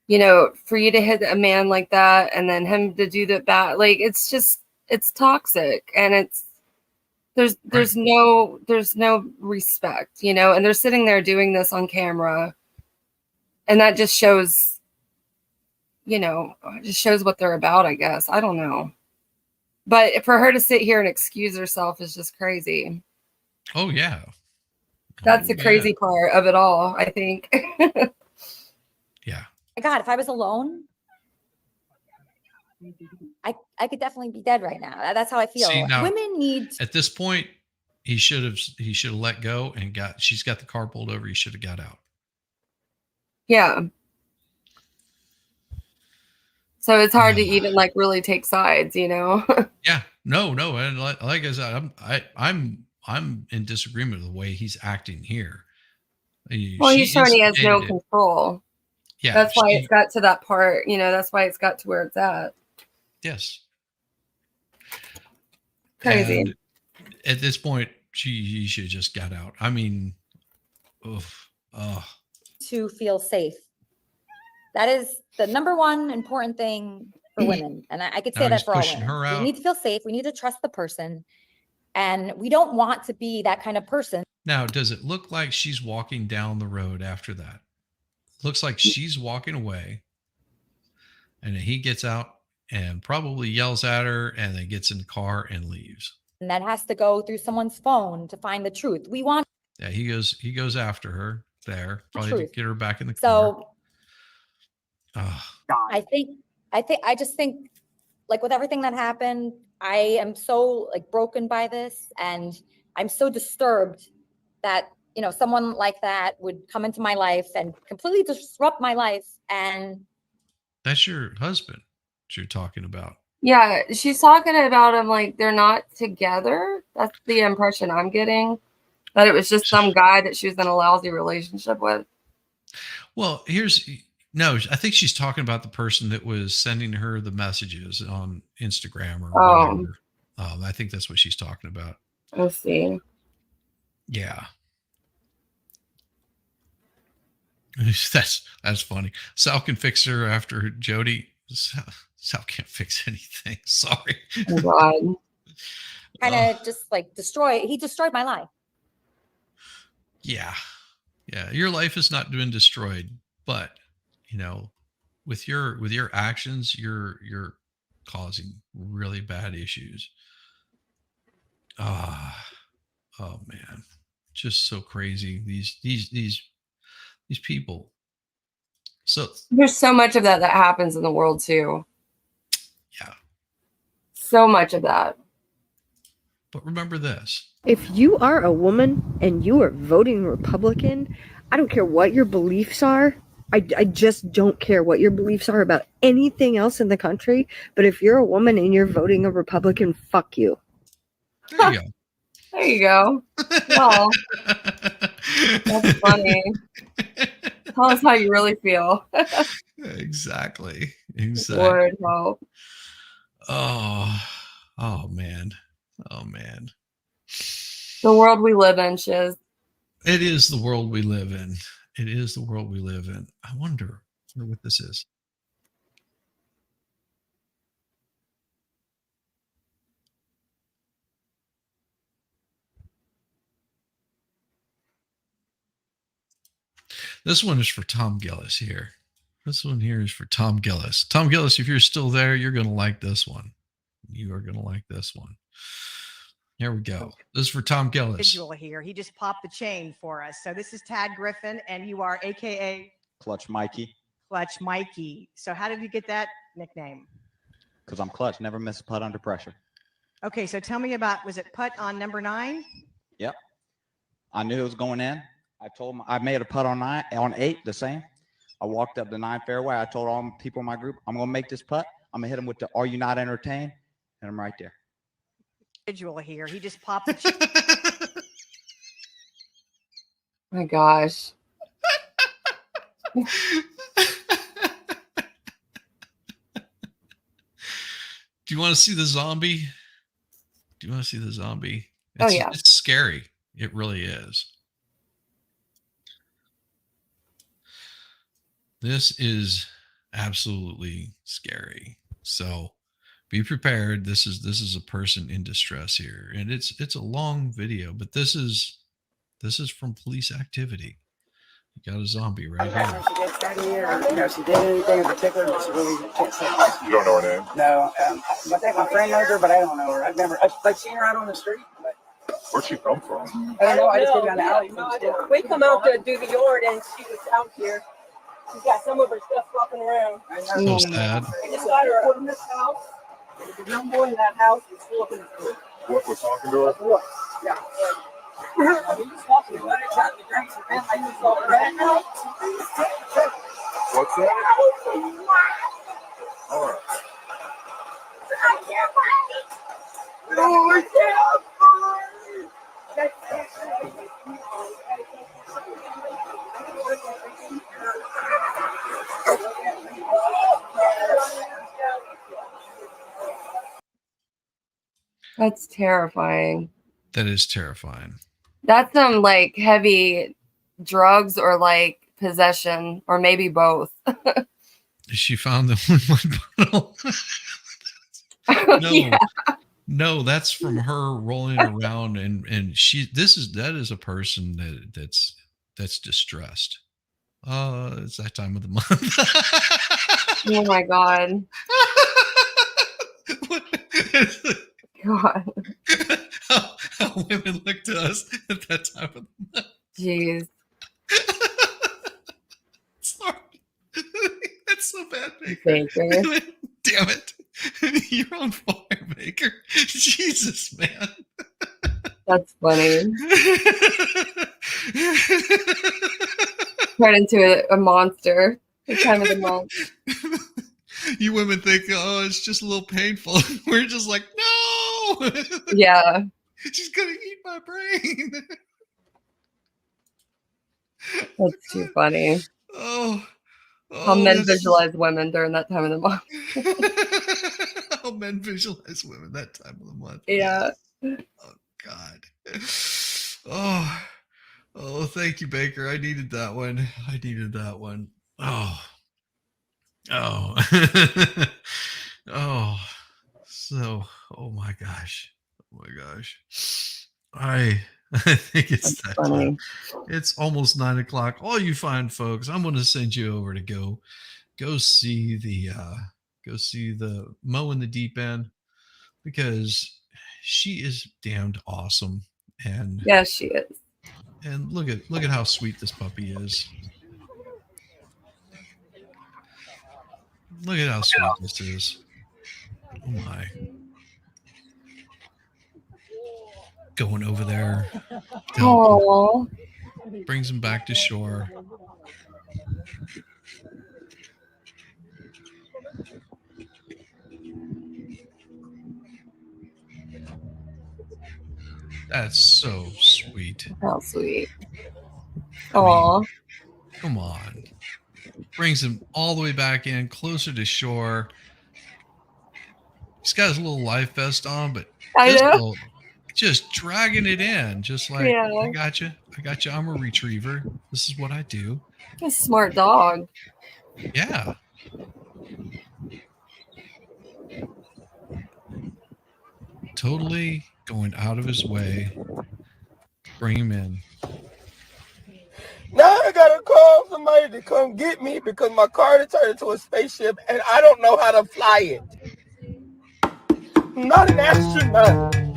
For you to hit a man like that and then him to do that bad, like it's toxic, and there's no respect, and they're sitting there doing this on camera, and that just shows, what they're about, I guess. I don't know. But for her to sit here and excuse herself is just crazy. Oh yeah. That's the crazy part of it all, I think. Yeah. My God, if I was alone, I could definitely be dead right now. That's how I feel. See, now, women need. At this point, he should have let go and she's got the car pulled over. He should have got out. Yeah. So it's hard to even really take sides, Yeah. No. And like I said, I'm in disagreement with the way he's acting here. Well, he's showing he has no control. Yeah. That's why it's got to that part, that's why it's got to where it's at. Yes. Crazy. And at this point, he should have just got out. I mean, to feel safe. That is the number one important thing for women. And I could say that for all women. We need to feel safe. We need to trust the person. And we don't want to be that kind of person. Now, does it look like she's walking down the road after that? Looks like she's walking away. And then he gets out and probably yells at her and then gets in the car and leaves. And that has to go through someone's phone to find the truth. We want. Yeah, he goes after her there, probably to get her back in the car. So I just think like with everything that happened, I am so broken by this, and I'm so disturbed that, someone like that would come into my life and completely disrupt my life. And that's your husband that you're talking about. Yeah, she's talking about him like they're not together. That's the impression I'm getting. That it was just some guy that she was in a lousy relationship with. Well, I think she's talking about the person that was sending her the messages on Instagram or whatever. I think that's what she's talking about. I see. Yeah. That's funny. Sal can fix her after Jody. Sal can't fix anything. Sorry. Oh God. Kind of just he destroyed my life. Yeah. Your life has not been destroyed, but with your actions, you're causing really bad issues. Oh man, just so crazy. These people. So there's so much of that happens in the world too. Yeah. So much of that. But remember this. If you are a woman and you are voting Republican, I don't care what your beliefs are. I just don't care what your beliefs are about anything else in the country. But if you're a woman and you're voting a Republican, fuck you. There you go. There you go. Well, that's funny. Tell us how you really feel. Exactly. Exactly. Lord help. Oh man. Oh man. The world we live in, Shiz. It is the world we live in. It is the world we live in. I wonder what this is. This one is for Tom Gillis here. This one here is for Tom Gillis. Tom Gillis, if you're still there, you're going to like this one. You are going to like this one. Here we go. This is for Tom Gillis. Individual here. He just popped the chain for us. So this is Tad Griffin, and you are AKA Clutch Mikey. Clutch Mikey. So how did you get that nickname? Because I'm clutch. Never miss a putt under pressure. Okay, so tell me about, was it putt on number 9? Yep. I knew it was going in. I told him I made a putt on 8, the same. I walked up the 9 fairway. I told all the people in my group, I'm going to make this putt. I'm going to hit him with the, are you not entertained? And I'm right there. Individual here. He just popped the chain. My gosh. Do you want to see the zombie? Do you want to see the zombie? Oh, yeah. It's scary. It really is. This is absolutely scary. So be prepared. This is a person in distress here. And it's a long video, but this is from police activity. You got a zombie right here. She did anything in particular, but she really can't say. You don't know her name? No, I think my friend knows her, but I don't know her. I've seen her out on the street. But Where'd she come from? I don't know. I just go down the alley. We come out to do the yard and she was out here. She's got some of her stuff flopping around. So sad. I just got her in this house. There's no boy in that house. It's looking for her. What was talking to her? What? Yeah. He was talking about it, got the drinks, and then I just saw her back out. What's that? All right. I can't find it. No, I can't That's terrifying. That is terrifying. That's some like heavy drugs or like possession or maybe both. She found them in my bottle. No, Yeah. no, that's from her rolling around and that is a person that's distressed. It's that time of the month. Oh my God. God. How women look to us at that time of the month. Jeez. Sorry. That's so bad, Baker. Baker. Damn it. You're on fire, Baker. Jesus, man. That's funny. Turned into a monster. The time of the month. You women think, oh, it's just a little painful. We're just like, no. Yeah. She's gonna eat my brain. That's too funny. Oh, How men visualize women during that time of the month. How men visualize women that time of the month. Yeah. Oh God. Oh, thank you, Baker. I needed that one. Oh. Oh. So, oh my gosh. I think it's that time. It's almost 9:00. All you fine folks, I'm going to send you over to go see the Mo in the Deep End, because she is damned awesome. And yeah, she is. And look at how sweet this puppy is. Look at how sweet this is. Oh my. Going over there. Oh. brings him back to shore. That's so sweet. How sweet. I mean, Aw. come on. Brings him all the way back in, closer to shore. He's got his little life vest on, but I this know. little, just dragging it in, just like, Yeah. I got you. I got you. I'm a retriever. This is what I do. He's a smart dog. Yeah. Totally going out of his way. Bring him in. Now I gotta call somebody to come get me because my car turned into a spaceship and I don't know how to fly it. I'm not an astronaut.